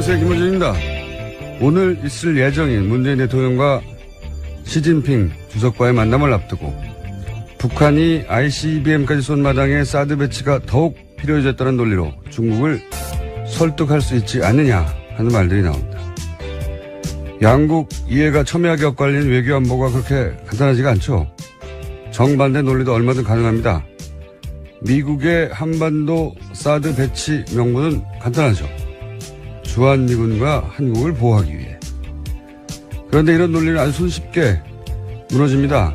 안녕하세요. 김호준입니다. 오늘 있을 예정인 문재인 대통령과 시진핑 주석과의 만남을 앞두고 북한이 ICBM까지 쏜 마당에 사드 배치가 더욱 필요해졌다는 논리로 중국을 설득할 수 있지 않느냐 하는 말들이 나옵니다. 양국 이해가 첨예하게 엇갈리는 외교 안보가 그렇게 간단하지가 않죠. 정반대 논리도 얼마든 가능합니다. 미국의 한반도 사드 배치 명분은 간단하죠. 주한미군과 한국을 보호하기 위해. 그런데 이런 논리는 아주 손쉽게 무너집니다.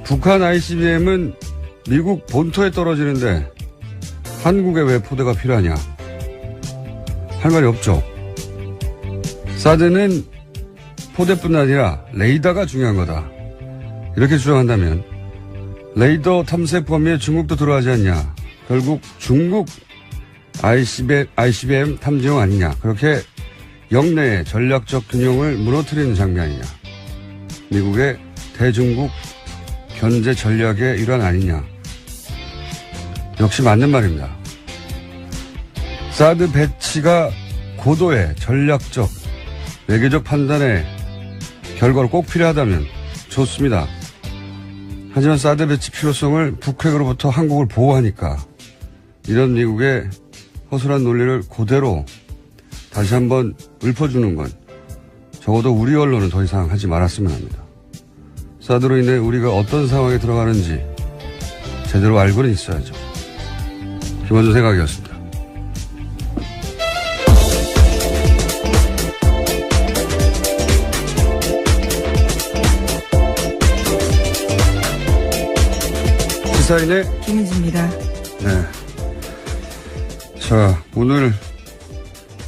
북한 ICBM은 미국 본토에 떨어지는데 한국에 왜 포대가 필요하냐? 할 말이 없죠. 사드는 포대뿐 아니라 레이더가 중요한 거다. 이렇게 주장한다면 레이더 탐색 범위에 중국도 들어가지 않냐. 결국 중국 ICBM 탐지용 아니냐. 그렇게 영내의 전략적 균형을 무너뜨리는 장면 아니냐. 미국의 대중국 견제 전략의 일환 아니냐. 역시 맞는 말입니다. 사드 배치가 고도의 전략적, 외교적 판단의 결과로 꼭 필요하다면 좋습니다. 하지만 사드 배치 필요성을 북핵으로부터 한국을 보호하니까 이런 미국의 허술한 논리를 그대로 다시 한번 읊어주는 건 적어도 우리 언론은 더 이상 하지 말았으면 합니다. 사드로 인해 우리가 어떤 상황에 들어가는지 제대로 알고는 있어야죠. 김원준 생각이었습니다. 시사인의 김은지입니다. 네. 자, 오늘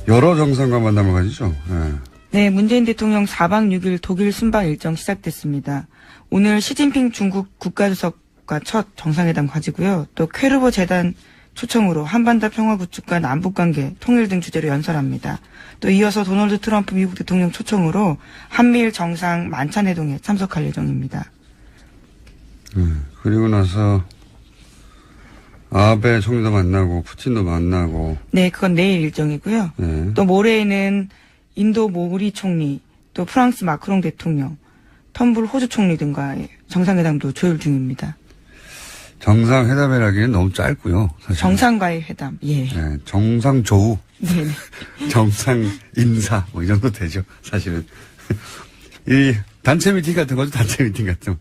여러 정상과 만남을 가지죠. 네. 네, 문재인 대통령 4박 6일 독일 순방 일정 시작됐습니다. 오늘 시진핑 중국 국가주석과 첫 정상회담 가지고요. 또 퀘르보 재단 초청으로 한반도 평화 구축과 남북관계 통일 등 주제로 연설합니다. 또 이어서 도널드 트럼프 미국 대통령 초청으로 한미일 정상 만찬회동에 참석할 예정입니다. 그리고 나서 아베 총리도 만나고 푸틴도 만나고. 네, 그건 내일 일정이고요. 네. 또 모레에는 인도 모리 총리, 또 프랑스 마크롱 대통령, 텀블 호주 총리 등과의 정상회담도 조율 중입니다. 정상회담이라기엔 너무 짧고요. 사실. 정상과의 회담, 예. 네, 정상조우, 네네. 정상인사 뭐 이 정도 되죠. 사실은. 이 단체 미팅 같은 거죠. 단체 미팅 같은 거.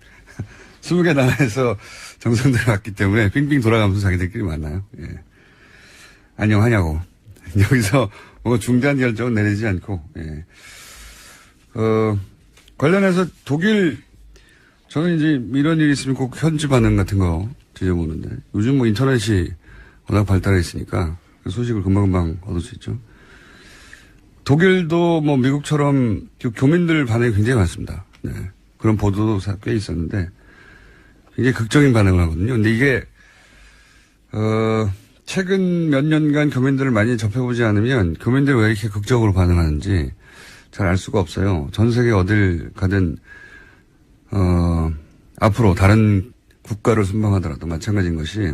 20개 나라에서 정상들이 왔기 때문에 빙빙 돌아가면서 자기들끼리 만나요. 예. 안녕하냐고. 여기서 뭐 중대한 결정은 내리지 않고, 예. 관련해서 독일, 저는 이제 이런 일이 있으면 꼭 현지 반응 같은 거 뒤져보는데, 요즘 뭐 인터넷이 워낙 발달해 있으니까 그 소식을 금방금방 얻을 수 있죠. 독일도 뭐 미국처럼 교민들 반응이 굉장히 많습니다. 네. 그런 보도도 꽤 있었는데, 굉장히 극적인 반응을 하거든요. 근데 이게, 최근 몇 년간 교민들을 많이 접해보지 않으면 교민들이 왜 이렇게 극적으로 반응하는지 잘 알 수가 없어요. 전 세계 어딜 가든, 앞으로 다른 국가를 순방하더라도 마찬가지인 것이,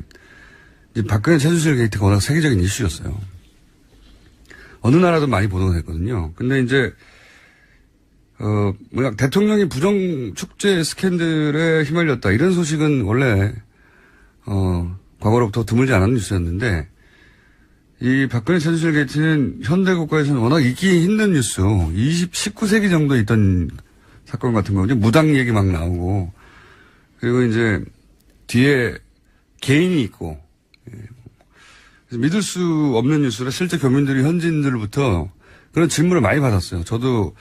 이제 박근혜 최순실 게이트가 워낙 세계적인 이슈였어요. 어느 나라도 많이 보도가 됐거든요. 근데 이제, 대통령이 부정 축제 스캔들에 휘말렸다. 이런 소식은 원래, 과거로부터 드물지 않은 뉴스였는데, 이 박근혜 최순실 게이트는 현대 국가에서는 워낙 있기 힘든 뉴스, 19세기 정도에 있던 사건 같은 거죠. 무당 얘기 막 나오고, 그리고 이제 뒤에 개인이 있고, 그래서 믿을 수 없는 뉴스라 실제 교민들이 현지인들로부터 그런 질문을 많이 받았어요. 저도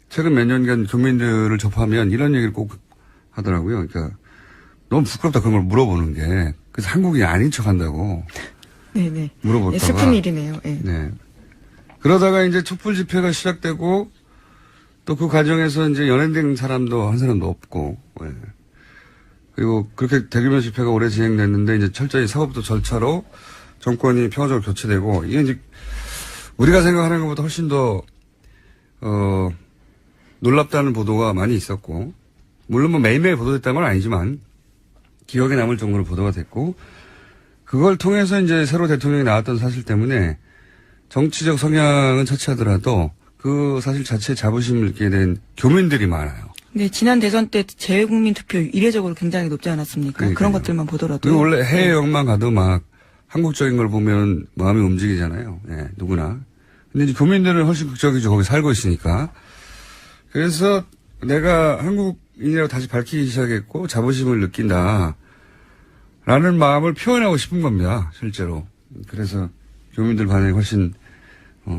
최근 몇 년간 교민들을 접하면 이런 얘기를 꼭 하더라고요. 그러니까 너무 부끄럽다 그런 걸 물어보는 게. 그래서 한국이 아닌 척 한다고. 네네. 물어볼까봐. 네, 슬픈 일이네요. 네. 네. 그러다가 이제 촛불 집회가 시작되고 또 그 과정에서 이제 연행된 사람도 한 사람도 없고. 네. 그리고 그렇게 대규모 집회가 오래 진행됐는데 이제 철저히 사법도 절차로 정권이 평화적으로 교체되고 이게 이제 우리가 생각하는 것보다 훨씬 더 놀랍다는 보도가 많이 있었고, 물론 뭐 매일매일 보도됐다는 건 아니지만, 기억에 남을 정도로 보도가 됐고, 그걸 통해서 이제 새로 대통령이 나왔던 사실 때문에, 정치적 성향은 차치하더라도 그 사실 자체에 자부심을 느끼게 된 교민들이 많아요. 네, 지난 대선 때 재외국민 투표 이례적으로 굉장히 높지 않았습니까? 그러니까요. 그런 것들만 보더라도. 그리고 원래 해외 여행만 가도 막 한국적인 걸 보면 마음이 움직이잖아요. 네, 누구나. 근데 이제 교민들은 훨씬 극적이죠. 거기 살고 있으니까. 그래서 내가 한국인이라고 다시 밝히기 시작했고 자부심을 느낀다. 라는 마음을 표현하고 싶은 겁니다. 실제로. 그래서 교민들 반응이 훨씬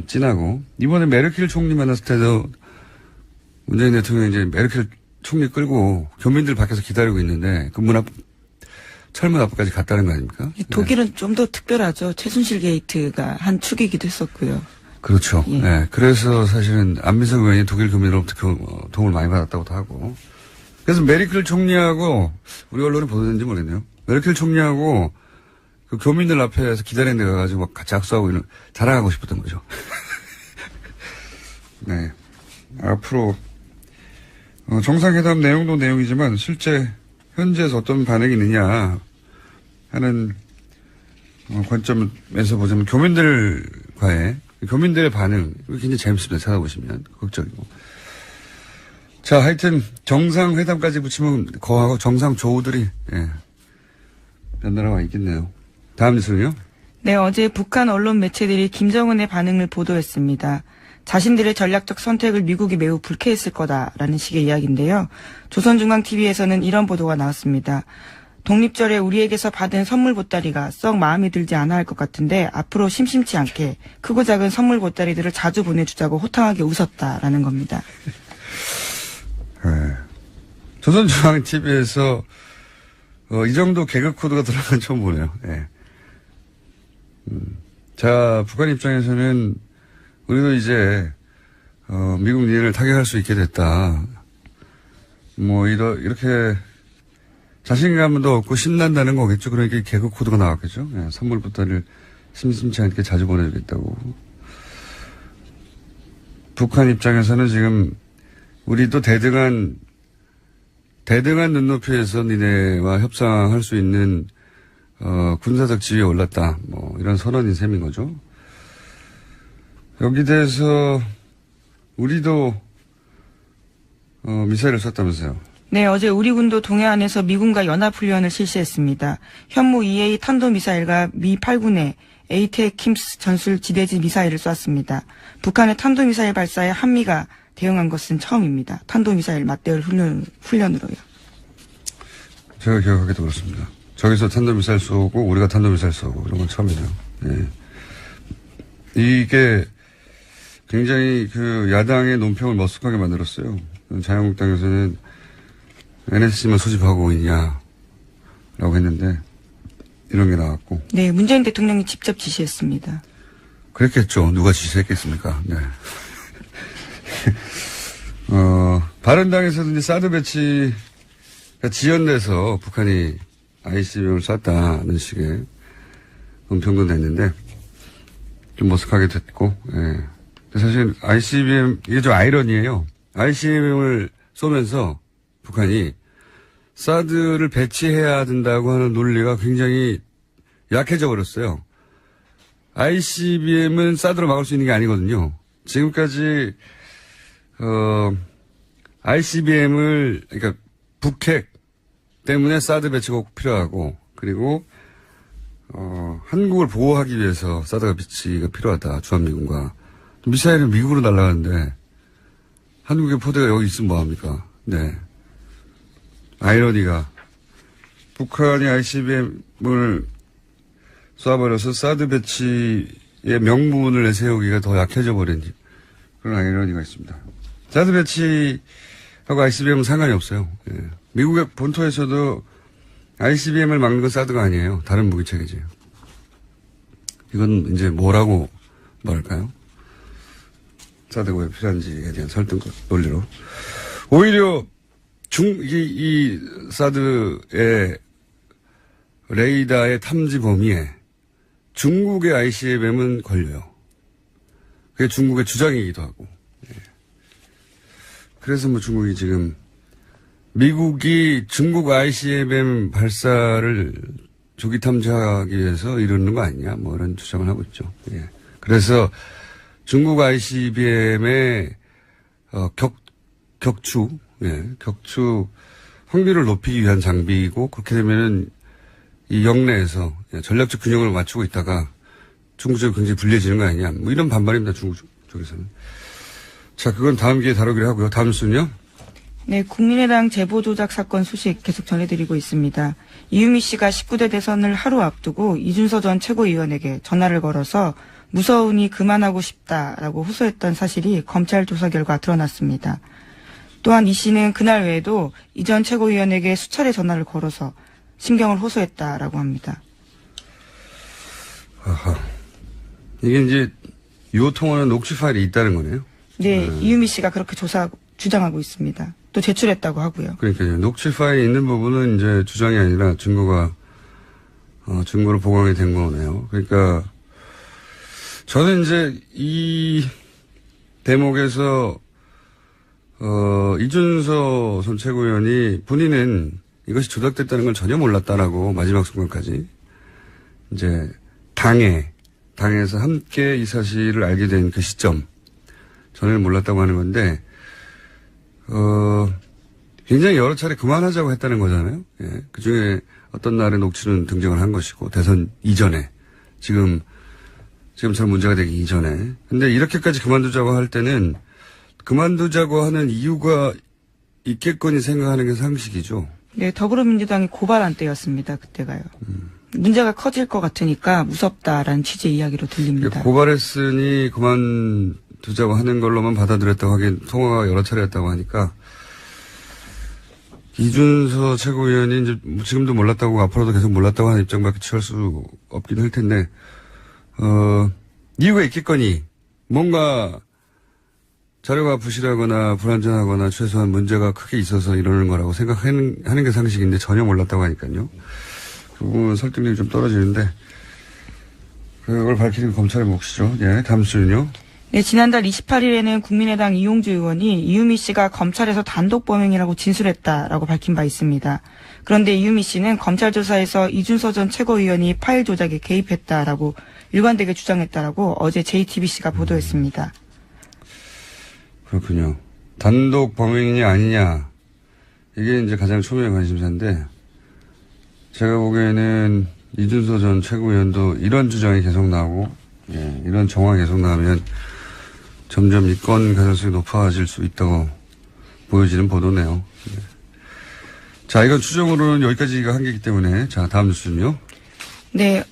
진하고. 이번에 메르켈 총리 만났을 때도 문재인 대통령이 이제 메르켈 총리 끌고 교민들 밖에서 기다리고 있는데 그 문 앞, 철문 앞까지 갔다는 거 아닙니까? 독일은 네. 좀 더 특별하죠. 최순실 게이트가 한 축이기도 했었고요. 그렇죠. 예. 네. 그래서 사실은 안민석 의원이 독일 교민으로부터 도움을 많이 받았다고도 하고. 그래서 메르켈 총리하고 우리 언론이 보도된지 모르겠네요. 메르켈 총리하고 그 교민들 앞에서 기다리는 데 가가지고 막 같이 악수하고 자랑하고 싶었던 거죠. 네. 앞으로 정상회담 내용도 내용이지만 실제 현지에서 어떤 반응이 있느냐 하는 관점에서 보자면 교민들의 반응 굉장히 재밌습니다. 찾아보시면 극적이고. 자, 하여튼 정상회담까지 붙이면 거하고 정상조우들이 연달아 와 있겠네요. 다음 뉴스는요? 네, 어제 북한 언론 매체들이 김정은의 반응을 보도했습니다. 자신들의 전략적 선택을 미국이 매우 불쾌했을 거다라는 식의 이야기인데요. 조선중앙TV에서는 이런 보도가 나왔습니다. 독립절에 우리에게서 받은 선물 보따리가 썩 마음에 들지 않아 할 것 같은데 앞으로 심심치 않게 크고 작은 선물 보따리들을 자주 보내주자고 호탕하게 웃었다라는 겁니다. 네. 조선중앙TV에서 이 정도 개그 코드가 들어간 건 처음 보네요. 네. 자, 북한 입장에서는 우리도 이제 미국 니를 타격할 수 있게 됐다. 뭐 이렇게 자신감도 없고 신난다는 거겠죠. 그러니까 개그 코드가 나왔겠죠. 네, 선물 보따리를 심심치 않게 자주 보내주겠다고. 북한 입장에서는 지금 우리도 대등한 눈높이에서 니네와 협상할 수 있는 군사적 지위에 올랐다. 뭐 이런 선언인 셈인 거죠. 여기 대해서 우리도 미사일을 쐈다면서요. 네, 어제 우리 군도 동해안에서 미군과 연합훈련을 실시했습니다. 현무 EA 탄도미사일과 미 8군의 에이테킴스 전술 지대지 미사일을 쐈습니다. 북한의 탄도미사일 발사에 한미가 대응한 것은 처음입니다. 탄도미사일 맞대응 훈련으로요. 제가 기억하기도 그렇습니다. 저기서 탄도미사일 쏘고 우리가 탄도미사일 쏘고 이런 건 처음이네요. 네. 이게 굉장히 그 야당의 논평을 머쓱하게 만들었어요. 자유한국당에서는 NSC만 소집하고 있냐라고 했는데 이런 게 나왔고. 네, 문재인 대통령이 직접 지시했습니다. 그랬겠죠. 누가 지시했겠습니까? 네. 바른당에서도 이제 사드 배치가 지연돼서 북한이 ICBM을 쐈다는 식의 논평도 냈는데 좀 머쓱하게 됐고, 예. 사실 ICBM, 이게 좀 아이러니예요. ICBM을 쏘면서 북한이 사드를 배치해야 된다고 하는 논리가 굉장히 약해져 버렸어요. ICBM은 사드로 막을 수 있는 게 아니거든요. 지금까지 ICBM을 그러니까 북핵 때문에 사드 배치가 꼭 필요하고 그리고 한국을 보호하기 위해서 사드 배치가 필요하다. 주한미군과 미사일은 미국으로 날아가는데 한국의 포대가 여기 있으면 뭐합니까? 네. 아이러니가 북한이 ICBM을 쏴버려서 사드 배치의 명분을 내세우기가 더 약해져 버린 그런 아이러니가 있습니다. 사드 배치하고 ICBM은 상관이 없어요. 예. 미국의 본토에서도 ICBM을 막는 건 사드가 아니에요. 다른 무기 체계지요. 이건 이제 뭐라고 말할까요? 사드가 왜 필요한지에 대한 설득 논리로. 오히려 이 사드의 레이더의 탐지 범위에 중국의 ICBM은 걸려요. 그게 중국의 주장이기도 하고. 예. 그래서 뭐 중국이 지금 미국이 중국 ICBM 발사를 조기 탐지하기 위해서 이러는 거 아니냐 뭐 이런 주장을 하고 있죠. 예. 그래서 중국 ICBM의 격추 확률을 높이기 위한 장비이고, 그렇게 되면은 이 영내에서 전략적 균형을 맞추고 있다가 중국 쪽이 굉장히 불리해지는 거 아니냐. 뭐 이런 반발입니다, 중국 쪽에서는. 자, 그건 다음 기회에 다루기로 하고요. 다음 순요. 네, 국민의당 제보 조작 사건 소식 계속 전해드리고 있습니다. 이유미 씨가 19대 대선을 하루 앞두고 이준서 전 최고위원에게 전화를 걸어서 무서우니 그만하고 싶다라고 호소했던 사실이 검찰 조사 결과 드러났습니다. 또한 이 씨는 그날 외에도 이 전 최고위원에게 수차례 전화를 걸어서 심경을 호소했다라고 합니다. 아하. 이게 이제 요 통화는 녹취 파일이 있다는 거네요. 네, 이유미 씨가 그렇게 주장하고 있습니다. 또 제출했다고 하고요. 그러니까요. 녹취 파일이 있는 부분은 이제 주장이 아니라 증거로 보강이 된 거네요. 그러니까 저는 이제 이 대목에서 이준서 전 최고위원이 본인은 이것이 조작됐다는 걸 전혀 몰랐다라고 마지막 순간까지 이제 당에서 함께 이 사실을 알게 된 그 시점 전혀 몰랐다고 하는 건데 굉장히 여러 차례 그만하자고 했다는 거잖아요. 예. 그 중에 어떤 날에 녹취는 등장을 한 것이고, 대선 이전에, 지금처럼 문제가 되기 이전에. 근데 이렇게까지 그만두자고 할 때는, 그만두자고 하는 이유가 있겠거니 생각하는 게 상식이죠. 네, 더불어민주당이 고발한 때였습니다. 그때가요. 문제가 커질 것 같으니까 무섭다라는 취지의 이야기로 들립니다. 고발했으니 그만두자고 하는 걸로만 받아들였다고 하긴 통화가 여러 차례였다고 하니까, 이준서 최고위원이 이제 지금도 몰랐다고 앞으로도 계속 몰랐다고 하는 입장밖에 취할 수 없긴 할 텐데, 이유가 있겠거니 뭔가 자료가 부실하거나 불완전하거나 최소한 문제가 크게 있어서 이러는 거라고 생각하는 게 상식인데 전혀 몰랐다고 하니까요. 그 부분은 설득력이 좀 떨어지는데 그걸 밝히는 검찰의 몫이죠. 예, 다음 주는요. 네, 지난달 28일에는 국민의당 이용주 의원이 이유미 씨가 검찰에서 단독 범행이라고 진술했다라고 밝힌 바 있습니다. 그런데 이유미 씨는 검찰 조사에서 이준서 전 최고위원이 파일 조작에 개입했다라고 일관되게 주장했다라고 어제 JTBC가 보도했습니다. 그렇군요. 단독 범행이냐 아니냐 이게 이제 가장 초미의 관심사인데 제가 보기에는 이준서 전 최고위원도 이런 주장이 계속 나오고 이런 정황이 계속 나오면 점점 이권 가능성이 높아질 수 있다고 보여지는 보도네요. 자, 이건 추정으로는 여기까지가 한계이기 때문에 자, 다음 뉴스는요. 네.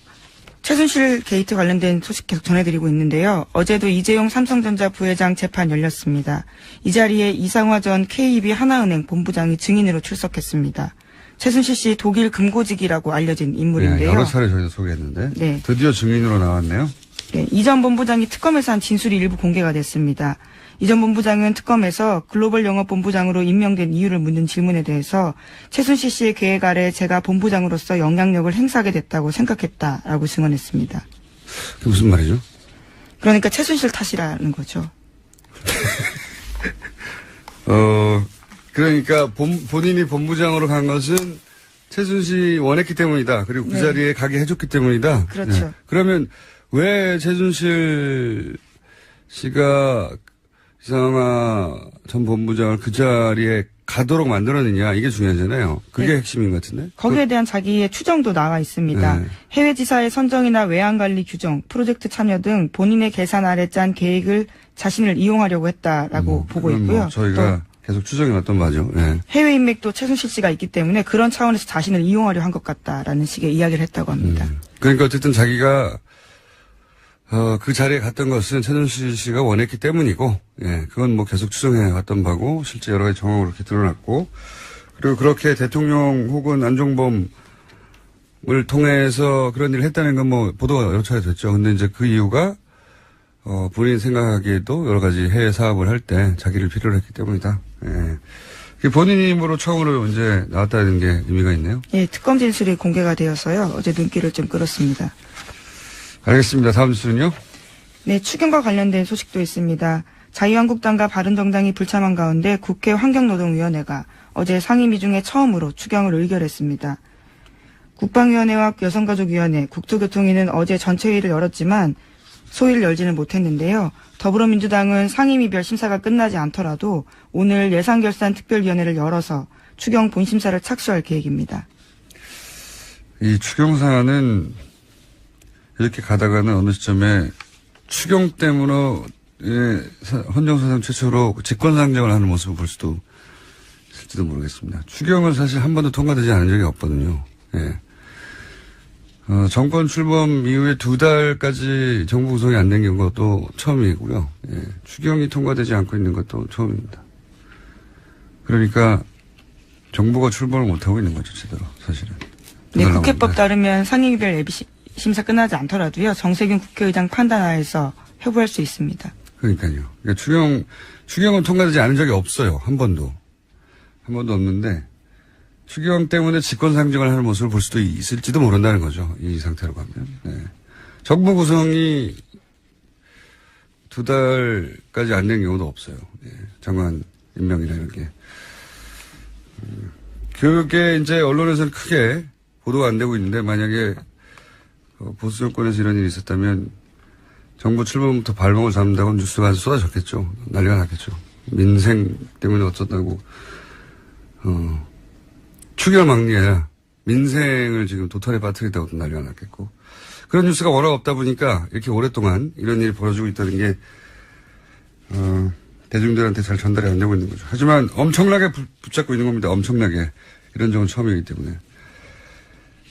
최순실 게이트 관련된 소식 계속 전해드리고 있는데요. 어제도 이재용 삼성전자 부회장 재판 열렸습니다. 이 자리에 이상화 전 KB 하나은행 본부장이 증인으로 출석했습니다. 최순실 씨 독일 금고직이라고 알려진 인물인데요. 네, 여러 차례 저희도 소개했는데 네. 드디어 증인으로 나왔네요. 네, 이 전 본부장이 특검에서 한 진술이 일부 공개가 됐습니다. 이 전 본부장은 특검에서 글로벌 영업본부장으로 임명된 이유를 묻는 질문에 대해서 최순실 씨의 계획 아래 제가 본부장으로서 영향력을 행사하게 됐다고 생각했다라고 증언했습니다. 그게 무슨 말이죠? 그러니까 최순실 탓이라는 거죠. 그러니까 본인이 본부장으로 간 것은 최순실이 원했기 때문이다. 그리고 그 자리에 가게 해줬기 때문이다. 그렇죠. 네. 그러면 왜 최순실 씨가 이상화 전 본부장을 그 자리에 가도록 만들었느냐 이게 중요하잖아요. 그게 핵심인 것 같은데. 거기에 대한 자기의 추정도 나와 있습니다. 네. 해외 지사의 선정이나 외환관리 규정, 프로젝트 참여 등 본인의 계산 아래 짠 계획을 자신을 이용하려고 했다라고 보고 있고요. 저희가 계속 추정해왔던 바죠. 네. 해외 인맥도 최순실 씨가 있기 때문에 그런 차원에서 자신을 이용하려 한 것 같다라는 식의 이야기를 했다고 합니다. 그러니까 어쨌든 자기가 그 자리에 갔던 것은 최순실 씨가 원했기 때문이고, 그건 뭐 계속 추정해 왔던 바고, 실제 여러 가지 정황으로 그렇게 드러났고, 그리고 그렇게 대통령 혹은 안종범을 통해서 그런 일을 했다는 건 뭐 보도가 여러 차례 됐죠. 근데 이제 그 이유가, 본인 생각하기에도 여러 가지 해외 사업을 할 때 자기를 필요로 했기 때문이다. 본인 힘으로 처음으로 이제 나왔다는 게 의미가 있네요. 예, 특검 진술이 공개가 되어서요. 어제 눈길을 좀 끌었습니다. 알겠습니다. 다음 뉴스는요? 네, 추경과 관련된 소식도 있습니다. 자유한국당과 바른정당이 불참한 가운데 국회 환경노동위원회가 어제 상임위 중에 처음으로 추경을 의결했습니다. 국방위원회와 여성가족위원회, 국토교통위는 어제 전체회의를 열었지만 소위를 열지는 못했는데요. 더불어민주당은 상임위별 심사가 끝나지 않더라도 오늘 예산결산특별위원회를 열어서 추경 본심사를 착수할 계획입니다. 이 추경 사안은 이렇게 가다가는 어느 시점에 추경 때문에 헌정사상 최초로 직권상정을 하는 모습을 볼 수도 있을지도 모르겠습니다. 추경은 사실 한 번도 통과되지 않은 적이 없거든요. 예. 정권 출범 이후에 2달까지 정부 구성이 안 된 것도 처음이고요. 예. 추경이 통과되지 않고 있는 것도 처음입니다. 그러니까 정부가 출범을 못하고 있는 거죠, 제대로, 사실은. 네, 국회법 따르면 상임위별 예비 심사 끝나지 않더라도요. 정세균 국회의장 판단하에서 회부할 수 있습니다. 그러니까요. 그러니까 추경은 통과되지 않은 적이 없어요. 한 번도 없는데 추경 때문에 직권상정을 하는 모습을 볼 수도 있을지도 모른다는 거죠. 이 상태로 가면. 네. 정부 구성이 2달까지 안 된 경우도 없어요. 네. 장관 임명이나 이런 게. 그게 이제 언론에서는 크게 보도가 안 되고 있는데 만약에 보수 정권에서 이런 일이 있었다면 정부 출범부터 발목을 잡는다고 뉴스가 아주 쏟아졌겠죠. 난리가 났겠죠. 민생 때문에 어쩌다고 추경 막리에 아니라 민생을 지금 도탈에 빠뜨리다고 난리가 났겠고 그런 뉴스가 워낙 없다 보니까 이렇게 오랫동안 이런 일이 벌어지고 있다는 게 대중들한테 잘 전달이 안 되고 있는 거죠. 하지만 엄청나게 붙잡고 있는 겁니다. 엄청나게. 이런 적은 처음이기 때문에.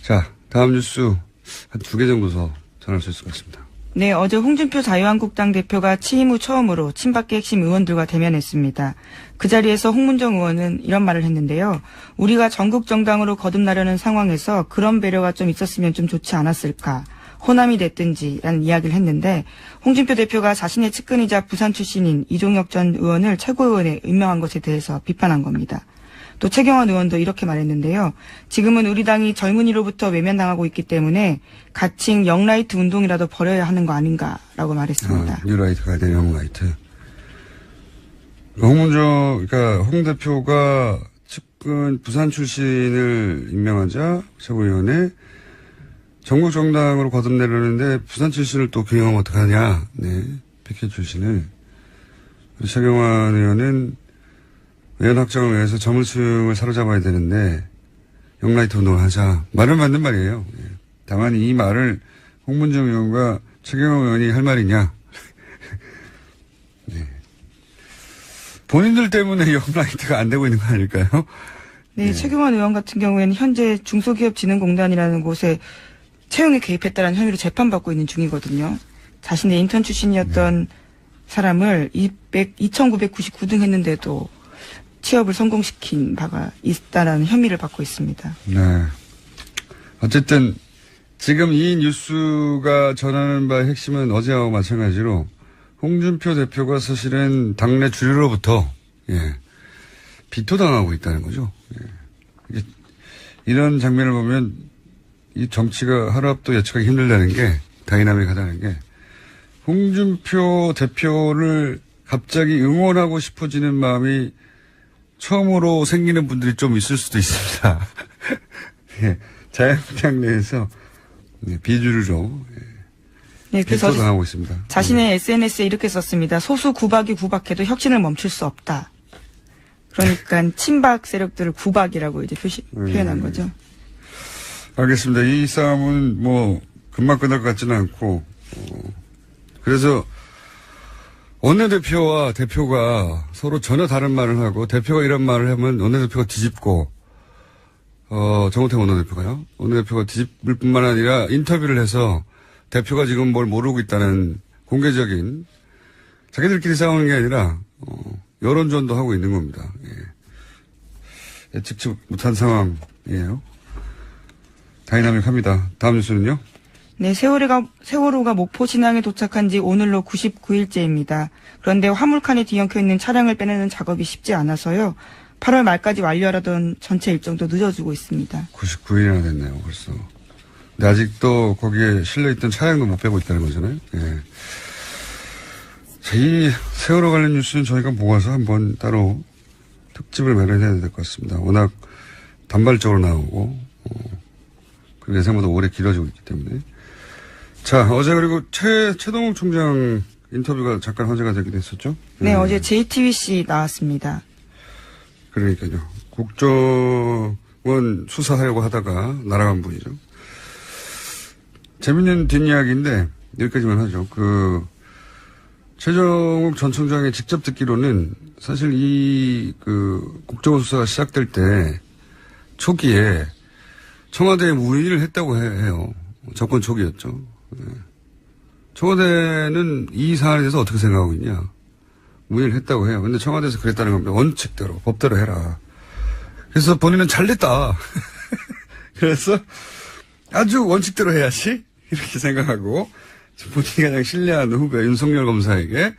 자, 다음 뉴스 한 2개 정도 더 전할 수 있을 것 같습니다. 네, 어제 홍준표 자유한국당 대표가 취임 후 처음으로 친박계 핵심 의원들과 대면했습니다. 그 자리에서 홍문정 의원은 이런 말을 했는데요. 우리가 전국 정당으로 거듭나려는 상황에서 그런 배려가 좀 있었으면 좀 좋지 않았을까. 호남이 됐든지라는 이야기를 했는데 홍준표 대표가 자신의 측근이자 부산 출신인 이종혁 전 의원을 최고위원에 임명한 것에 대해서 비판한 겁니다. 또 최경환 의원도 이렇게 말했는데요. 지금은 우리 당이 젊은이로부터 외면당하고 있기 때문에 가칭 영라이트 운동이라도 벌여야 하는 거 아닌가라고 말했습니다. 뉴라이트가 아니라 영라이트. 그러니까 홍 대표가 측근 부산 출신을 임명하자 최고위원회 전국 정당으로 거듭내려는데 부산 출신을 또 기용하면 어떡하냐. 네. 피켓 출신을. 최경환 의원은 의원 확정을 위해서 젊은층을 사로잡아야 되는데 영라이트 운동을 하자. 말은 맞는 말이에요. 다만 이 말을 홍문정 의원과 최경환 의원이 할 말이냐. 네. 본인들 때문에 영라이트가 안 되고 있는 거 아닐까요? 네, 최경환 의원 같은 경우에는 현재 중소기업진흥공단이라는 곳에 채용에 개입했다는 혐의로 재판받고 있는 중이거든요. 자신의 인턴 출신이었던 사람을 2,999등 했는데도 취업을 성공시킨 바가 있다라는 혐의를 받고 있습니다. 네. 어쨌든 지금 이 뉴스가 전하는 바의 핵심은 어제와 마찬가지로 홍준표 대표가 사실은 당내 주류로부터 비토당하고 있다는 거죠. 예. 이런 장면을 보면 이 정치가 하루 앞도 예측하기 힘들다는 게 다이나믹하다는 게 홍준표 대표를 갑자기 응원하고 싶어지는 마음이 처음으로 생기는 분들이 좀 있을 수도 있습니다. 예, 자유한국당 내에서 비주류로 네, 그래서 비토당하고 있습니다. 자신의 SNS에 이렇게 썼습니다. 소수 구박이 구박해도 혁신을 멈출 수 없다. 그러니까 친박 세력들을 구박이라고 이제 표현한 거죠. 알겠습니다. 이 싸움은 뭐 금방 끝날 것 같지는 않고 그래서 원내대표와 대표가 서로 전혀 다른 말을 하고 대표가 이런 말을 하면 원내대표가 뒤집고 정우택 원내대표가요. 원내대표가 뒤집을 뿐만 아니라 인터뷰를 해서 대표가 지금 뭘 모르고 있다는 공개적인 자기들끼리 싸우는 게 아니라 여론전도 하고 있는 겁니다. 예. 예측치 못한 상황이에요. 다이나믹합니다. 다음 뉴스는요? 네, 세월호가 목포 신항에 도착한 지 오늘로 99일째입니다. 그런데 화물칸에 뒤엉켜 있는 차량을 빼내는 작업이 쉽지 않아서요. 8월 말까지 완료하려던 전체 일정도 늦어지고 있습니다. 99일이나 됐네요, 벌써. 근데 아직도 거기에 실려있던 차량도 못 빼고 있다는 거잖아요. 예. 자, 이 세월호 관련 뉴스는 저희가 모아서 한번 따로 특집을 마련해야 될 것 같습니다. 워낙 단발적으로 나오고, 그리고 예상보다 오래 길어지고 있기 때문에. 자, 어제 그리고 최동욱 총장 인터뷰가 잠깐 화제가 되기도 했었죠? 네, 어제 JTBC 나왔습니다. 그러니까요. 국정원 수사하려고 하다가 날아간 분이죠. 재밌는 뒷이야기인데, 여기까지만 하죠. 최정욱 전 총장의 직접 듣기로는 사실 국정원 수사가 시작될 때 초기에 청와대에 문의를 했다고 해요. 정권 초기였죠. 네. 청와대는 이 사안에 대해서 어떻게 생각하고 있냐. 문의를 했다고 해요. 근데 청와대에서 그랬다는 겁니다. 원칙대로, 법대로 해라. 그래서 본인은 잘 됐다. 그래서 아주 원칙대로 해야지. 이렇게 생각하고 본인이 가장 신뢰하는 후배 윤석열 검사에게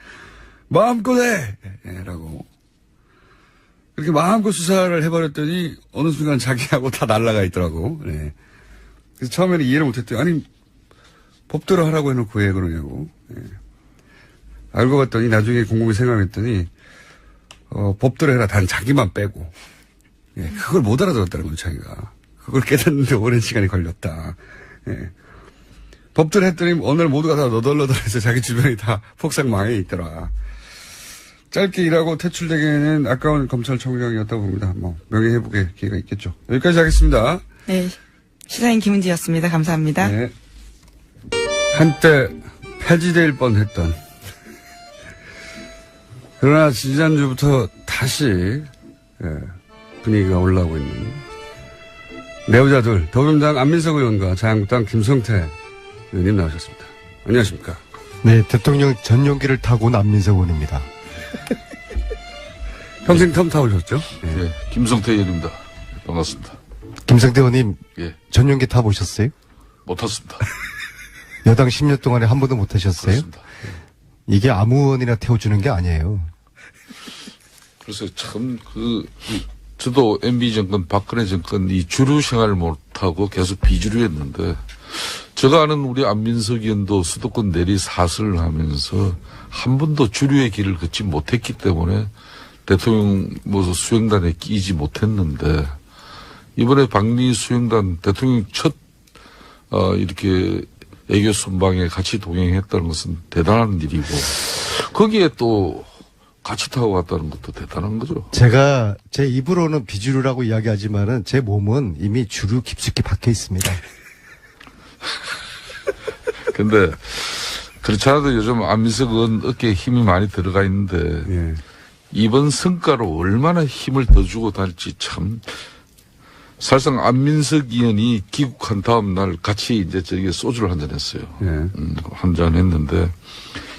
마음껏 해! 라고. 그렇게 마음껏 수사를 해버렸더니 어느 순간 자기하고 다 날아가 있더라고. 네. 그래서 처음에는 이해를 못했더니 아니 법대로 하라고 해놓고 왜 그러냐고. 네. 알고 봤더니 나중에 곰곰이 생각했더니 법대로 해라. 단 자기만 빼고. 예, 그걸 못 알아들었다는 거죠, 자기가. 그걸 깨닫는데 오랜 시간이 걸렸다. 예. 법대로 했더니 오늘 모두가 다 너덜너덜해서 자기 주변이 다 폭삭 망해 있더라. 짧게 일하고 퇴출되기에는 아까운 검찰총장이었다고 봅니다. 명예회복의 기회가 있겠죠. 여기까지 하겠습니다. 네, 시사인 김은지였습니다. 감사합니다. 네. 한때 폐지될 뻔했던 그러나 지난주부터 다시 분위기가 올라오고 있는 내부자들 더불어민주당 안민석 의원과 자유한국당 김성태 의원님 나오셨습니다. 안녕하십니까? 네, 대통령 전용기를 타고 온 안민석 의원입니다. 평생 텀 타보셨죠? 네. 네, 김성태 의원입니다. 반갑습니다. 김성태 의원님, 예. 전용기 타보셨어요? 못 탔습니다. 여당 10년 동안에 한 번도 못 타셨어요? 그렇습니다. 이게 아무 의원이나 태워주는 게 아니에요. 그래서 참 저도 MB 정권, 박근혜 정권 이 주류 생활을 못하고 계속 비주류였는데 제가 아는 우리 안민석 의원도 수도권 내리 사슬을 하면서 한 번도 주류의 길을 걷지 못했기 때문에 대통령 수행단에 끼지 못했는데 이번에 방미 수행단 대통령 첫 이렇게 애교 순방에 같이 동행했다는 것은 대단한 일이고 거기에 또 같이 타고 갔다는 것도 대단한 거죠. 제가 제 입으로는 비주류라고 이야기하지만은 제 몸은 이미 주류 깊숙이 박혀 있습니다. 근데 그렇지 않아도 요즘 안민석 의원 어깨에 힘이 많이 들어가 있는데 예. 이번 성과로 얼마나 힘을 더 주고 다닐지 참 사실상 안민석 의원이 귀국한 다음 날 같이 이제 저기 소주를 한잔 했어요. 예. 한잔 했는데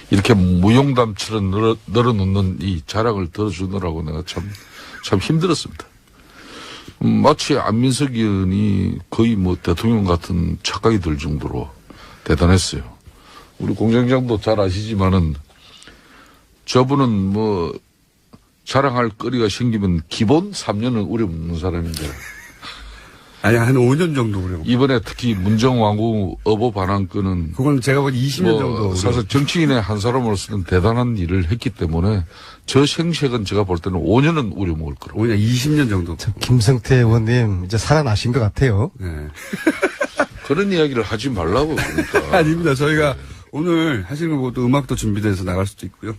이렇게 무용담처럼 늘어놓는 이 자랑을 들어주느라고 내가 참 힘들었습니다. 마치 안민석 의원이 거의 대통령 같은 착각이 들 정도로 대단했어요. 우리 공장장도 잘 아시지만은 저분은 자랑할 거리가 생기면 기본 3년은 우려먹는 사람인데. 아니, 한 5년 정도 그래요. 이번에 특히 문정왕후 어보 반환건은. 그건 제가 보기 20년 정도. 사실 정치인의 한 사람으로서는 대단한 일을 했기 때문에 저 생색은 제가 볼 때는 5년은 우려먹을 거라고. 5년, 20년 정도. 김성태 의원님 이제 살아나신 것 같아요. 네. 그런 이야기를 하지 말라고 그러니까. 아닙니다. 저희가 오늘 하시는 것도 음악도 준비돼서 나갈 수도 있고요.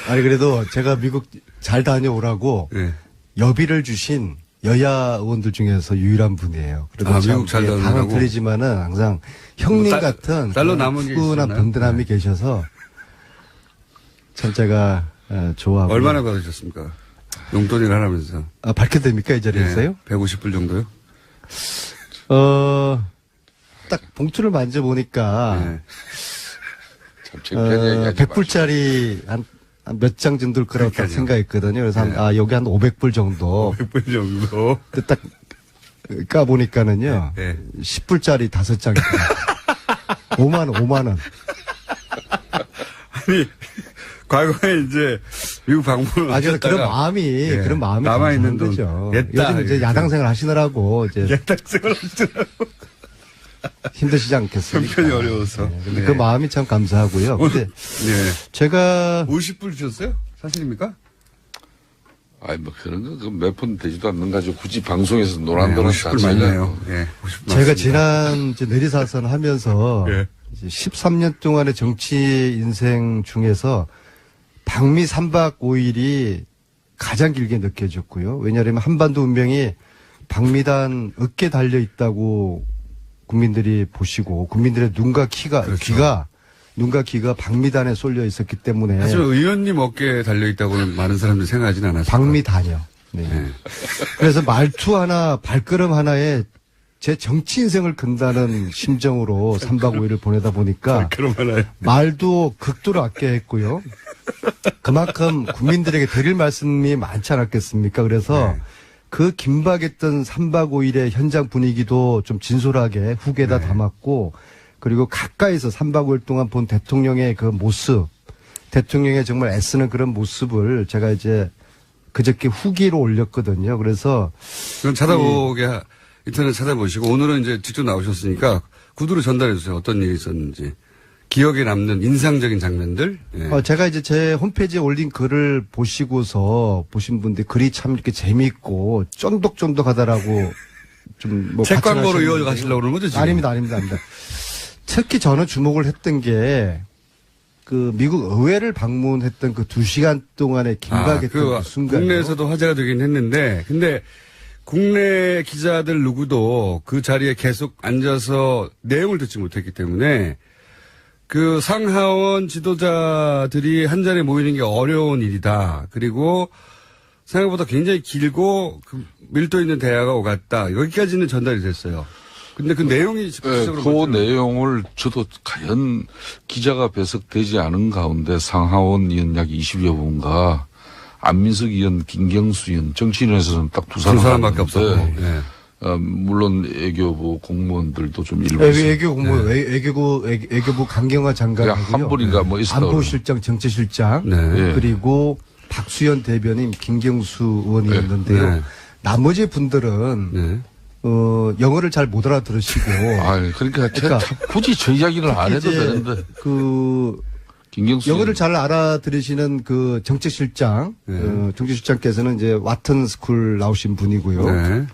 아니 그래도 제가 미국 잘 다녀오라고 네. 여비를 주신 여야 의원들 중에서 유일한 분이에요. 그래도 미국 잘 다녀오라고? 당은 틀리지만은 항상 형님 같은 딸로 남은 게 훈훈한 있었나요? 든든함이 네. 계셔서 참 제가 좋아하고. 얼마나 받으셨습니까? 용돈을 하라면서. 밝혀도 됩니까 이 자리에서요? 150불 정도요? 딱 봉투를 만져보니까 네. 참 창피한 이야기 하지 100불짜리 한 몇 장 정도일 거라고 딱 그러니까요. 생각했거든요. 그래서 네. 여기 한 500불 정도. 100불 정도. 근데 딱 까보니까는요. 네. 10불짜리 5장. 5만 원. 아니, 과거에 이제 미국 방문을 아주 하셨다가 그런 마음이 남아있는 돈 거죠. 냈다. 요즘 이제 야당 생활 하시느라고 이제 예탁생을 하시더라고. 힘드시지 않겠습니까? 형편이 어려워서. 네, 근데 네. 그 마음이 참 감사하고요. 근데 네. 제가 50불 주셨어요? 사실입니까? 아니, 뭐, 그런 거, 몇 푼 되지도 않는 가지고 굳이 방송에서 논한다는 50불 맞네요. 예, 50불 제가 맞습니다. 지난 이제 내리사선 하면서 예. 이제 13년 동안의 정치 인생 중에서 방미 3박 5일이 가장 길게 느껴졌고요. 왜냐하면 한반도 운명이 방미단 어깨 달려 있다고 국민들이 보시고 국민들의 눈과 그렇죠. 눈과 귀가 방미단에 쏠려 있었기 때문에 하지만 의원님 어깨에 달려있다고는 많은 사람들이 생각하진 않았어요. 방미단이요. 네. 네. 그래서 말투 하나, 발걸음 하나에 제 정치 인생을 건다는 심정으로 3박 5일을 보내다 보니까 그럼 하나요. 말도 극도로 아껴했고요. 그만큼 국민들에게 드릴 말씀이 많지 않았겠습니까? 그래서 네. 그 긴박했던 3박 5일의 현장 분위기도 좀 진솔하게 후계에다 네. 담았고 그리고 가까이서 3박 5일 동안 본 대통령의 그 모습, 대통령의 정말 애쓰는 그런 모습을 제가 이제 그저께 후기로 올렸거든요. 그래서 그럼 찾아보게, 인터넷 찾아보시고, 오늘은 이제 직접 나오셨으니까 구두로 전달해 주세요. 어떤 일이 있었는지. 기억에 남는 인상적인 장면들. 예. 제가 이제 제 홈페이지에 올린 글을 보시고서 보신 분들이 글이 참 이렇게 재미있고 쫀득쫀득하다라고 좀 뭐 책 광고로 과찬하시는 이어 분들이 가시려고 그러는 거죠, 지금? 아닙니다. 특히 저는 주목을 했던 게 그 미국 의회를 방문했던 그 2시간 동안의 긴박했던 그 순간. 국내에서도 화제가 되긴 했는데, 근데 국내 기자들 누구도 그 자리에 계속 앉아서 내용을 듣지 못했기 때문에 그 상하원 지도자들이 한 자리에 모이는 게 어려운 일이다. 그리고 생각보다 굉장히 길고 그 밀도 있는 대화가 오갔다. 여기까지는 전달이 됐어요. 근데 그 내용이 네, 직접적으로 그 뭐죠? 내용을 저도 과연 기자가 배석되지 않은 가운데 상하원 의원 약 20여 분과 안민석 의원, 김경수 의원, 정치인에서는 딱 두 사람밖에 없었고. 사람인데 예. 물론 외교부 공무원들도 좀 일부 외교 공무원, 외교부 강경화 장관하고요. 한 분인가 뭐 있었다고 안보실장, 정치실장, 네. 예. 그리고 박수현 대변인, 김경수 의원이었는데요. 네. 나머지 분들은 네. 영어를 잘 못 알아들으시고. 그러니까 굳이 저 이야기를 안 해도 이제 되는데 그 김경수 영어를 잘 알아들으시는 그 정책실장, 네. 정책실장께서는 이제 와튼 스쿨 나오신 분이고요. 네.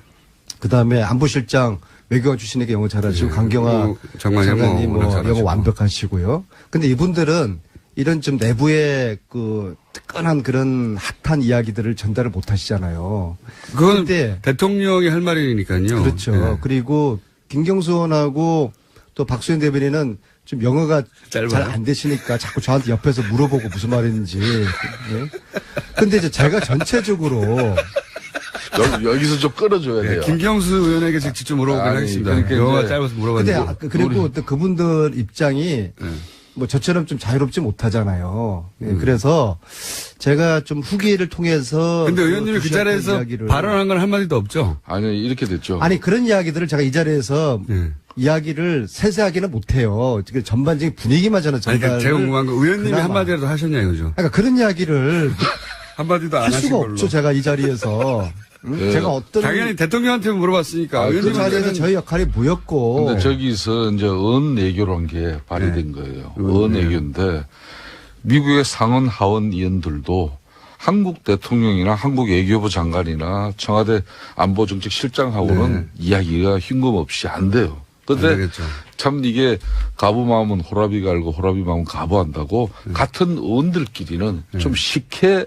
그 다음에 안보실장 외교관 출신에게 영어 잘하시고 강경화 장관님 워낙 뭐 잘하시고. 영어 완벽하시고요. 근데 이분들은 이런 좀 내부의 그 뜨끈한 그런 핫한 이야기들을 전달을 못 하시잖아요. 그건 근데 대통령이 할 말이니까요. 그렇죠. 네. 그리고 김경수 의원하고 또 박수현 대변인은 좀 영어가 짧아요? 잘 안 되시니까 자꾸 저한테 옆에서 물어보고 무슨 말인지. 네. 근데 이제 제가 전체적으로 여기서 좀 끌어줘야 네, 돼요. 김경수 의원에게 직접 물어보긴 아니, 하겠습니다. 그러니까 영어가 이제- 짧아서 근데 물어봤는데. 그리고 또 그분들 입장이 네. 뭐 저처럼 좀 자유롭지 못하잖아요. 네, 그래서 제가 좀 후기를 통해서 근데 의원님이 그 두시간 자리에서 이야기를- 발언한 건 한마디도 없죠? 아니 이렇게 됐죠. 아니 그런 이야기들을 제가 이 자리에서 네. 이야기를 세세하게는 못해요. 지금 전반적인 분위기만 저는 아니, 전달. 그러니까 제가 궁금한 거 의원님이 그나마. 한마디라도 하셨냐 이거죠? 그러니까 그런 이야기를 한마디도 안 할 하신 수가 걸로. 없죠. 제가 이 자리에서. 네. 제가 어떤 당연히 대통령한테 물어봤으니까. 아, 그 의원님한테는 자리에서 저희 역할이 뭐였고. 근데 저기서 이제 언외교란 게 발휘된 거예요. 언외교인데 미국의 상원 하원 의원들도 한국 대통령이나 한국 외교부 장관이나 청와대 안보정책실장하고는 이야기가 흉금없이 안 돼요. 안 근데 되겠죠. 참 이게 가부 마음은 호라비 갈고 호라비 마음은 가부한다고 같은 의원들끼리는 좀 쉽게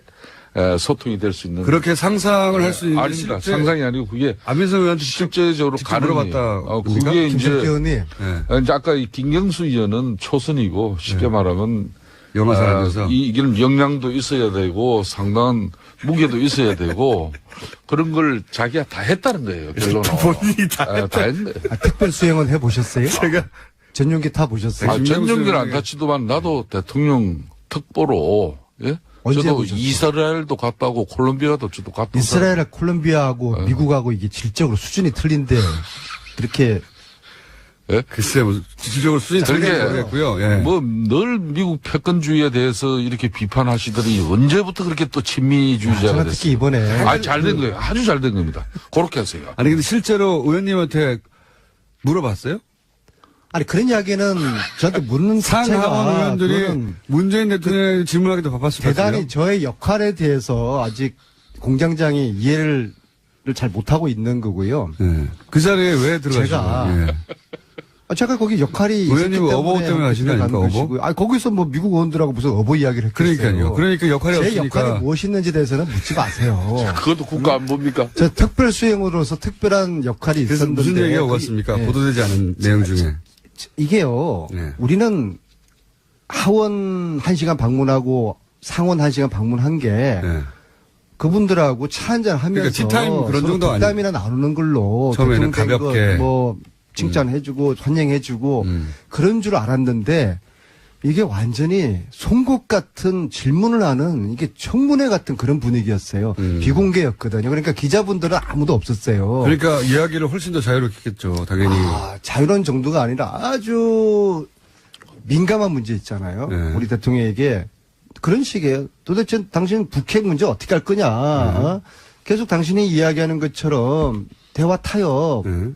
소통이 될 수 있는 그렇게 상상을 할 수 있는 아닙니다. 실제 상상이 아니고 그게 안민석 의원한테 직접 실제적으로 직접 가능해요. 물어봤다. 그게 이제 김석기 의원님. 네. 이제 아까 이 김경수 의원은 초선이고 쉽게 말하면 영어 잘하면서. 이기는 역량도 있어야 되고 상당한 무게도 있어야 되고 그런 걸 자기가 다 했다는 거예요. 결론은. 본인이 다 다 했네. 특별 수행은 해보셨어요? 제가 전용기 타보셨어요? 김경수 전용기를 안 의원에게- 타치도만 나도 대통령 특보로 예? 언제 저도 해보셨어요? 이스라엘도 갔다 오고 콜롬비아도 저도 갔다 오고 이스라엘, 콜롬비아하고 미국하고 이게 질적으로 수준이 틀린데 그렇게 글쎄 뭐 지질적으로 수준이 그게 틀린지 모르겠고요. 예. 뭐 늘 미국 패권주의에 대해서 이렇게 비판하시더니 언제부터 그렇게 또 친미주의자가 제가 됐어요? 특히 이번에 잘 된 거예요. 아주 잘 된 겁니다. 그렇게 하세요. 아니 근데 실제로 의원님한테 물어봤어요? 아니 그런 이야기는 저한테 묻는 상하원 자체가 의원들이 그거는 문재인 대통령에게 질문하기도 바빴을 것 같아요. 대단히 저의 역할에 대해서 아직 공장장이 이해를 잘 못하고 있는 거고요. 예. 그 자리에 왜 들어가시죠? 제가 예. 제가 거기 역할이 있었기 의원님 어버 때문에 하신 거 아닙니까, 어버? 거기서 뭐 미국 의원들하고 무슨 어버 이야기를 했겠어요. 그러니까요. 그러니까 역할이 제 없으니까. 역할이 무엇이있는지 대해서는 묻지 마세요. 그것도 국가 안보입니까? 저 특별 수행으로서 특별한 역할이 그래서 있었는데 무슨 얘기가 오갔습니까? 예. 보도되지 않은 내용 중에. 이게요. 네. 우리는 하원 1시간 방문하고 상원 1시간 방문한 게 예. 그분들하고 차 한잔 하면서 그러니까 티타임 그런 서로 정도 덕담이나 나누는 걸로 처음에는 대통령 된 가볍게. 거 뭐 칭찬해주고 환영해주고 음. 그런 줄 알았는데 이게 완전히 송곳 같은 질문을 하는 이게 청문회 같은 그런 분위기였어요. 비공개였거든요. 그러니까 기자분들은 아무도 없었어요. 그러니까 이야기를 훨씬 더 자유롭겠죠, 당연히. 자유로운 정도가 아니라 아주 민감한 문제 있잖아요. 네. 우리 대통령에게 그런 식이에요. 도대체 당신 북핵 문제 어떻게 할 거냐. 어? 계속 당신이 이야기하는 것처럼 대화 타협. 예.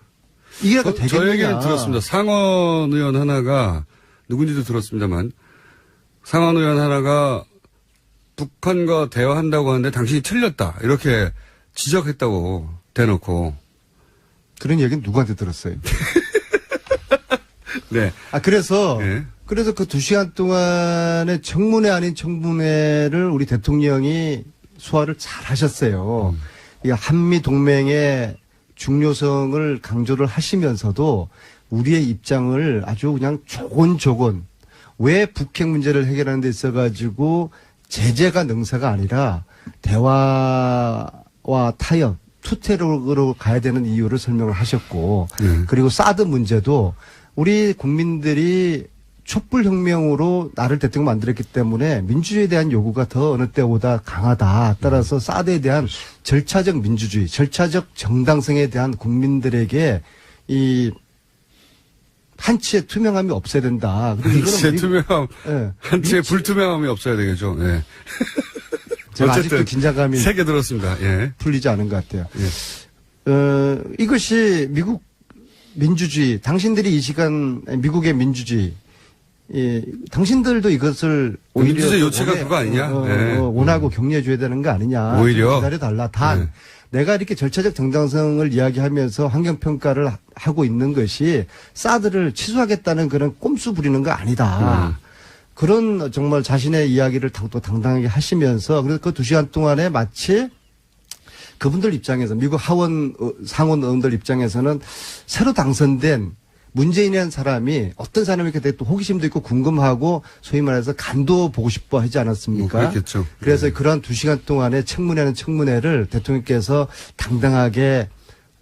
이게 저 되겠느냐. 얘기는 들었습니다. 상원 의원 하나가, 누군지도 들었습니다만, 상원 의원 하나가 북한과 대화한다고 하는데 당신이 틀렸다. 이렇게 지적했다고 대놓고. 그런 얘기는 누구한테 들었어요? 네. 그래서 네. 그 2시간 동안의 청문회 아닌 청문회를 우리 대통령이 소화를 잘 하셨어요. 이 한미 동맹의 중요성을 강조를 하시면서도 우리의 입장을 아주 그냥 조곤조곤 왜 북핵 문제를 해결하는 데 있어가지고 제재가 능사가 아니라 대화와 타협, 투태력으로 가야 되는 이유를 설명을 하셨고 그리고 사드 문제도 우리 국민들이 촛불혁명으로 나를 대통령 만들었기 때문에 민주주의에 대한 요구가 더 어느 때보다 강하다. 따라서 사드에 대한 절차적 민주주의, 절차적 정당성에 대한 국민들에게 이 한치의 투명함이 없어야 된다. 한치의 투명함, 예. 한치의 불투명함이 없어야 되겠죠. 예. 제가 아직도 어쨌든 긴장감이 세게 들었습니다. 예. 풀리지 않은 것 같아요. 예. 이것이 미국 민주주의, 당신들이 이 시간 미국의 민주주의, 당신들도 이것을 오히려 민주주의 요체가 그거 아니냐? 네. 원하고 격려해줘야 되는 거 아니냐? 오히려? 기다려달라. 단, 내가 이렇게 절차적 정당성을 이야기하면서 환경평가를 하고 있는 것이 사드를 취소하겠다는 그런 꼼수 부리는 거 아니다. 그런 정말 자신의 이야기를 또 당당하게 하시면서 그래서 그 2시간 동안에 마치 그분들 입장에서 미국 하원 상원 의원들 입장에서는 새로 당선된 문재인이라는 사람이 어떤 사람이 이렇게 또 호기심도 있고 궁금하고 소위 말해서 간도 보고 싶어 하지 않았습니까? 그렇겠죠. 그래서 그러한 2시간 동안에 청문회는 청문회를 대통령께서 당당하게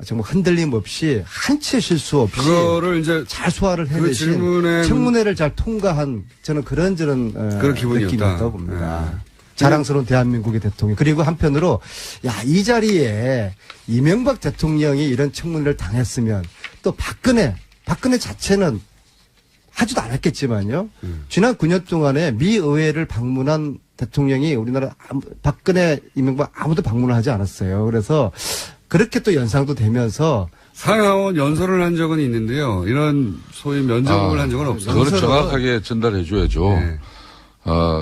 정말 흔들림 없이 한치의 실수 없이 그거를 이제 잘 소화를 그 해내신 질문에 청문회를 잘 통과한 저는 그런 그런 기분이었다. 느낌이었다고 봅니다. 자랑스러운 대한민국의 대통령. 그리고 한편으로 이 자리에 이명박 대통령이 이런 청문회를 당했으면 또 박근혜 자체는 하지도 않았겠지만요. 지난 9년 동안에 미 의회를 방문한 대통령이 우리나라 박근혜, 이명박 아무도 방문을 하지 않았어요. 그래서 그렇게 또 연상도 되면서 상하원 연설을 한 적은 있는데요. 이런 소위 면접을 한 적은 없어요. 그거를 정확하게 전달해 줘야죠. 네.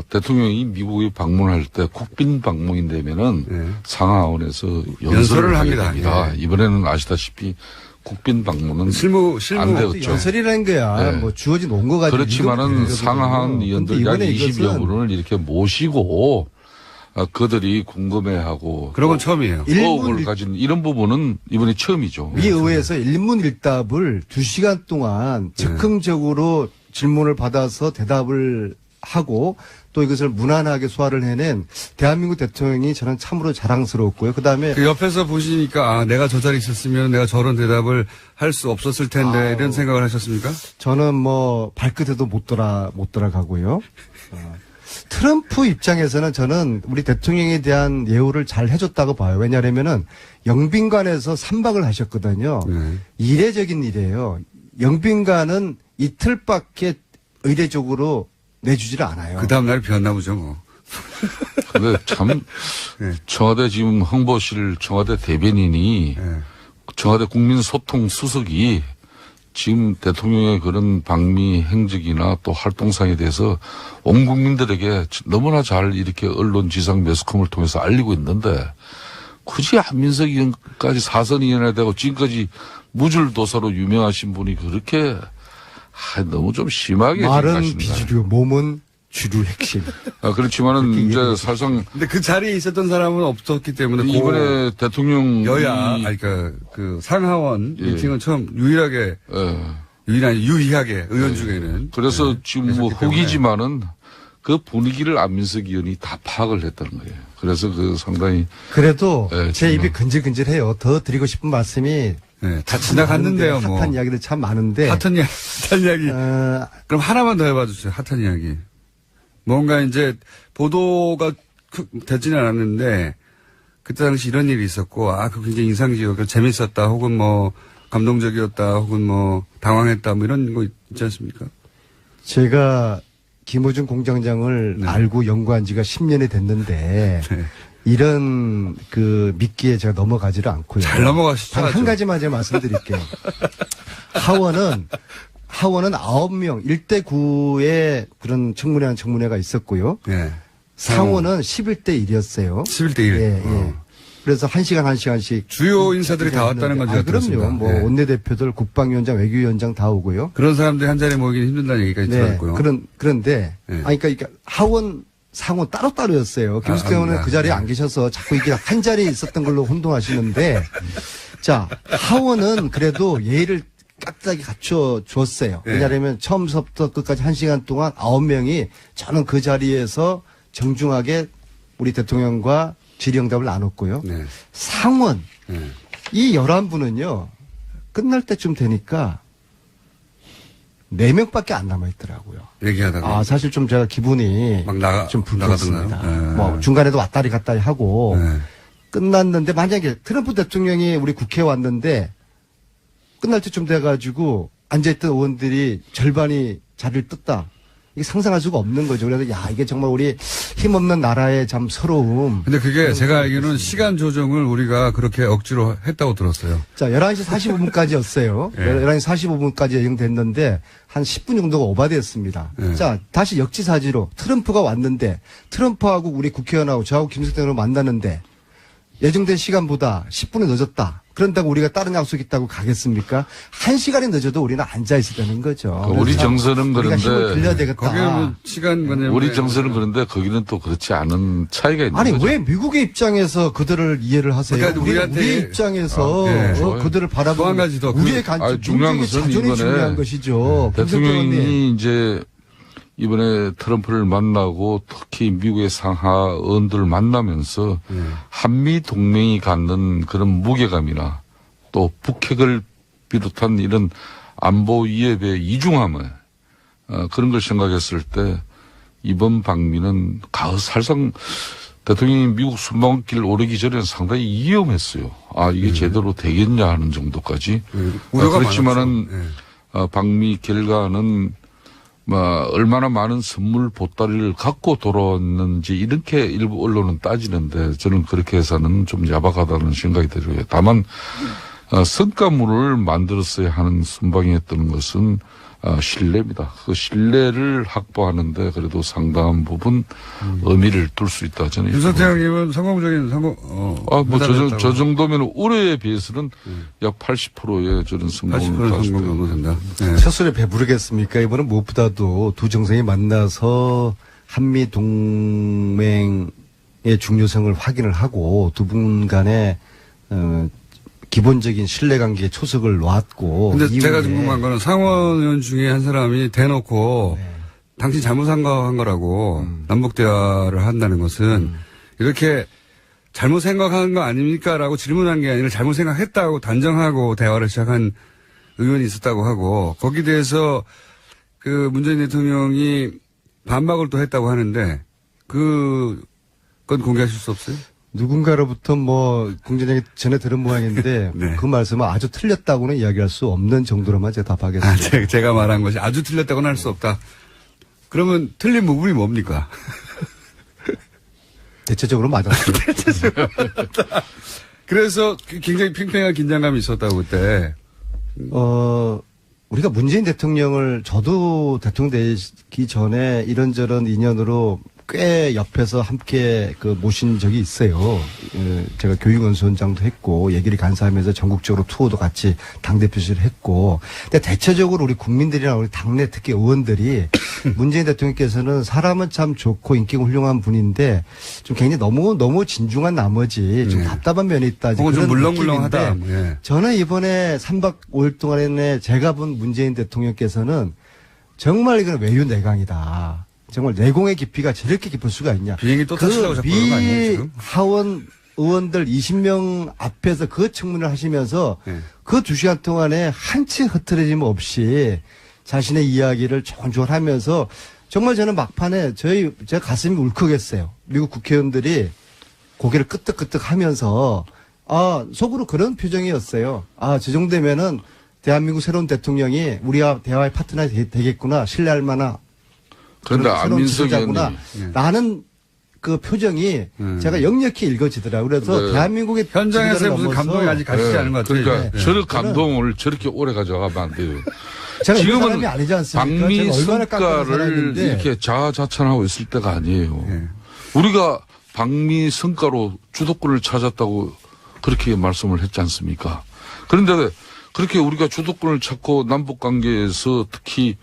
대통령이 미국에 방문할 때 국빈 방문인되면은 네. 상하원에서 연설을 연설을 합니다. 합니다. 예. 이번에는 아시다시피 국빈 방문은 실무 안 되었죠. 연설이라는 거야. 네. 뭐 주어진 온거 가지고. 그렇지만은 상하원 의원들 약 근데 20여 분을 이렇게 모시고 그들이 궁금해하고 그런 건 처음이에요. 의혹을 가진 이런 부분은 이번이 처음이죠. 미 의회에서 일문일답을 2시간 동안 즉흥적으로 질문을 받아서 대답을 하고 또 이것을 무난하게 소화를 해낸 대한민국 대통령이 저는 참으로 자랑스러웠고요. 그다음에 그 옆에서 보시니까 내가 저 자리에 있었으면 내가 저런 대답을 할 수 없었을 텐데 이런 생각을 하셨습니까? 저는 뭐 발끝에도 못 돌아가고요. 트럼프 입장에서는 저는 우리 대통령에 대한 예우를 잘 해줬다고 봐요. 왜냐하면은 영빈관에서 3박을 하셨거든요. 이례적인 일이에요. 영빈관은 이틀밖에 의례적으로 내주지를 않아요. 그 다음날 비었나 보죠, 뭐. 근데 참 청와대 지금 홍보실 청와대 대변인이 청와대 국민소통 수석이 지금 대통령의 그런 방미 행적이나 또 활동상에 대해서 온 국민들에게 너무나 잘 이렇게 언론 지상 매스컴을 통해서 알리고 있는데 굳이 안민석 의원까지 사선위원회 되고 지금까지 무줄도사로 유명하신 분이 그렇게 너무 좀 심하게 말은 생각하신다. 비주류, 몸은 주류 핵심. 그렇지만은 이제 사실상 근데 그 자리에 있었던 사람은 없었기 때문에 이번에 대통령 여야, 아니, 그 상하원 예. 미팅은 처음 유일하게 유의하게 의원 중에는. 그래서 지금 뭐 그랬기 때문에. 후기지만은 그 분위기를 안민석 의원이 다 파악을 했다는 거예요. 그래서 그 상당히 그래도 네, 제 입이 정말. 근질근질해요. 더 드리고 싶은 말씀이 네, 다 지나갔는데요, 뭐. 핫한 이야기들 참 많은데. 핫한 이야기. 그럼 하나만 더 해봐 주세요. 핫한 이야기. 뭔가 이제 보도가 되지는 않았는데 그때 당시 이런 일이 있었고 그 굉장히 인상적이었고 재밌었다 혹은 뭐 감동적이었다 혹은 뭐 당황했다 뭐 이런 거 있지 않습니까? 제가 김호중 공장장을 네. 알고 연구한 지가 10년이 됐는데 네. 이런 그 미끼에 제가 넘어가지를 않고요. 잘 넘어가시죠. 단 한 아주. 가지만 제가 말씀드릴게요. 하원은 9명, 1대 9의 그런 청문회가 있었고요. 네. 상원은 11대 1이었어요. 11대 1. 예, 예. 그래서 1시간씩. 주요 인사들이 다 왔다는 건 제가 그럼요. 들었습니다. 뭐 예. 원내대표들, 국방위원장, 외교위원장 다 오고요. 그런 사람들이 한 자리에 모이기는 힘들다는 얘기까지 들었고요. 그런데, 네. 그러니까 하원, 상원 따로따로였어요. 김숙태 의원은 압니다. 그 자리에 네. 안 계셔서 자꾸 이게 한 자리에 있었던 걸로 혼동하시는데, 자, 하원은 그래도 예의를 깍딱이 갖춰 줬어요. 네. 왜냐하면 처음부터 끝까지 1시간 동안 9명이 저는 그 자리에서 정중하게 우리 대통령과 질의응답을 나눴고요. 네. 상원, 네. 이 11분은요, 끝날 때쯤 되니까 4명밖에 안 남아있더라고요. 얘기하다가. 사실 좀 제가 기분이 막 좀 불편했습니다. 나가던가요? 네. 뭐 중간에도 왔다리 갔다리 하고 네. 끝났는데 만약에 트럼프 대통령이 우리 국회에 왔는데 끝날 때쯤 돼가지고 앉아있던 의원들이 절반이 자리를 떴다. 이게 상상할 수가 없는 거죠. 그래서 이게 정말 우리 힘없는 나라의 참 서러움. 근데 그게 제가 알기로는 시간 조정을 우리가 그렇게 억지로 했다고 들었어요. 자, 11시 45분까지였어요. 예. 11시 45분까지 예정됐는데 한 10분 정도가 오바됐습니다. 예. 자, 다시 역지사지로 트럼프가 왔는데 트럼프하고 우리 국회의원하고 저하고 김숙태 의원을 만나는데 예정된 시간보다 10분이 늦었다. 그런다고 우리가 다른 약속 있다고 가겠습니까? 1시간이 늦어도 우리는 앉아있어야 되는 거죠. 우리 그래서 정서는 우리가 힘을 그런데 빌려야 되겠다. 거기는 뭐 시간 관념. 우리 정서는 그런데 거기는 또 그렇지 않은 차이가 있는 아니 거죠. 왜 미국의 입장에서 그들을 이해를 하세요? 그러니까 우리한테 우리의 입장에서 네. 좋아요. 그들을 또한 바라보는 가지 더 우리의 중요한 민족의 것은 자존이 이번에 중요한 것이죠. 김석태 의원님. 대통령이 이제 이번에 트럼프를 만나고 특히 미국의 상하원들을 만나면서 한미 동맹이 갖는 그런 무게감이나 또 북핵을 비롯한 이런 안보 위협의 이중함을 그런 걸 생각했을 때 이번 방미는 사실상 대통령이 미국 순방길 오르기 전에는 상당히 위험했어요. 이게 제대로 되겠냐 하는 정도까지. 우려가 그렇지만은 많았죠. 방미 결과는 얼마나 많은 선물 보따리를 갖고 돌아왔는지 이렇게 일부 언론은 따지는데 저는 그렇게 해서는 좀 야박하다는 생각이 들어요. 다만 성과물을 만들었어야 하는 순방이었던 것은 신뢰입니다. 그 신뢰를 확보하는데 그래도 상당한 부분 의미를 둘 수 있다. 저는 윤석태 형님은 성공적인 저 정도면 우려에 비해서는 약 80%의 저는 80% 성공을 성공 가지고 정도 된다. 네. 첫술에 배부르겠습니까? 이번은 무엇보다도 두 정상이 만나서 한미 동맹의 중요성을 확인을 하고 두 분 간의 기본적인 신뢰관계에 초석을 놨고. 근데 제가 이후에 궁금한 거는 상원 의원 중에 한 사람이 대놓고 당신 잘못 생각한 거라고 남북 대화를 한다는 것은 이렇게 잘못 생각한 거 아닙니까? 라고 질문한 게 아니라 잘못 생각했다고 단정하고 대화를 시작한 의원이 있었다고 하고 거기에 대해서 그 문재인 대통령이 반박을 또 했다고 하는데 그건 공개하실 수 없어요? 누군가로부터 공전장이 전에 들은 모양인데 네. 그 말씀은 아주 틀렸다고는 이야기할 수 없는 정도로만 제가 답하겠습니다. 제가 말한 것이 아주 틀렸다고는 할 수 없다. 그러면 틀린 부분이 뭡니까? 대체적으로 맞았습니다. 그래서 굉장히 팽팽한 긴장감이 있었다고 그때. 우리가 문재인 대통령을 저도 대통령 되기 전에 이런저런 인연으로 꽤 옆에서 함께 모신 적이 있어요. 제가 교육원수원장도 했고 얘기를 간사하면서 전국적으로 투어도 같이 당대표실을 했고. 근데 대체적으로 우리 국민들이나 우리 당내 특히 의원들이 문재인 대통령께서는 사람은 참 좋고 인기가 훌륭한 분인데 좀 굉장히 너무 진중한 나머지 좀 답답한 면이 있다. 혹은 좀 그런 물렁물렁하다. 느낌인데 예. 저는 이번에 3박 5일 동안에 제가 본 문재인 대통령께서는 정말 이건 외유내강이다. 정말 내공의 깊이가 저렇게 깊을 수가 있냐. 비행기 또 타시려고 자꾸 그런 거 아니에요, 지금? 하원 의원들 20명 앞에서 그 청문을 하시면서 네. 그 2시간 동안에 한치 흐트러짐 없이 자신의 이야기를 조곤조곤 하면서 정말 저는 막판에 제가 가슴이 울컥했어요. 미국 국회의원들이 고개를 끄덕끄덕 하면서 속으로 그런 표정이었어요. 저 정도면은 대한민국 새로운 대통령이 우리와 대화의 파트너가 되겠구나. 신뢰할 만한 그런데 안민석 구나 의원님. 라는 그 표정이 제가 역력히 읽어지더라고요. 그래서 네. 대한민국의 현장에서의 무슨 감동이 아직 가시지 않은 것 같아요. 그러니까 네. 저런 감동을 저렇게 오래 가져가면 안 돼요. 제가 이런 지금은 사람이 아니지 않습니까? 방미 제가 얼마나 깎아낸 성과를 사람인데. 이렇게 자아자찬하고 있을 때가 아니에요. 예. 우리가 방미 성과로 주도권을 찾았다고 그렇게 말씀을 했지 않습니까? 그런데 그렇게 우리가 주도권을 찾고 남북관계에서 특히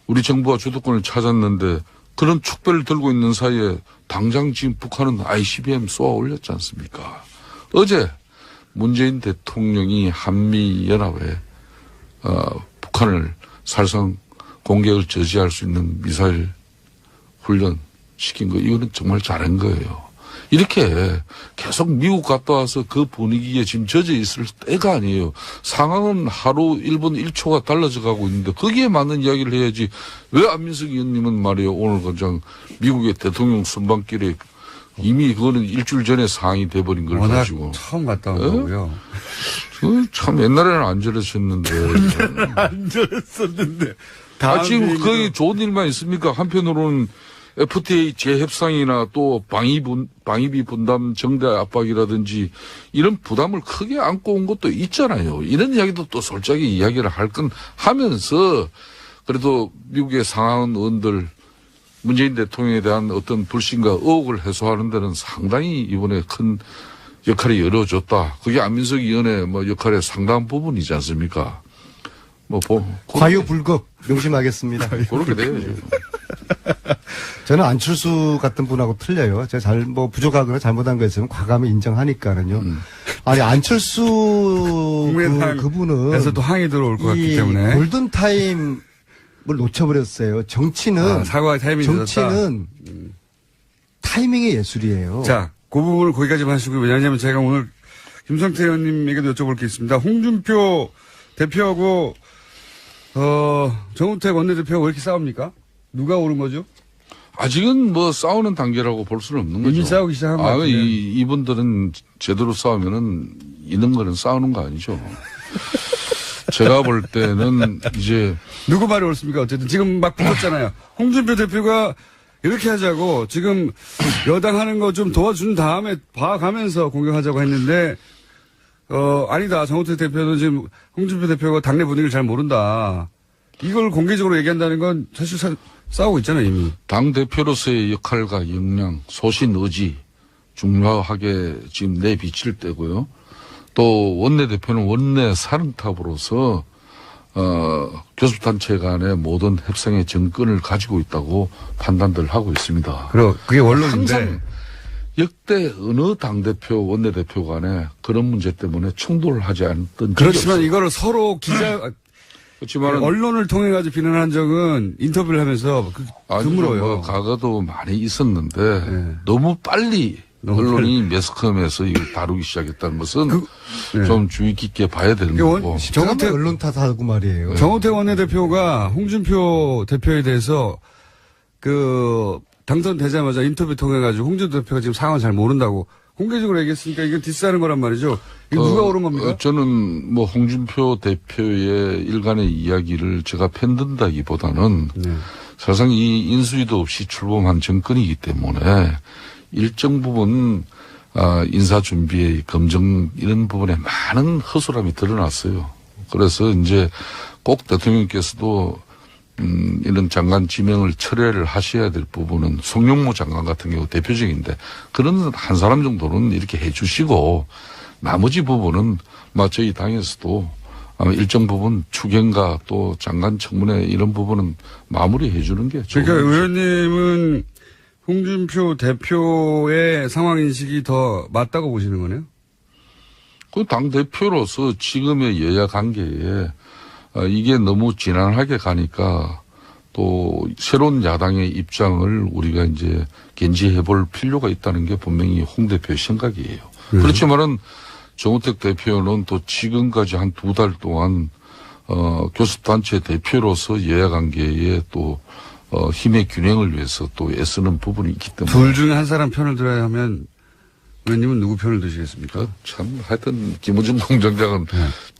우리 정부가 주도권을 찾았는데 그런 축배를 들고 있는 사이에 당장 지금 북한은 ICBM 쏘아 올렸지 않습니까? 어제 문재인 대통령이 한미연합에 북한을 사실상 공격을 저지할 수 있는 미사일 훈련 시킨 거 이거는 정말 잘한 거예요. 이렇게 계속 미국 갔다 와서 그 분위기에 지금 젖어 있을 때가 아니에요. 상황은 하루 1분 1초가 달라져 가고 있는데 거기에 맞는 이야기를 해야지. 왜 안민석 의원님은 말이에요. 오늘 그냥 미국의 대통령 순방길에 이미 그거는 일주일 전에 상황이 돼버린 걸 워낙 가지고. 처음 갔다 온 예? 거고요. 참 옛날에는 안 저랬었는데. 안 저랬었는데. 지금 거의 좋은 일만 있습니까? 한편으로는 FTA 재협상이나 또 방위비 분담 정대 압박이라든지 이런 부담을 크게 안고 온 것도 있잖아요. 이런 이야기도 또 솔직히 이야기를 할 건 하면서 그래도 미국의 상하원 의원들 문재인 대통령에 대한 어떤 불신과 의혹을 해소하는 데는 상당히 이번에 큰 역할이 이루어졌다. 그게 안민석 의원의 역할의 상당한 부분이지 않습니까? 과유불급 명심하겠습니다. 그렇게 돼야죠. 저는 안철수 같은 분하고 틀려요. 제가 부족하거나 잘못한 거 있으면 과감히 인정하니까는요. 아니, 안철수 그분은. 에서도 항의 들어올 것 같기 때문에. 골든타임을 놓쳐버렸어요. 정치는. 사과의 타이밍이 정치는 타이밍의 예술이에요. 자, 그 부분을 거기까지만 하시고, 왜냐하면 제가 오늘 김성태 의원님에게도 여쭤볼 게 있습니다. 홍준표 대표하고, 정우택 원내대표가 왜 이렇게 싸웁니까? 누가 오른 거죠? 아직은 싸우는 단계라고 볼 수는 없는 거죠. 이미 싸우기 시작한 것 같아요. 이분들은 제대로 싸우면은 있는 거는 싸우는 거 아니죠. 제가 볼 때는 이제. 누구 말이 옳습니까? 어쨌든 지금 막 붙었잖아요. 홍준표 대표가 이렇게 하자고 지금 여당 하는 거 좀 도와준 다음에 봐가면서 공격하자고 했는데, 아니다. 정우택 대표는 지금 홍준표 대표가 당내 분위기를 잘 모른다. 이걸 공개적으로 얘기한다는 건 사실 싸우고 있잖아요, 이미. 당대표로서의 역할과 역량, 소신, 의지 중요하게 지금 내비칠 때고요. 또 원내대표는 원내 사령탑으로서 교섭단체 간의 모든 협상의 정권을 가지고 있다고 판단들 하고 있습니다. 그게 원론인데. 항상 역대 어느 당대표, 원내대표 간에 그런 문제 때문에 충돌을 하지 않았던 그렇지만 이거를 서로 그렇지만 언론을 통해 가지고 비난한 적은 인터뷰를 하면서 드물어요. 과거도 많이 있었는데 네. 너무 빨리 언론이 매스컴에서 이걸 다루기 시작했다는 것은 좀 주의 깊게 봐야 되는 거고. 정우택 언론 탓하고 말이에요. 정우택 원내대표가 홍준표 대표에 대해서 당선되자마자 인터뷰 통해 가지고 홍준표 대표가 지금 상황을 잘 모른다고 공개적으로 얘기했으니까 이건 디스하는 거란 말이죠. 이거 누가 옳은 겁니까? 저는 홍준표 대표의 일간의 이야기를 제가 편든다기보다는 사실상 이 인수위도 없이 출범한 정권이기 때문에 일정 부분 인사 준비의 검증 이런 부분에 많은 허술함이 드러났어요. 그래서 이제 꼭 대통령께서도 이런 장관 지명을 철회를 하셔야 될 부분은 송영무 장관 같은 경우 대표적인데 그런 한 사람 정도는 이렇게 해 주시고 나머지 부분은 저희 당에서도 아마 일정 부분 추경과 또 장관 청문회 이런 부분은 마무리해 주는 게 좋은 그러니까 거죠. 의원님은 홍준표 대표의 상황 인식이 더 맞다고 보시는 거네요? 그 당대표로서 지금의 여야 관계에 이게 너무 지난하게 가니까 또 새로운 야당의 입장을 우리가 이제 견지해 볼 필요가 있다는 게 분명히 홍 대표의 생각이에요. 그렇지만은 정우택 대표는 또 지금까지 한 2달 동안 교섭단체 대표로서 여야 관계에 또 힘의 균형을 위해서 또 애쓰는 부분이 있기 때문에 둘 중에 한 사람 편을 들어야 하면 의원님은 누구 편을 드시겠습니까? 참 하여튼 김우중 공장장은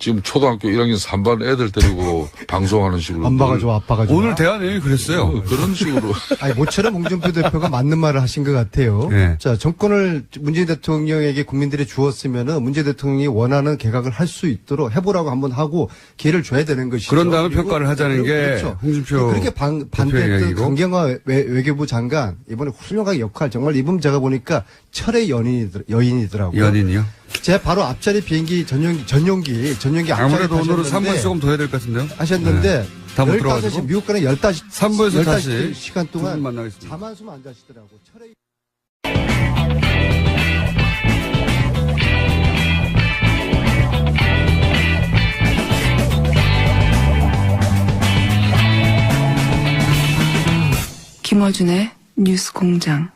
지금 초등학교 1학년 3반 애들 데리고 방송하는 식으로 엄마가 좋아, 아빠가 좋아. 오늘 대화 내용이 그랬어요. 그런 식으로 아니, 모처럼 홍준표 대표가 맞는 말을 하신 것 같아요. 네. 자, 정권을 문재인 대통령에게 국민들이 주었으면은 문재인 대통령이 원하는 개각을 할 수 있도록 해보라고 한번 하고 기회를 줘야 되는 것이죠. 그런 다음에 그리고 평가를 하자는 게 그렇죠. 홍준표 그렇게 대표의 반대했던 이야기고. 강경화 외교부 장관 이번에 훌륭하게 역할 정말 이분 제가 보니까 철의 여인이더라고요. 연인이요? 제 바로 앞자리 비행기 전용기 앞자리 아무래도 오늘은 타셨는데 3부 조금 더 해야 될 것 같은데요? 하셨는데 네. 다음으로 들어가시고. 15시 미국 가는 15시 3부에서 다시 시간 두 동안 분 만나겠습니다. 잠 한숨 안 자시더라고. 철의 김어준의 뉴스 공장.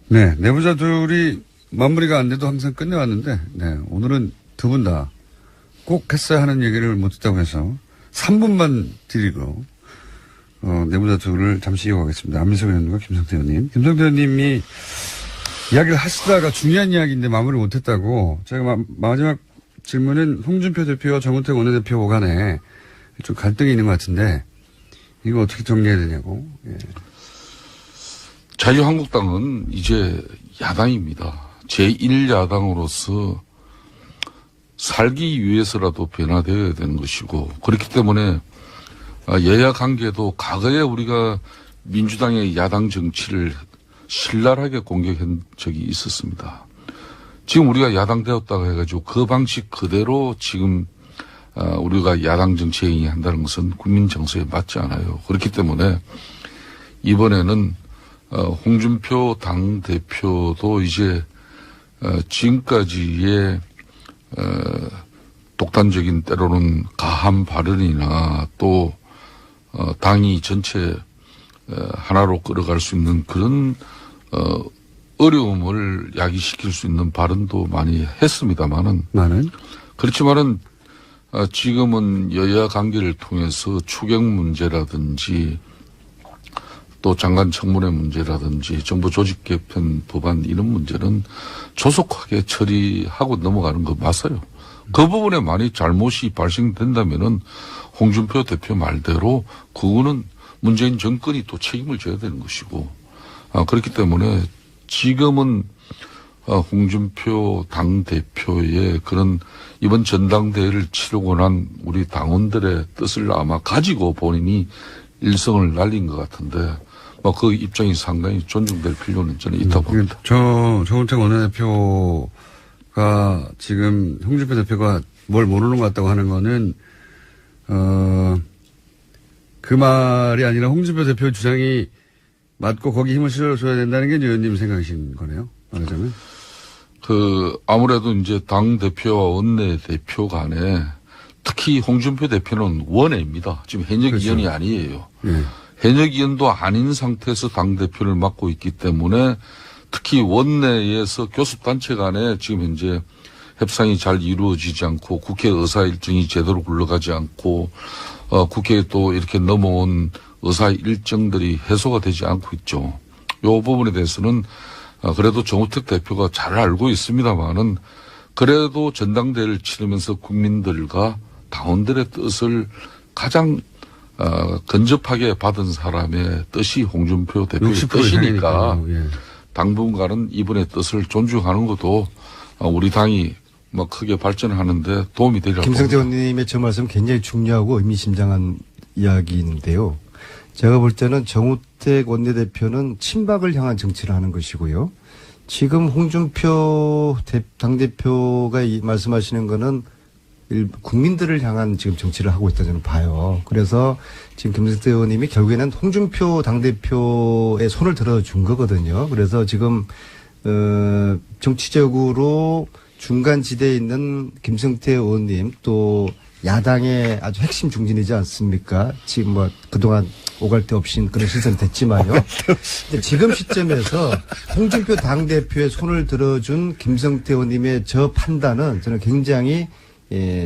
네, 내부자들이 마무리가 안 돼도 항상 끝내왔는데, 네, 오늘은 두 분 다 꼭 했어야 하는 얘기를 못 듣다고 해서 3분만 드리고, 내부자들을 잠시 이어가겠습니다. 안민석 의원님과 김성태 의원님. 김성태 의원님이 이야기를 하시다가 중요한 이야기인데 마무리 못 했다고, 제가 마지막 질문은 홍준표 대표와 정우택 원내대표 간에 좀 갈등이 있는 것 같은데, 이거 어떻게 정리해야 되냐고. 예. 자유한국당은 이제 야당입니다. 제1야당으로서 살기 위해서라도 변화되어야 되는 것이고 그렇기 때문에 여야 관계도 과거에 우리가 민주당의 야당 정치를 신랄하게 공격한 적이 있었습니다. 지금 우리가 야당 되었다고 해가지고 그 방식 그대로 지금 우리가 야당 정치 행위한다는 것은 국민 정서에 맞지 않아요. 그렇기 때문에 이번에는 홍준표 당대표도 이제 지금까지의 독단적인 때로는 가한 발언이나 또 당이 전체 하나로 끌어갈 수 있는 그런 어려움을 야기시킬 수 있는 발언도 많이 했습니다만은 그렇지만은 지금은 여야 관계를 통해서 추경 문제라든지 또 장관 청문회 문제라든지 정부 조직 개편 법안 이런 문제는 조속하게 처리하고 넘어가는 거 맞아요. 그 부분에 많이 잘못이 발생된다면은 홍준표 대표 말대로 그거는 문재인 정권이 또 책임을 져야 되는 것이고 그렇기 때문에 지금은 홍준표 당대표의 그런 이번 전당대회를 치르고 난 우리 당원들의 뜻을 아마 가지고 본인이 일성을 날린 것 같은데 그 입장이 상당히 존중될 필요는 저는 있다고 봅니다. 정우택 원내대표가 지금 홍준표 대표가 뭘 모르는 것 같다고 하는 거는 그 말이 아니라 홍준표 대표의 주장이 맞고 거기 힘을 실어줘야 된다는 게 의원님 생각이신 거네요. 말하자면. 아무래도 이제 당 대표와 원내 대표 간에 특히 홍준표 대표는 원외입니다. 지금 현역 그렇죠. 의원이 아니에요. 네. 현역 의원도 아닌 상태에서 당 대표를 맡고 있기 때문에 특히 원내에서 교섭단체 간에 지금 현재 협상이 잘 이루어지지 않고 국회 의사 일정이 제대로 굴러가지 않고 국회에 또 이렇게 넘어온 의사 일정들이 해소가 되지 않고 있죠. 이 부분에 대해서는 그래도 정우택 대표가 잘 알고 있습니다만은 그래도 전당대회를 치르면서 국민들과 당원들의 뜻을 가장 근접하게 받은 사람의 뜻이 홍준표 대표의 뜻이니까 예. 당분간은 이분의 뜻을 존중하는 것도 우리 당이 크게 발전하는데 도움이 되리라고 김성태 의원님의 저 말씀 굉장히 중요하고 의미심장한 이야기인데요. 제가 볼 때는 정우택 원내대표는 친박을 향한 정치를 하는 것이고요. 지금 홍준표 당대표가 말씀하시는 거는 국민들을 향한 지금 정치를 하고 있다 저는 봐요. 그래서 지금 김성태 의원님이 결국에는 홍준표 당대표의 손을 들어준 거거든요. 그래서 지금 정치적으로 중간 지대에 있는 김성태 의원님 또 야당의 아주 핵심 중진이지 않습니까? 지금 뭐 그동안 오갈 데 없이 그런 시선이 됐지만요. 근데 지금 시점에서 홍준표 당대표의 손을 들어준 김성태 의원님의 저 판단은 저는 굉장히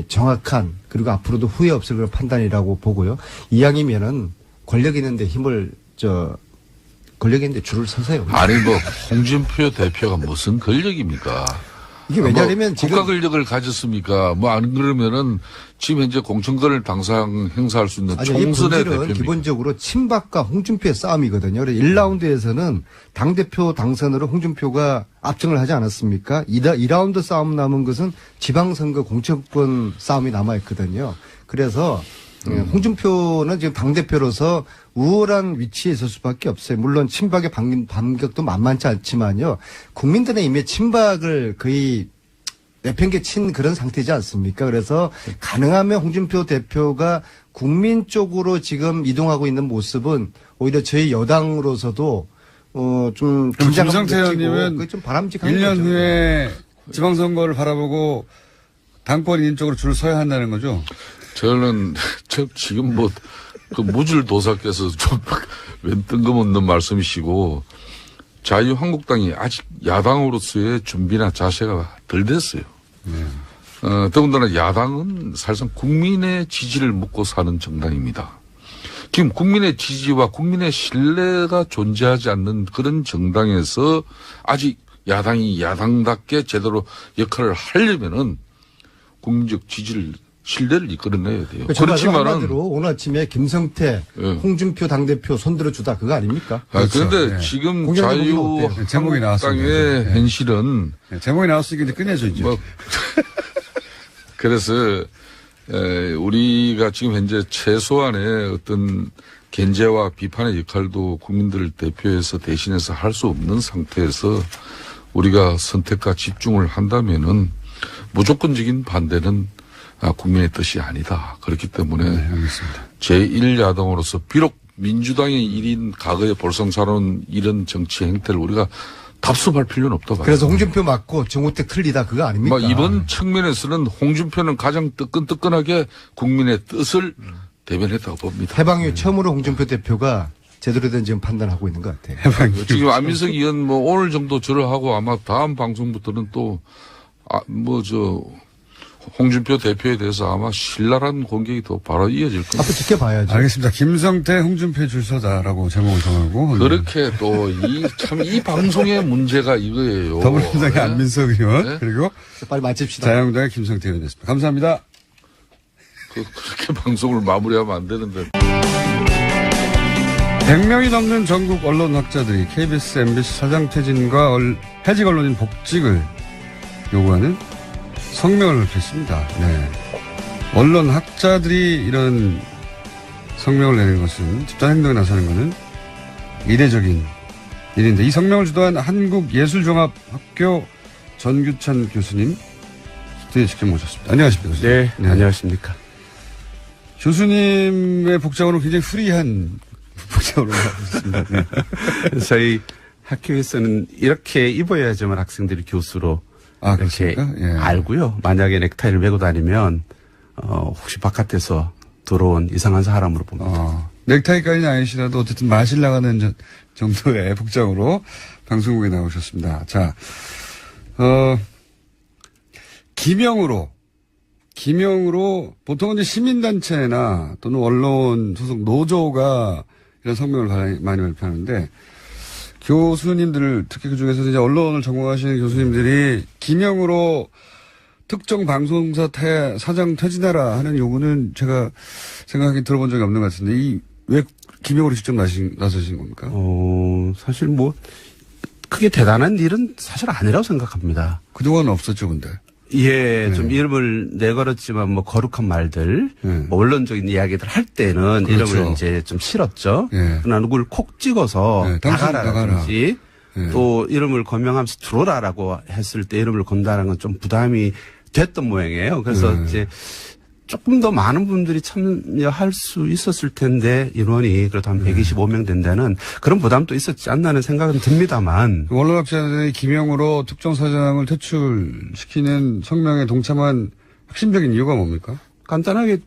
정확한 그리고 앞으로도 후회 없을 그런 판단이라고 보고요. 이왕이면은 권력 있는데 권력 있는데 줄을 서세요. 아니 뭐 홍준표 대표가 무슨 권력입니까? 이게 왜냐하면 뭐 지금 국가 권력을 가졌습니까? 뭐 안 그러면은 지금 현재 공천권을 당상 행사할 수 있는 아니, 이 총선의 본질은 대표입니다. 기본적으로 친박과 홍준표의 싸움이거든요. 그래서 1라운드에서는 당대표 당선으로 홍준표가 압승을 하지 않았습니까? 2라운드 싸움 남은 것은 지방선거 공천권 싸움이 남아있거든요. 그래서 홍준표는 지금 당대표로서 우월한 위치에 있을 수밖에 없어요. 물론 친박의 반격도 만만치 않지만요. 국민들의 이미 친박을 거의 내팽개친 그런 상태지 않습니까? 그래서 가능하면 홍준표 대표가 국민 쪽으로 지금 이동하고 있는 모습은 오히려 저희 여당으로서도 좀 김성태 의원님은 좀 바람직한 1년 거죠. 후에 지방선거를 바라보고 당권 인인 쪽으로 줄을 서야 한다는 거죠? 저는 지금 뭐 그 무줄도사께서 좀 웬 뜬금없는 말씀이시고 자유한국당이 아직 야당으로서의 준비나 자세가 덜 됐어요. 더군다나 야당은 사실상 국민의 지지를 묻고 사는 정당입니다. 지금 국민의 지지와 국민의 신뢰가 존재하지 않는 그런 정당에서 아직 야당이 야당답게 제대로 역할을 하려면은 국민적 지지를 신뢰를 이끌어내야 돼요. 그렇지만은 한마디로 오늘 아침에 김성태, 예. 홍준표 당대표 손들어주다 그거 아닙니까? 그런데 그렇죠. 네. 지금 공약이 어때요? 제목이 나왔습니다. 자유한국당의 네. 현실은 제목이 나왔으니까 이제 끝내죠, 이제. 뭐 그래서 우리가 지금 현재 최소한의 어떤 견제와 비판의 역할도 국민들을 대표해서 대신해서 할 수 없는 상태에서 우리가 선택과 집중을 한다면은 무조건적인 반대는 국민의 뜻이 아니다. 그렇기 때문에 알겠습니다. 제1야당으로서 비록 민주당의 일인 과거에 볼썽사로운 이런 정치 행태를 우리가 답습할 필요는 없다고 봐요. 그래서 홍준표 맞고 정우택 틀리다 그거 아닙니까? 이번 측면에서는 홍준표는 가장 뜨끈뜨끈하게 국민의 뜻을 대변했다고 봅니다. 해방 이후 처음으로 홍준표 대표가 제대로 된 지금 판단하고 있는 것 같아요. 지금 안민석 의원 뭐 오늘 정도 절하하고 아마 다음 방송부터는 또 홍준표 대표에 대해서 아마 신랄한 공격이 더 바로 이어질 겁니다. 앞으로 지켜봐야죠. 알겠습니다. 김성태, 홍준표 줄 서다라고 제목을 정하고. 그렇게 또 이 방송의 문제가 이거예요. 더불어민주당의 네? 안민석 의원, 네? 그리고 빨리 마칩시다. 자유한국당의 김성태 의원이었습니다. 감사합니다. 그렇게 방송을 마무리하면 안 되는데. 100명이 넘는 전국 언론학자들이 KBS, MBC 사장 퇴진과 해직 언론인 복직을 요구하는 성명을 냈습니다. 네. 언론학자들이 이런 성명을 내는 것은 집단 행동에 나서는 것은 이례적인 일인데 이 성명을 주도한 한국예술종합학교 전규찬 교수님 스튜디오에 직접 모셨습니다. 안녕하십니까? 교수님. 네, 안녕하십니까. 교수님의 복장으로 굉장히 프리한 복장으로 나왔습니다. 네. 저희 학교에서는 이렇게 입어야지만 학생들이 교수로 이렇게 그렇습니까? 예. 알고요. 만약에 넥타이를 메고 다니면 혹시 바깥에서 들어온 이상한 사람으로 봅니다. 넥타이까지는 아니시라도 어쨌든 마실 나가는 정도의 복장으로 방송국에 나오셨습니다. 자, 기명으로 보통은 이제 시민단체나 또는 언론 소속 노조가 이런 성명을 많이 발표하는데 교수님들 특히 그 중에서 이제 언론을 전공하시는 교수님들이 기명으로 특정 방송사 사장 퇴진하라 하는 요구는 제가 생각하기 들어본 적이 없는 것 같은데 왜 기명으로 직접 나서신 겁니까? 사실 크게 대단한 일은 사실 아니라고 생각합니다. 그동안은 없었죠, 근데. 예, 좀 이름을 내걸었지만 뭐 거룩한 말들, 뭐 원론적인 이야기들 할 때는 그렇죠. 이름을 이제 좀 싫었죠. 예. 그러나 누굴 콕 찍어서 예, 당신 나가라든지 나가라. 예. 또 이름을 거명하면서 들어오라라고 했을 때 이름을 건다는 건 좀 부담이 됐던 모양이에요. 그래서 이제 조금 더 많은 분들이 참여할 수 있었을 텐데 인원이 그래도 한 125명 된다는 그런 부담도 있었지 않나는 생각은 듭니다만. 원로학자들이 기명으로 특정 사장을 퇴출시키는 성명에 동참한 핵심적인 이유가 뭡니까? 간단하게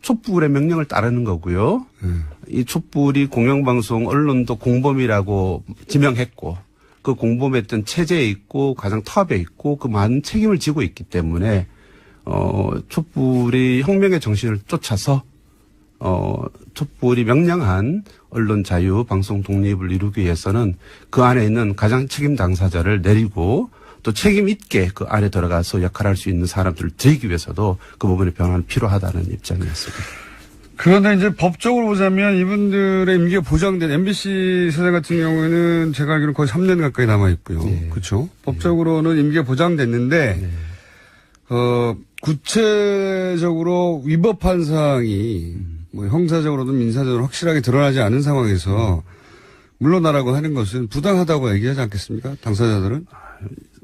촛불의 명령을 따르는 거고요. 이 촛불이 공영방송 언론도 공범이라고 지명했고 그 공범했던 체제에 있고 가장 탑에 있고 그 많은 책임을 지고 있기 때문에 촛불이 혁명의 정신을 쫓아서 촛불이 명령한 언론 자유, 방송 독립을 이루기 위해서는 그 안에 있는 가장 책임 당사자를 내리고 또 책임 있게 그 안에 들어가서 역할할 수 있는 사람들을 드리기 위해서도 그 부분의 변화는 필요하다는 입장이었습니다. 그런데 이제 법적으로 보자면 이분들의 임기가 보장된 MBC 사장 같은 경우에는 제가 알기로는 거의 3년 가까이 남아있고요. 그렇죠? 법적으로는 임기가 보장됐는데 구체적으로 위법한 사항이 뭐 형사적으로든 민사적으로 확실하게 드러나지 않은 상황에서 물러나라고 하는 것은 부당하다고 얘기하지 않겠습니까? 당사자들은?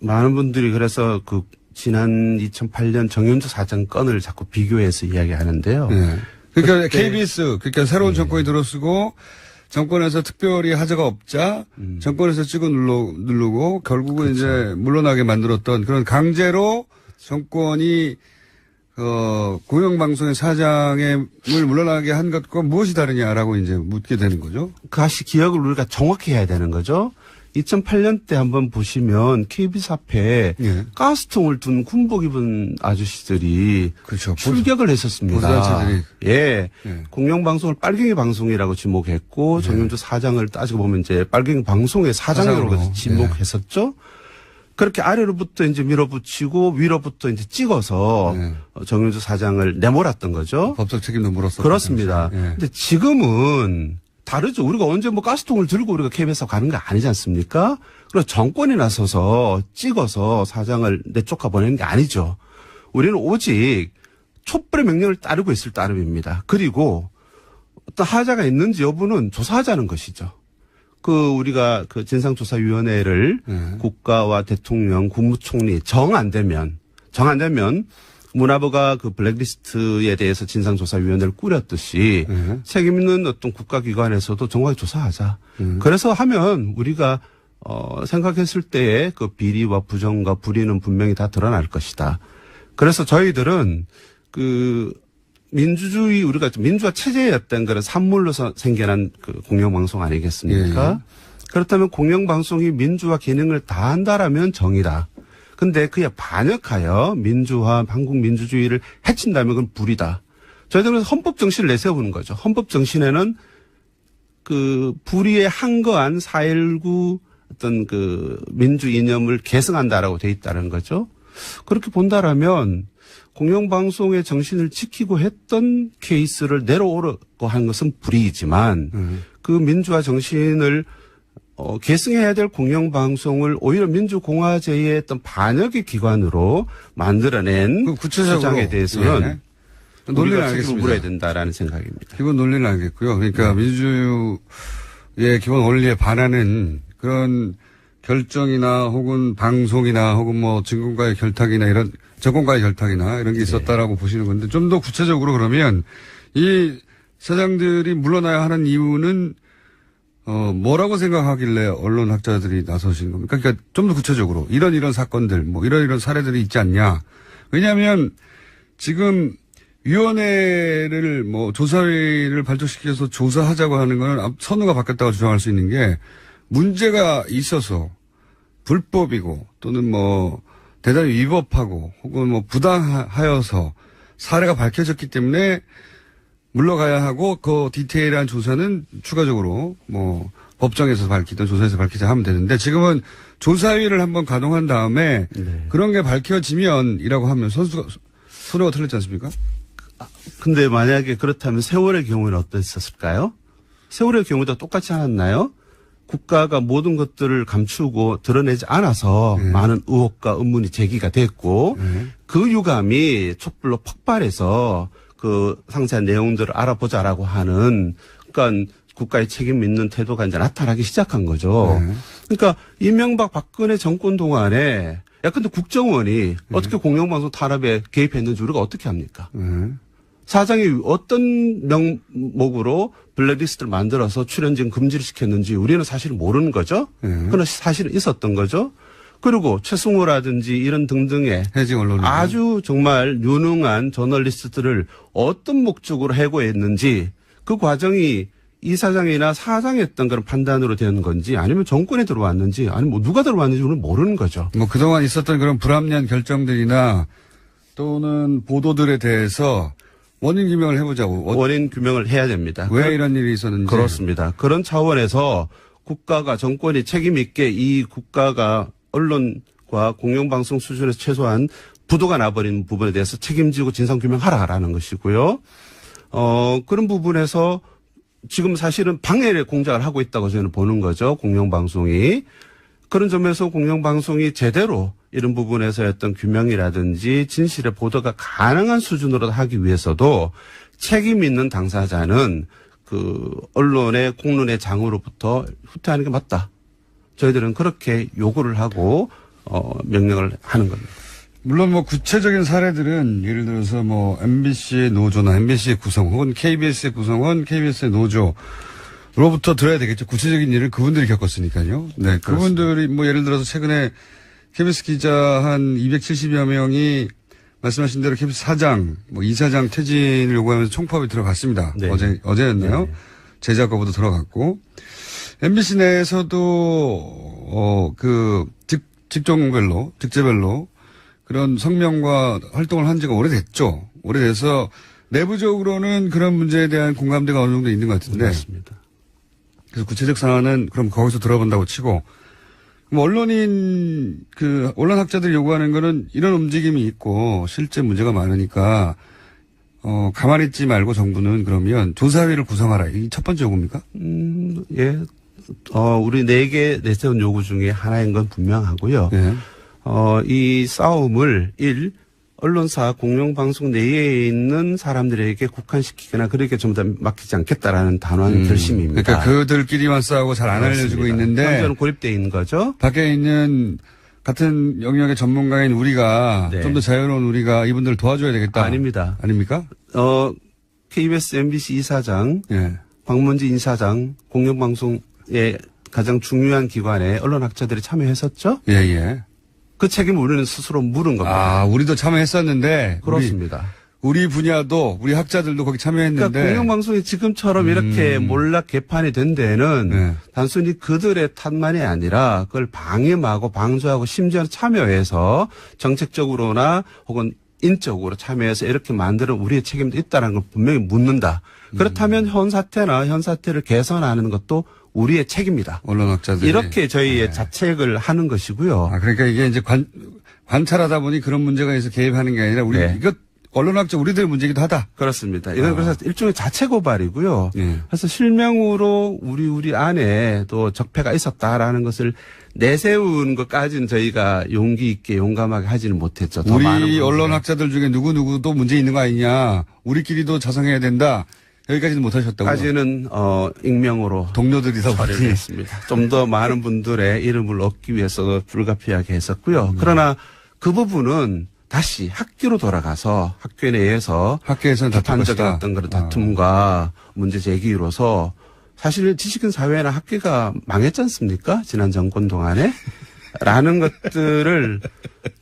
많은 분들이 그래서 그 지난 2008년 정윤주 사장 건을 자꾸 비교해서 이야기하는데요. 네. 그러니까 KBS, 그러니까 새로운 정권이 들어서고 정권에서 특별히 하자가 없자 정권에서 찍어 누르고 결국은 이제 물러나게 만들었던 그런 강제로 정권이 공영방송의 사장을 물러나게 한 것과 무엇이 다르냐라고 이제 묻게 되는 거죠. 그것이 기억을 우리가 정확히 해야 되는 거죠. 2008년 때 한번 보시면 KBS 앞에 예. 가스통을 둔 군복 입은 아저씨들이 그렇죠. 출격을 했었습니다. 보수단체들이. 예. 예. 공영방송을 빨갱이 방송이라고 지목했고 정윤주 사장을 따지고 보면 이제 빨갱이 방송의 사장으로 사장으로. 지목했었죠. 그렇게 아래로부터 이제 밀어붙이고 위로부터 이제 찍어서 정윤주 사장을 내몰았던 거죠. 법적 책임도 물었었죠. 그렇습니다. 예. 근데 지금은 다르죠. 우리가 언제 뭐 가스통을 들고 우리가 KBS에 가는 거 아니지 않습니까? 그래서 정권이 나서서 찍어서 사장을 내쫓아 보내는 게 아니죠. 우리는 오직 촛불의 명령을 따르고 있을 따름입니다. 그리고 어떤 하자가 있는지 여부는 조사하자는 것이죠. 우리가 진상조사위원회를 국가와 대통령, 국무총리 정 안 되면 문화부가 블랙리스트에 대해서 진상조사위원회를 꾸렸듯이 책임 있는 어떤 국가기관에서도 정확히 조사하자. 그래서 하면 우리가 생각했을 때의 그 비리와 부정과 불의는 분명히 다 드러날 것이다. 그래서 저희들은 민주주의 우리가 민주화 체제였던 그런 산물로서 생겨난 공영방송 아니겠습니까? 그렇다면 공영방송이 민주화 기능을 다한다라면 정의다. 근데 그에 반역하여 민주화, 한국 민주주의를 해친다면 그건 불이다. 저희들은 헌법 정신을 내세우는 거죠. 헌법 정신에는 불의에 한거한 4.19 어떤 민주 이념을 계승한다라고 돼 있다는 거죠. 그렇게 본다라면 공영방송의 정신을 지키고 했던 케이스를 내려오려고 한 것은 불이지만 그 민주화 정신을 계승해야 될 공영방송을 오히려 민주공화제의 어떤 반역의 기관으로 만들어낸 주장에 대해서는 논리는 우리가 책임을 물어야 알겠습니다. 된다라는 생각입니다. 기본 논리는 알겠고요. 그러니까 민주주의의 기본 원리에 반하는 그런 결정이나 혹은 방송이나 혹은 뭐 정권과의 결탁이나 이런 게 있었다라고 보시는 건데 좀 더 구체적으로 그러면 이 사장들이 물러나야 하는 이유는 뭐라고 생각하길래 언론학자들이 나서시는 겁니까? 그러니까 좀 더 구체적으로 이런 사건들, 뭐 이런 사례들이 있지 않냐. 왜냐하면 지금 위원회를 조사위를 발족시켜서 조사하자고 하는 거는 선우가 바뀌었다고 주장할 수 있는 게 문제가 있어서 불법이고 또는 대단히 위법하고 혹은 부당하여서 사례가 밝혀졌기 때문에 물러가야 하고 그 디테일한 조사는 추가적으로 법정에서 밝히든 조사에서 밝히자 하면 되는데 지금은 조사위를 한번 가동한 다음에 그런 게 밝혀지면이라고 하면 선우가 틀렸지 않습니까? 근데 만약에 그렇다면 세월의 경우는 어땠었을까요? 세월의 경우도 똑같지 않았나요? 국가가 모든 것들을 감추고 드러내지 않아서 많은 의혹과 의문이 제기가 됐고 그 유감이 촛불로 폭발해서 그 상세한 내용들을 알아보자라고 하는 그러니까 국가의 책임 있는 태도가 이제 나타나기 시작한 거죠. 그러니까 이명박 박근혜 정권 동안에 근데 국정원이 어떻게 공영방송 탄압에 개입했는지 우리가 어떻게 합니까? 사장이 어떤 명목으로 블랙리스트를 만들어서 출연진 금지를 시켰는지 우리는 사실 모르는 거죠. 그러나 사실은 있었던 거죠. 그리고 최승호라든지 이런 등등의 해직 언론이 아주 정말 유능한 저널리스트들을 어떤 목적으로 해고했는지 그 과정이 이사장이나 사장이 했던 그런 판단으로 되는 건지 아니면 정권에 들어왔는지 아니면 뭐 누가 들어왔는지 우리는 모르는 거죠. 뭐 그동안 있었던 그런 불합리한 결정들이나 또는 보도들에 대해서 원인 규명을 해보자고. 원인 규명을 해야 됩니다. 왜 이런 일이 있었는지. 그렇습니다. 그런 차원에서 국가가 정권이 책임 있게 이 국가가 언론과 공영방송 수준에서 최소한 부도가 나버린 부분에 대해서 책임지고 진상규명하라라는 것이고요. 그런 부분에서 지금 사실은 방해의 공작을 하고 있다고 저는 보는 거죠. 공영방송이. 그런 점에서 공영방송이 제대로 이런 부분에서 어떤 규명이라든지 진실의 보도가 가능한 수준으로 하기 위해서도 책임 있는 당사자는 그 언론의 공론의 장으로부터 후퇴하는 게 맞다. 저희들은 그렇게 요구를 하고 명령을 하는 겁니다. 물론 뭐 구체적인 사례들은 예를 들어서 뭐 MBC의 노조나 MBC의 구성 혹은 KBS의 구성원, KBS의 노조로부터 들어야 되겠죠. 구체적인 일을 그분들이 겪었으니까요. 네, 그분들이 뭐 예를 들어서 최근에 KBS 기자 한 270여 명이 말씀하신 대로 KBS 사장, 뭐 이사장 퇴진을 요구하면서 총파업에 들어갔습니다. 네. 어제였나요? 네. 제작거부도 들어갔고 MBC 내에서도 직종별로, 직제별로 그런 성명과 활동을 한 지가 오래됐죠. 오래돼서 내부적으로는 그런 문제에 대한 공감대가 어느 정도 있는 것 같은데. 맞습니다. 그래서 구체적 사안은 그럼 거기서 들어본다고 치고, 그럼 언론학자들이 요구하는 거는 이런 움직임이 있고 실제 문제가 많으니까, 가만히 있지 말고 정부는 그러면 조사위를 구성하라. 이 첫 번째 요구입니까? 예. 우리 4개 내세운 요구 중에 하나인 건 분명하고요. 예. 이 싸움을 언론사 공영방송 내에 있는 사람들에게 국한시키거나 그렇게 전부 다 맡기지 않겠다라는 단호한 결심입니다. 그러니까 그들끼리만 싸우고 잘 안 알려주고 있는데. 현재는 고립되어 있는 거죠. 밖에 있는 같은 영역의 전문가인 우리가 네. 좀 더 자유로운 우리가 이분들을 도와줘야 되겠다. 아닙니다. 아닙니까? KBS, MBC 이사장, 예. 박문진 이사장, 공영방송의 가장 중요한 기관에 언론학자들이 참여했었죠. 예, 예. 그 책임을 우리는 스스로 물은 겁니다. 아, 우리도 참여했었는데. 그렇습니다. 우리 분야도, 우리 학자들도 거기 참여했는데. 그러니까 공영방송이 지금처럼 이렇게 몰락 개판이 된 데는 네. 단순히 그들의 탓만이 아니라 그걸 방임하고 방조하고 심지어는 참여해서 정책적으로나 혹은 인적으로 참여해서 이렇게 만드는 우리의 책임도 있다는 걸 분명히 묻는다. 그렇다면 현 사태를 개선하는 것도 우리의 책임이다. 언론학자들이. 이렇게 저희의 자책을 하는 것이고요. 아, 그러니까 이게 이제 관찰하다 보니 그런 문제가 있어 개입하는 게 아니라 네. 이거 언론학자 우리들의 문제이기도 하다. 그렇습니다. 이건 그래서 일종의 자체 고발이고요. 예. 그래서 실명으로 우리 안에 또 적폐가 있었다라는 것을 내세운 것까지는 저희가 용기 있게 용감하게 하지는 못했죠. 더 많은 우리 분들은. 언론학자들 중에 누구누구도 문제 있는 거 아니냐. 우리끼리도 자성해야 된다. 여기까지는 못하셨다고요. 까지는 익명으로 동료들이다 보니. 처리했습니다. 좀 더 많은 분들의 이름을 얻기 위해서 불가피하게 했었고요. 그러나 그 부분은 다시 학교로 돌아가서 학교 내에서 학교에서는 다툴 비판적인 것이다. 어떤 그런 다툼과 문제 제기로서 사실 지식인 사회나 학교가 망했지 않습니까? 지난 정권 동안에. 라는 것들을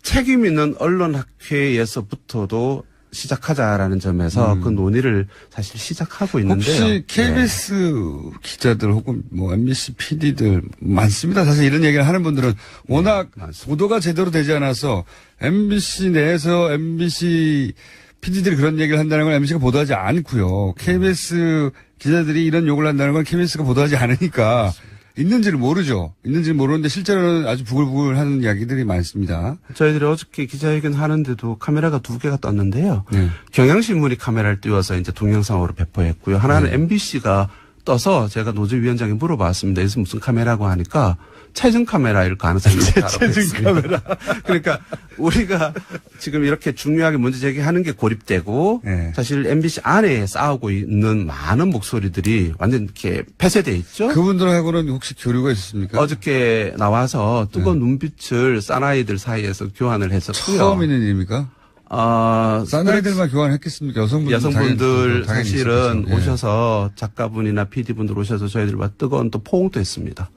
책임 있는 언론학회에서부터도 시작하자라는 점에서 그 논의를 사실 시작하고 있는데요. 혹시 KBS 기자들 혹은 뭐 MBC PD들 많습니다. 사실 이런 얘기를 하는 분들은 워낙 보도가 제대로 되지 않아서 MBC 내에서 MBC PD들이 그런 얘기를 한다는 건 MBC가 보도하지 않고요. KBS 기자들이 이런 욕을 한다는 건 KBS가 보도하지 않으니까 있는지를 모르죠. 있는지를 모르는데 실제로는 아주 부글부글하는 이야기들이 많습니다. 저희들이 어저께 기자회견 하는데도 카메라가 2개가 떴는데요. 네. 경향신문이 카메라를 띄워서 이제 동영상으로 배포했고요. 하나는 MBC가 떠서 제가 노조위원장에 물어봤습니다. 여기서 무슨 카메라고 하니까 체증 카메라일 가능성이 높다고 했습니다. 그러니까 우리가 지금 이렇게 중요하게 문제 제기하는 게 고립되고 네. 사실 MBC 안에 싸우고 있는 많은 목소리들이 완전 이렇게 폐쇄돼 있죠. 그분들하고는 혹시 교류가 있습니까? 어저께 나와서 뜨거운 눈빛을 사나이들 사이에서 교환을 했었고요. 처음 있는 일입니까? 사나이들만 교환했겠습니까? 여성분들 당연히 사실은 있었죠. 예. 오셔서 작가분이나 PD분들 오셔서 저희들과 뜨거운 또 포옹도 했습니다.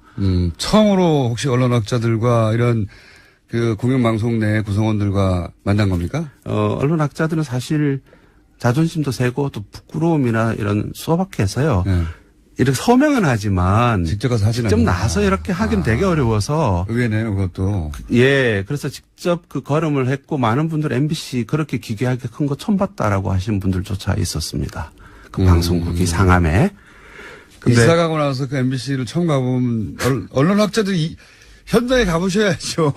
처음으로 혹시 언론학자들과 이런 그 공영방송 내 구성원들과 만난 겁니까? 언론학자들은 사실 자존심도 세고 또 부끄러움이나 이런 소박해서요. 네. 이렇게 서명은 하지만 직접 가서 하진 직접 않는구나. 나서 이렇게 하긴 되게 어려워서 의외네요, 그것도. 예, 그래서 직접 그 걸음을 했고 많은 분들 MBC 그렇게 기괴하게 큰 거 처음 봤다라고 하신 분들조차 있었습니다. 그 방송국이 상암에. 근데 이사 가고 나서 그 MBC를 처음 가보면 언론학자들이 현장에 가보셔야죠.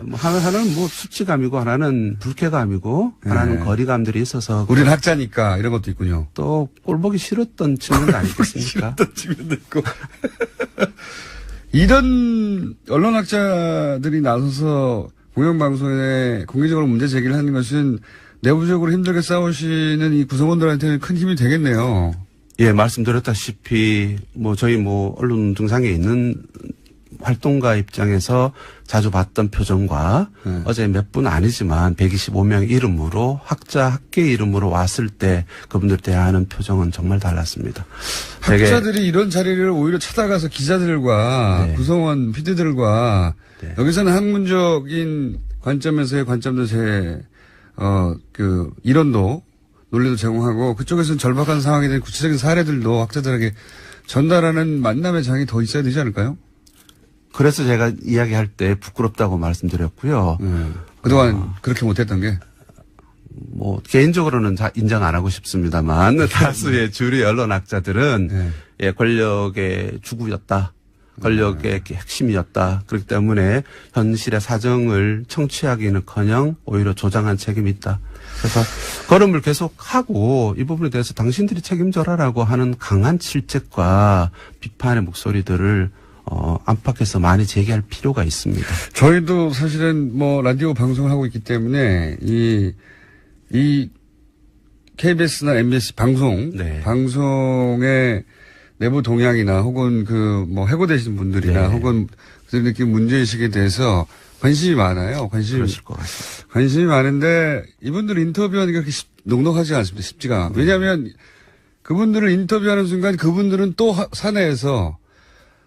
뭐 하나는 뭐 수치감이고 하나는 불쾌감이고 하나는 거리감들이 있어서 우리는 학자니까 이런 것도 있군요. 또 꼴보기 싫었던 측면도 아니겠습니까? 싫었던 측면도 있고. 이런 언론학자들이 나서서 공영방송에 공개적으로 문제 제기를 하는 것은 내부적으로 힘들게 싸우시는 이 구성원들한테는 큰 힘이 되겠네요. 예, 말씀드렸다시피 뭐 저희 뭐 언론 등상에 있는 활동가 입장에서 자주 봤던 표정과 어제 몇 분 아니지만 125명 이름으로 학자 학계 이름으로 왔을 때 그분들 대하는 표정은 정말 달랐습니다. 되게 학자들이 이런 자리를 오히려 찾아가서 기자들과 네. 구성원 PD들과 네. 여기서는 학문적인 관점에서의 관점도 그 이론도 논리도 제공하고 그쪽에서는 절박한 상황에 대한 구체적인 사례들도 학자들에게 전달하는 만남의 장이 더 있어야 되지 않을까요? 그래서 제가 이야기할 때 부끄럽다고 말씀드렸고요. 그동안 그렇게 못했던 게. 뭐 개인적으로는 다 인정 안 하고 싶습니다만 다수의 주류 언론학자들은 네. 예, 권력의 주구였다. 권력의 핵심이었다. 그렇기 때문에 현실의 사정을 청취하기는커녕 오히려 조장한 책임이 있다. 그래서 걸음을 계속하고 이 부분에 대해서 당신들이 책임져라라고 하는 강한 질책과 비판의 목소리들을 안팎에서 많이 제기할 필요가 있습니다. 저희도 사실은 뭐 라디오 방송을 하고 있기 때문에 이 KBS나 MBC 네. 방송의 내부 동향이나 혹은 그 뭐 해고되신 분들이나 네. 혹은 그들 느낀 문제의식에 대해서 관심이 많아요. 그러실 것 같습니다. 관심이 많은데 이분들 인터뷰하는 게 그렇게 녹록하지 않습니다. 쉽지가. 왜냐하면 그분들을 인터뷰하는 순간 그분들은 또 사내에서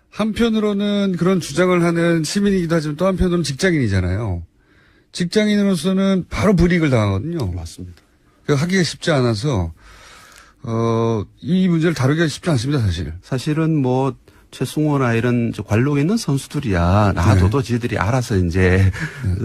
한편으로는 그런 주장을 하는 시민이기도 하지만 또 한편으로는 직장인이잖아요. 직장인으로서는 바로 불이익을 당하거든요. 맞습니다. 하기가 쉽지 않아서 이 문제를 다루기가 쉽지 않습니다, 사실. 사실은 뭐 최승호나 이런 관록에 있는 선수들이야 놔둬도 지들이 알아서 이제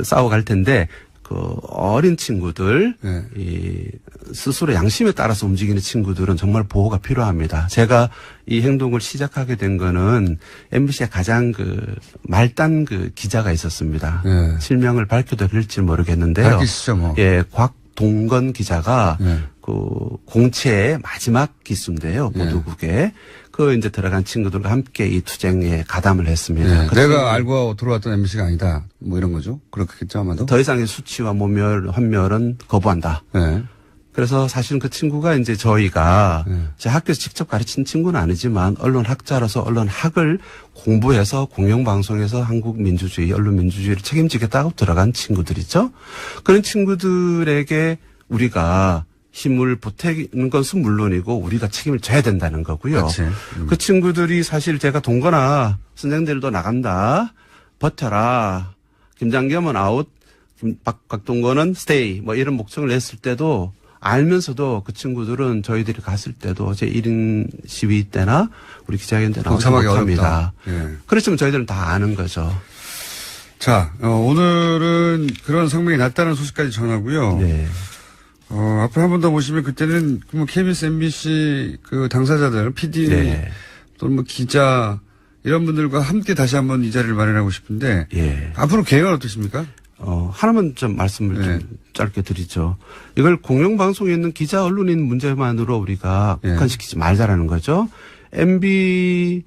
싸워갈 텐데 그 어린 친구들 네. 이 스스로 양심에 따라서 움직이는 친구들은 정말 보호가 필요합니다. 제가 이 행동을 시작하게 된 거는 MBC의 가장 그 말단 그 기자가 있었습니다. 네. 실명을 밝혀도 될지 모르겠는데요. 밝히시죠, 뭐. 예, 곽동건 기자가 네. 그 공채의 마지막 기수인데요. 보도국에 그 이제 들어간 친구들과 함께 이 투쟁에 가담을 했습니다. 네. 그 내가 알고 들어왔던 MBC가 아니다. 뭐 이런 거죠. 그렇겠죠, 아마도. 더 이상의 수치와 모멸, 환멸은 거부한다. 네. 그래서 사실은 그 친구가 이제 저희가 네. 제 학교에서 직접 가르친 친구는 아니지만 언론학자로서 언론학을 공부해서 공영방송에서 한국 민주주의, 언론 민주주의를 책임지겠다고 들어간 친구들이죠. 그런 친구들에게 우리가 힘을 보태는 것은 물론이고 우리가 책임을 져야 된다는 거고요. 그렇지. 그 친구들이 사실 제가 동거나 선생들도 나간다. 버텨라. 김장겸은 아웃. 곽동건은 스테이. 뭐 이런 목청을 냈을 때도 알면서도 그 친구들은 저희들이 갔을 때도 제 1인 시위 때나 우리 기자회견 때 나오지 동참하기 못합니다. 어렵다. 예. 그렇지만 저희들은 다 아는 거죠. 자, 오늘은 그런 성명이 났다는 소식까지 전하고요. 네. 앞으로 한 번 더 모시면 그때는 뭐 KBS, MBC 그 당사자들, PD 네. 또는 뭐 기자 이런 분들과 함께 다시 한번 이 자리를 마련하고 싶은데 예. 앞으로 계획은 어떠십니까? 하나만 좀 말씀을 네. 좀 짧게 드리죠. 이걸 공영방송에 있는 기자 언론인 문제만으로 우리가 네. 국한시키지 말자라는 거죠. MB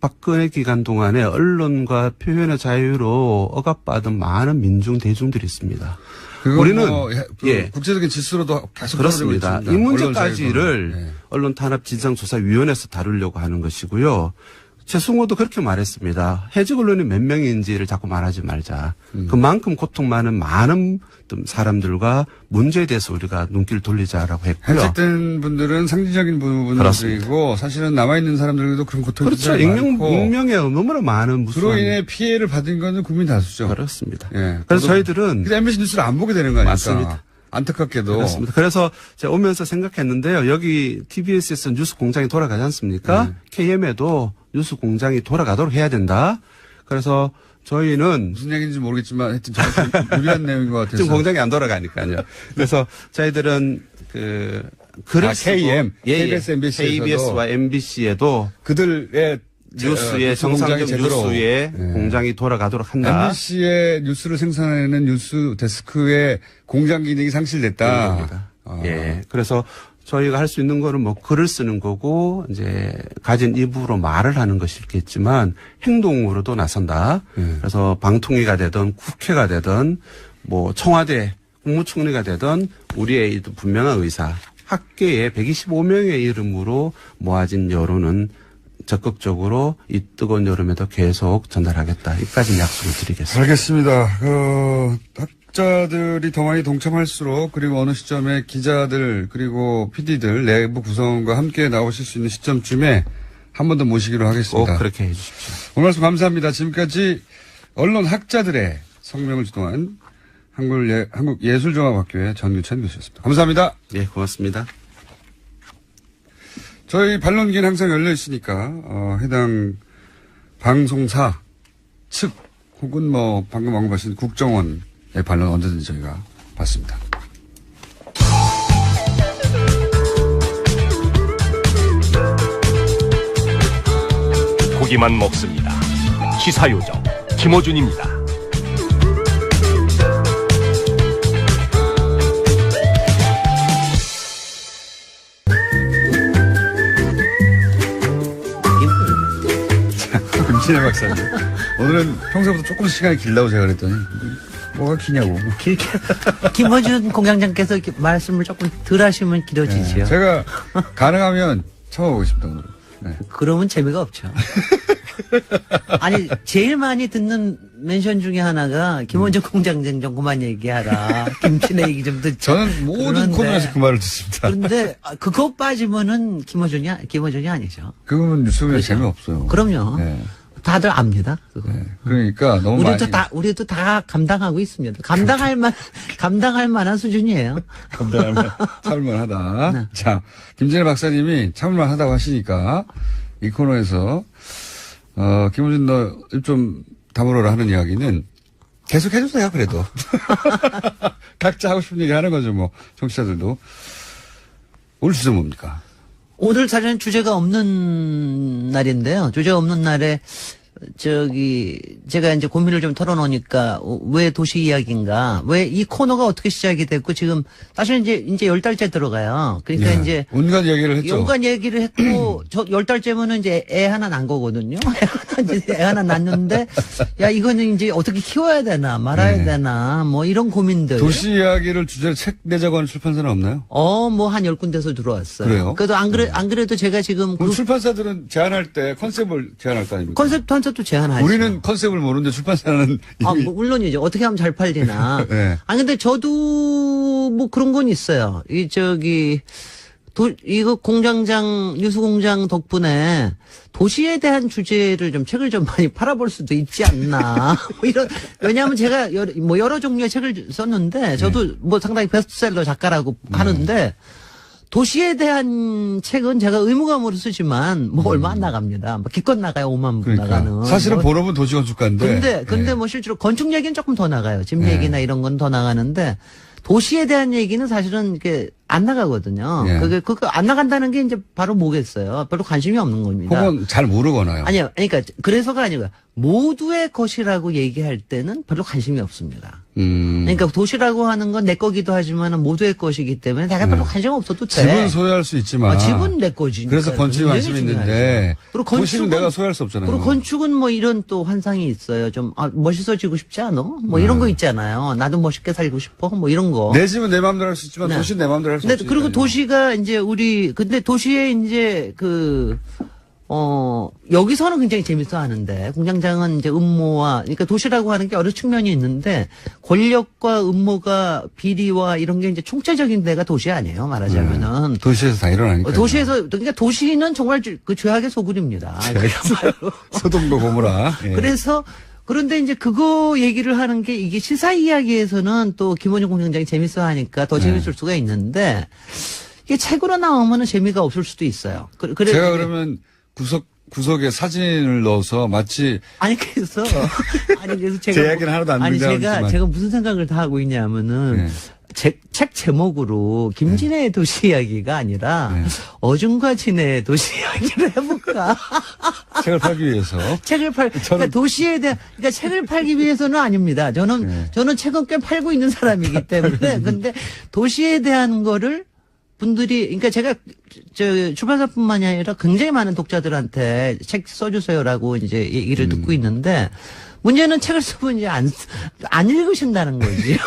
박근혜 기간 동안에 언론과 표현의 자유로 억압받은 많은 민중 대중들이 있습니다. 우리는 국제적인 지수로도 계속 그렇습니다. 떨어지고 이 있습니다. 문제까지를 언론 언론 탄압 진상조사위원회에서 다루려고 하는 것이고요. 최승호도 그렇게 말했습니다. 해직 언론이 몇 명인지를 자꾸 말하지 말자. 그만큼 고통 많은 많은 사람들과 문제에 대해서 우리가 눈길을 돌리자라고 했고요. 해직된 분들은 상징적인 부분들이고 사실은 남아있는 사람들도 그런 고통이 그렇죠. 많고 익명에 너무나 많은 무수한. 그로 인해 피해를 받은 것은 국민 다수죠. 그렇습니다. 예. 그래서 저희들은 근데 MBC 뉴스를 안 보게 되는 거 아닙니까? 맞습니다. 안타깝게도. 그렇습니다. 그래서 제가 오면서 생각했는데요. 여기 TBS에서 뉴스 공장이 돌아가지 않습니까? KM에도 뉴스 공장이 돌아가도록 해야 된다. 그래서 저희는 무슨 얘기인지 모르겠지만 하여튼 저한테 유리한 내용인 것 같아서. 지금 공장이 안 돌아가니까요. 그래서 저희들은 글을 쓰고 KM, KBS, MBC에서도 KBS와 MBC에도 그들의 뉴스의 뉴스 공장이 정상적 제대로 뉴스의 공장이 돌아가도록 한다. MBC의 뉴스를 생산하는 뉴스 데스크의 공장 기능이 상실됐다. 그렇습니다. 예. 그래서 저희가 할 수 있는 거는 뭐 글을 쓰는 거고 이제 가진 입으로 말을 하는 것이겠지만 행동으로도 나선다. 그래서 방통위가 되든 국회가 되든 뭐 청와대 국무총리가 되든 우리의 이 분명한 의사 학계의 125명의 이름으로 모아진 여론은 적극적으로 이 뜨거운 여름에도 계속 전달하겠다. 이까지 약속을 드리겠습니다. 알겠습니다. 학자들이 더 많이 동참할수록 그리고 어느 시점에 기자들 그리고 PD들 내부 구성원과 함께 나오실 수 있는 시점쯤에 한 번 더 모시기로 하겠습니다. 꼭 그렇게 해 주십시오. 오늘 말씀 감사합니다. 지금까지 언론 학자들의 성명을 주도한 한국예술종합학교의 전규찬 교수였습니다. 감사합니다. 예, 고맙습니다. 저희 반론기는 항상 열려 있으니까 해당 방송사 측 혹은 뭐 방금 언급하신 국정원의 반론 언제든지 저희가 받습니다. 고기만 먹습니다. 시사요정 김어준입니다. 김진애 박사님. 오늘은 평소보다 조금 시간이 길다고 제가 그랬더니 뭐가 기냐고. 길게 김어준 공장장께서 이렇게 말씀을 조금 덜 하시면 길어지죠. 네, 제가 가능하면 참아보겠습니다 오늘. 네. 그러면 재미가 없죠. 아니 제일 많이 듣는 멘션 중에 하나가 김어준 공장장 좀 그만 얘기하라. 김치내 얘기 좀 듣자. 저는 모든 그런데, 코너에서 그 말을 듣습니다. 그런데 그거 빠지면은 김어준이 아니죠. 그거는 뉴스에 그렇죠. 재미없어요. 그럼요. 네. 다들 압니다. 그거. 네. 그러니까 너무 우리도 다 감당하고 있습니다. 감당할 만한 수준이에요. 참을만하다. 네. 자, 김진애 박사님이 참을만하다고 하시니까 이 코너에서 김어준 너 좀 다물어라 하는 이야기는 계속 해주세요. 그래도 각자 하고 싶은 얘기 하는 거죠. 뭐 청취자들도. 오늘 주제 뭡니까? 오늘 사실은 주제가 없는 날인데요. 주제가 없는 날에 제가 이제 고민을 좀 털어놓으니까 왜 도시 이야기인가, 왜 이 코너가 어떻게 시작이 됐고 지금 사실은 이제 10달째 들어가요. 그러니까 예, 이제 온갖 얘기를 했죠. 온갖 얘기를 했고 저 10달째면은 이제 애 하나 난 거거든요. 애 하나 낳는데 야 이거는 이제 어떻게 키워야 되나 말아야 되나 뭐 이런 고민들. 도시 이야기를 주제로 책 내자고 하는 출판사는 없나요? 뭐 한 10군데서 들어왔어요. 그래요? 그래도 안 그래도 제가 지금 그럼 출판사들은 제안할 때 컨셉을 제안할 거 아닙니까? 컨셉도 제안하죠. 우리는 컨셉을 모르는데 출판사는 이미 물론이죠. 어떻게 하면 잘 팔리나. 네. 근데 저도 뭐 그런 건 있어요. 이거 공장장, 뉴스공장 덕분에 도시에 대한 주제를 책을 좀 많이 팔아볼 수도 있지 않나. 왜냐하면 제가 여러 종류의 책을 썼는데 저도 뭐 상당히 베스트셀러 작가라고 하는데 도시에 대한 책은 제가 의무감으로 쓰지만 얼마 안 나갑니다. 기껏 나가요. 5만 부 나가는. 사실은 본업은 도시건축가인데. 근데 실제로 건축 얘기는 조금 더 나가요. 집 얘기나 이런 건 더 나가는데 도시에 대한 얘기는 사실은 이렇게 안 나가거든요. 그거 안 나간다는 게 이제 바로 뭐겠어요. 별로 관심이 없는 겁니다. 혹은 잘 모르거나요. 아니요. 그러니까 그래서가 아니고요. 모두의 것이라고 얘기할 때는 별로 관심이 없습니다. 그러니까 도시라고 하는 건 내 거기도 하지만 모두의 것이기 때문에 내가 별로 관심 없어도 돼. 집은 소유할 수 있지만. 집은 내 거지. 그래서 건축에 관심이 있는데. 그리고 도시는 내가 소유할 수 없잖아요. 그리고 건축은 뭐 이런 또 환상이 있어요. 좀 멋있어지고 싶지 않아? 뭐 이런 거 있잖아요. 나도 멋있게 살고 싶어. 뭐 이런 거. 내 집은 내 마음대로 할 수 있지만 네. 도시는 내 마음대로 할 수 없지. 그리고 도시가 이제 근데 도시에 이제 여기서는 굉장히 재밌어 하는데, 공장장은 이제 음모와, 그러니까 도시라고 하는 게 여러 측면이 있는데, 권력과 음모가 비리와 이런 게 이제 총체적인 데가 도시 아니에요, 말하자면은. 도시에서 다 일어나니까. 그러니까 도시는 정말 그 죄악의 소굴입니다. 그야말로. 소돔과 고모라. 예. 그런데 이제 그거 얘기를 하는 게 이게 시사 이야기에서는 또 김원중 공장장이 재밌어 하니까 더 재밌을 수가 있는데, 이게 책으로 나오면은 재미가 없을 수도 있어요. 제가 그러면 구석에 사진을 넣어서 마치 그래서 제가 제 이야기는 하나도 안 등장하지만 제가 무슨 생각을 다 하고 있냐면은 책 제목으로 김진애의 도시 이야기가 아니라 어중과 진애의 도시 이야기를 해볼까? 책을 팔기 위해서. 그러니까 도시에 대한, 그러니까 책을 팔기 위해서는 아닙니다. 저는 책은 꽤 팔고 있는 사람이기 때문에. 근데 도시에 대한 거를 분들이, 그러니까 제가 출판사뿐만이 아니라 굉장히 많은 독자들한테 책 써주세요라고 이제 얘기를 듣고 있는데, 문제는 책을 쓰고 이제 안 읽으신다는 거지.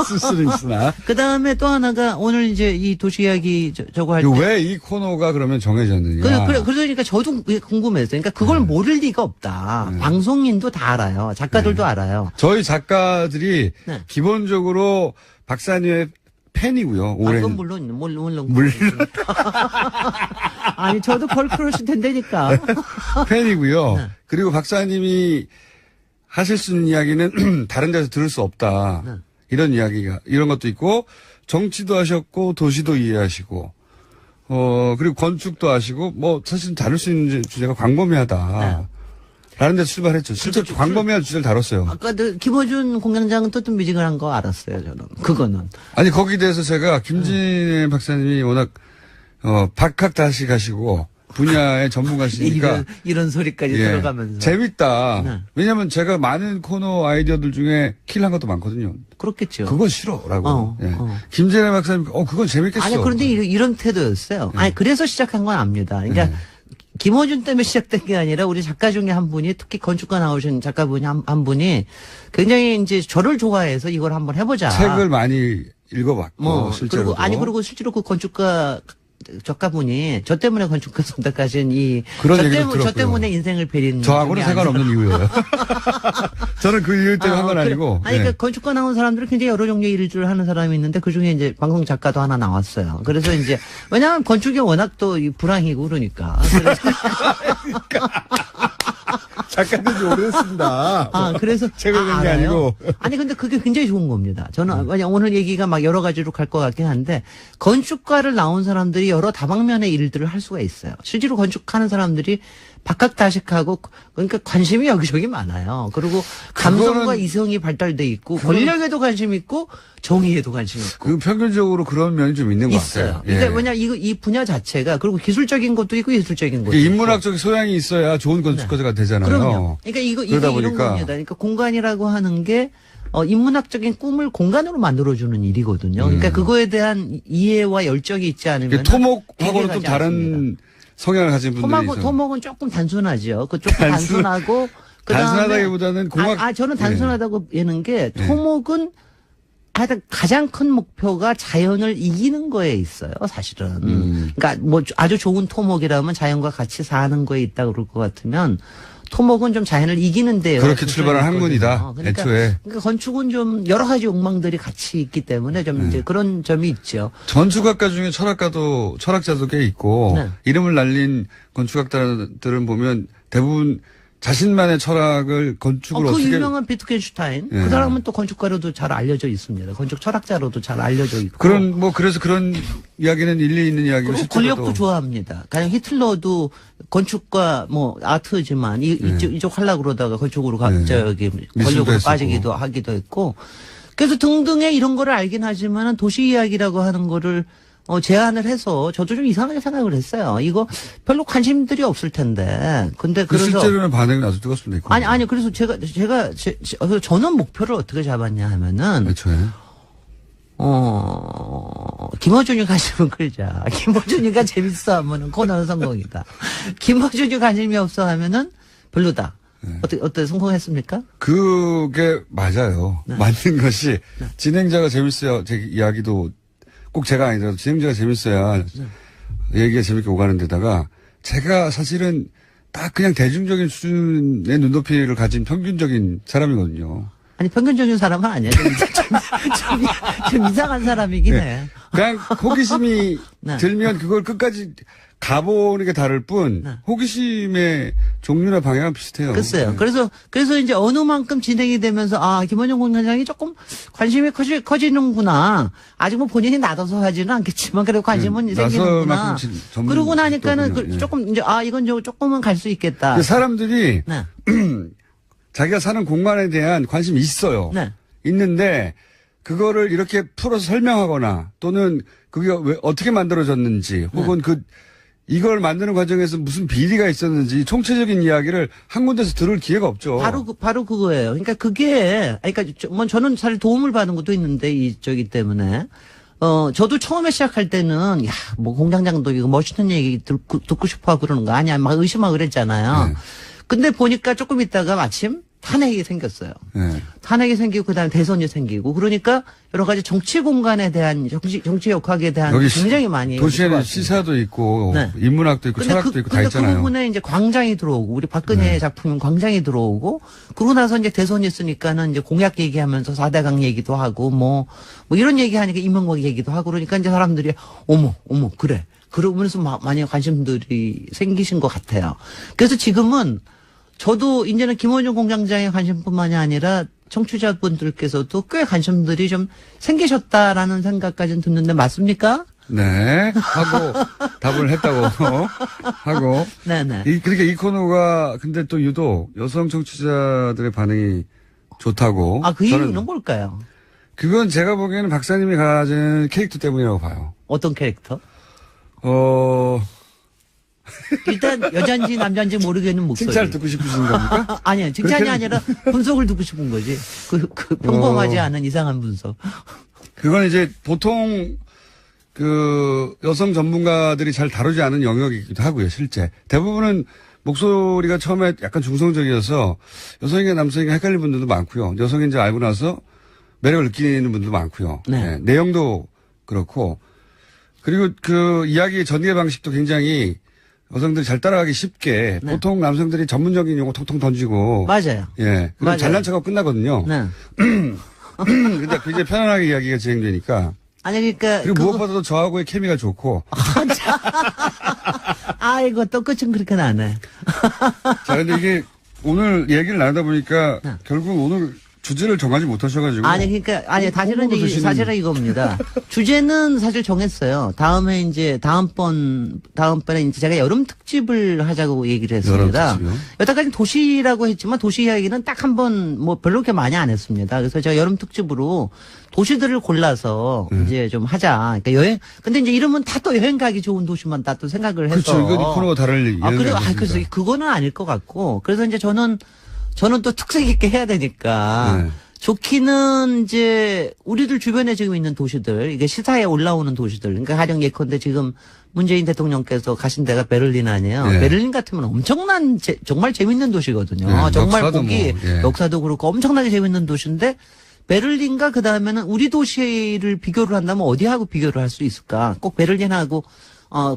쓸 수는 있으나. 그 다음에 또 하나가 오늘 이제 이 도시 이야기 저거 할 때. 왜 이 코너가 그러면 정해졌느냐. 그러니까 저도 궁금했어요. 그러니까 그걸 모를 리가 없다. 방송인도 다 알아요. 작가들도 알아요. 저희 작가들이 기본적으로 박사님의 팬이고요. 그건 물론. 아니, 저도 걸크러시 된다니까. 팬이고요. 그리고 박사님이 하실 수 있는 이야기는 다른 데서 들을 수 없다. 이런 것도 있고, 정치도 하셨고, 도시도 이해하시고, 그리고 건축도 하시고, 사실 다룰 수 있는 주제가 광범위하다. 라는 데서 출발했죠. 실제로 광범위한 주제를 다뤘어요. 아까 김어준 공장장은 또 미직을 거 알았어요, 저는. 그거는. 아니, 거기에 대해서 제가 김진애 박사님이 워낙, 박학다식 하시고, 분야의 전문가시니까. 이런 소리까지 들어가면서. 재밌다. 왜냐면 제가 많은 코너 아이디어들 중에 킬한 것도 많거든요. 그렇겠죠. 그건 싫어라고. 김진애 박사님, 그건 재밌겠어. 아니, 그런데 이런 태도였어요. 아니, 그래서 시작한 건 압니다. 그러니까, 김어준 때문에 시작된 게 아니라 우리 작가 중에 한 분이, 특히 건축가 나오신 작가분이 한 분이 굉장히 이제 저를 좋아해서 이걸 한번 해보자. 책을 많이 읽어봤고, 실제로. 그리고 실제로 그 건축가 작가분이 저 때문에 건축가 선택하신 저 때문에 인생을 베린. 저하고는 상관없는 이유예요. 저는 그 이유 때문에 한 건 아니고. 그러니까 건축가 나온 사람들은 굉장히 여러 종류의 일을 하는 사람이 있는데 그 중에 이제 방송 작가도 하나 나왔어요. 그래서 이제 왜냐하면 건축이 워낙 또 불황이고 그러니까. 작가된 지 오래됐습니다. 그래서. 책을 낸 게 아니고. 아니, 근데 그게 굉장히 좋은 겁니다. 저는, 왜냐 오늘 얘기가 막 여러 가지로 갈 것 같긴 한데, 건축가를 나온 사람들이 여러 다방면의 일들을 할 수가 있어요. 실제로 건축하는 사람들이 박학다식하고, 그러니까 관심이 여기저기 많아요. 그리고 감성과 이성이 발달돼 있고, 권력에도 관심 있고, 정의에도 관심 있고. 평균적으로 그런 면이 좀 있는 것 같아요. 그러니까 왜냐, 이 분야 자체가, 그리고 기술적인 것도 있고, 예술적인 것도 있고. 인문학적인 소양이 있어야 좋은 건축가가 되잖아요. 그럼요. 그러니까 이게 이런 겁니다. 그러니까 공간이라고 하는 게, 인문학적인 꿈을 공간으로 만들어주는 일이거든요. 그러니까 그거에 대한 이해와 열정이 있지 않으면. 토목하고는 좀 다른 성향을 가진 분들이 있어요. 토목은 조금 단순하죠. 조금 단순하고. 단순하다기보다는 공학. 저는 단순하다고 얘는 게 토목은 하여튼 가장 큰 목표가 자연을 이기는 거에 있어요, 사실은. 그러니까 아주 좋은 토목이라면 자연과 같이 사는 거에 있다 그럴 것 같으면 토목은 좀 자연을 이기는 데요. 그렇게 출발한 학문이다. 그러니까, 애초에. 그러니까 건축은 좀 여러 가지 욕망들이 같이 있기 때문에 좀 이제 그런 점이 있죠. 건축학과 중에 철학자도 꽤 있고 이름을 날린 건축학자들은 보면 대부분 자신만의 철학을 건축으로 그 유명한 비트겐슈타인 그 사람은 또 건축가로도 잘 알려져 있습니다. 건축 철학자로도 잘 알려져 있고. 그래서 그런 이야기는 일리 있는 이야기고 권력도 좋아합니다. 가령 히틀러도 건축과 아트지만 이쪽 하려고 그러다가 건축으로 권력으로 빠지기도 하기도 했고. 그래서 등등의 이런 거를 알긴 하지만은 도시 이야기라고 하는 거를 제안을 해서 저도 좀 이상하게 생각을 했어요. 이거 별로 관심들이 없을 텐데. 근데 그래서 실제로는 반응이 아주 뜨겁습니다. 아니 그래서 그래서 저는 목표를 어떻게 잡았냐 하면은 애초에. 김어준이 관심을 끌자. 김어준이가 재밌어 하면은 코너는 성공이다. 김어준이 관심이 없어 하면은 별로다. 어때 성공했습니까? 그게 맞아요. 네. 맞는 것이 진행자가 재밌어야 제 이야기도 꼭 제가 아니더라도 진행자가 재밌어야 얘기가 재밌게 오가는 데다가 제가 사실은 딱 그냥 대중적인 수준의 눈높이를 가진 평균적인 사람이거든요. 아니 평균적인 사람은 아니야. 좀 이상한 사람이긴 해. 그냥 호기심이 네. 들면 그걸 끝까지 가보는 게 다를 뿐 네. 호기심의 종류나 방향은 비슷해요. 글쎄요. 네. 그래서 이제 어느 만큼 진행이 되면서 김원영 공장장이 조금 관심이 커지는구나. 아직 뭐 본인이 나서서 하지는 않겠지만 그래도 관심은 생기는구나. 나설만큼 전문 그러고 나니까는 있더군요. 조금 이제 이건 조금은 갈 수 있겠다. 그 사람들이 네. 자기가 사는 공간에 대한 관심이 있어요. 네. 있는데 그거를 이렇게 풀어서 설명하거나 또는 그게 왜 어떻게 만들어졌는지 혹은 이걸 만드는 과정에서 무슨 비리가 있었는지 총체적인 이야기를 한 군데서 들을 기회가 없죠. 바로 그거예요. 그러니까 저는 사실 도움을 받은 것도 있는데 이쪽이 때문에 저도 처음에 시작할 때는 뭐 공장장도 이거 멋있는 얘기 듣고 싶어 그러는 거 아니야 막 의심하고 그랬잖아요. 네. 근데 보니까 조금 있다가 마침 탄핵이 생겼어요. 네. 탄핵이 생기고 그다음에 대선이 생기고 그러니까 여러 가지 정치 공간에 대한 정치 역학에 대한 여기 굉장히 많이 도시에는 시사도 있고 네. 인문학도 있고 철학도 있고 다 근데 있잖아요. 그 부분에 이제 광장이 들어오고 우리 박근혜 작품인 광장이 들어오고 그러고 나서 이제 대선이 있으니까는 이제 공약 얘기하면서 4대강 얘기도 하고 뭐 이런 얘기하니까 이명박 얘기도 하고 그러니까 이제 사람들이 어머 그래. 그러면서 많이 관심들이 생기신 것 같아요. 그래서 지금은 저도 이제는 김원중 공장장의 관심뿐만이 아니라 청취자분들께서도 꽤 관심들이 좀 생기셨다라는 생각까지는 듣는데 맞습니까? 네. 하고 답을 했다고 하고. 네네. 그러니까 이 코너가 근데 또 유독 여성 청취자들의 반응이 좋다고. 그 저는 이유는 뭘까요? 그건 제가 보기에는 박사님이 가진 캐릭터 때문이라고 봐요. 어떤 캐릭터? 일단 여잔지 남잔지 모르겠는 목소리. 칭찬을 듣고 싶으신 겁니까? 아니요. 칭찬이 그렇게는- 아니라 분석을 듣고 싶은 거지. 그 평범하지 않은 이상한 분석. 그건 이제 보통 여성 전문가들이 잘 다루지 않은 영역이기도 하고요, 실제. 대부분은 목소리가 처음에 약간 중성적이어서 여성인가 남성인가 헷갈리는 분들도 많고요. 여성인지 알고 나서 매력을 느끼는 분들도 많고요. 네. 내용도 그렇고. 그리고 그 이야기의 전개 방식도 굉장히 여성들이 잘 따라가기 쉽게 네. 보통 남성들이 전문적인 용어 통통 던지고. 맞아요. 예. 그럼 맞아요. 잘난 척하고 끝나거든요. 네. 근데 굉장히 편안하게 이야기가 진행되니까. 아니 그러니까 그리고 무엇보다도 저하고의 케미가 좋고. 아이고 또 끝은 그렇게 나네. 자, 근데 이게 오늘 얘기를 나누다 보니까 네. 결국 오늘 주제를 정하지 못하셔가지고. 아니 그러니까 사실은 홍보로 드시는- 사실은 이겁니다. 주제는 사실 정했어요. 다음에 이제 다음번에 이제 제가 여름 특집을 하자고 얘기를 했습니다. 여름 특집이요? 여태까지 도시라고 했지만 도시 이야기는 딱 한 번 뭐 별로 그렇게 많이 안 했습니다. 그래서 제가 여름 특집으로 도시들을 골라서 이제 좀 하자. 그러니까 근데 이제 이름은 다 또 여행 가기 좋은 도시만 다 또 생각을 해서. 그렇죠. 이건 이 코너가 다를 그래서 그거는 아닐 것 같고. 그래서 이제 저는 또 특색 있게 해야 되니까. 네. 좋기는 이제 우리들 주변에 지금 있는 도시들, 이게 시사에 올라오는 도시들. 그러니까 가령 예컨대 지금 문재인 대통령께서 가신 데가 베를린 아니에요. 네. 베를린 같으면 엄청난 정말 재밌는 도시거든요. 네, 정말 역사도 보기 뭐, 예. 역사도 그렇고 엄청나게 재밌는 도시인데 베를린과 그 다음에는 우리 도시를 비교를 한다면 어디하고 비교를 할 수 있을까? 꼭 베를린하고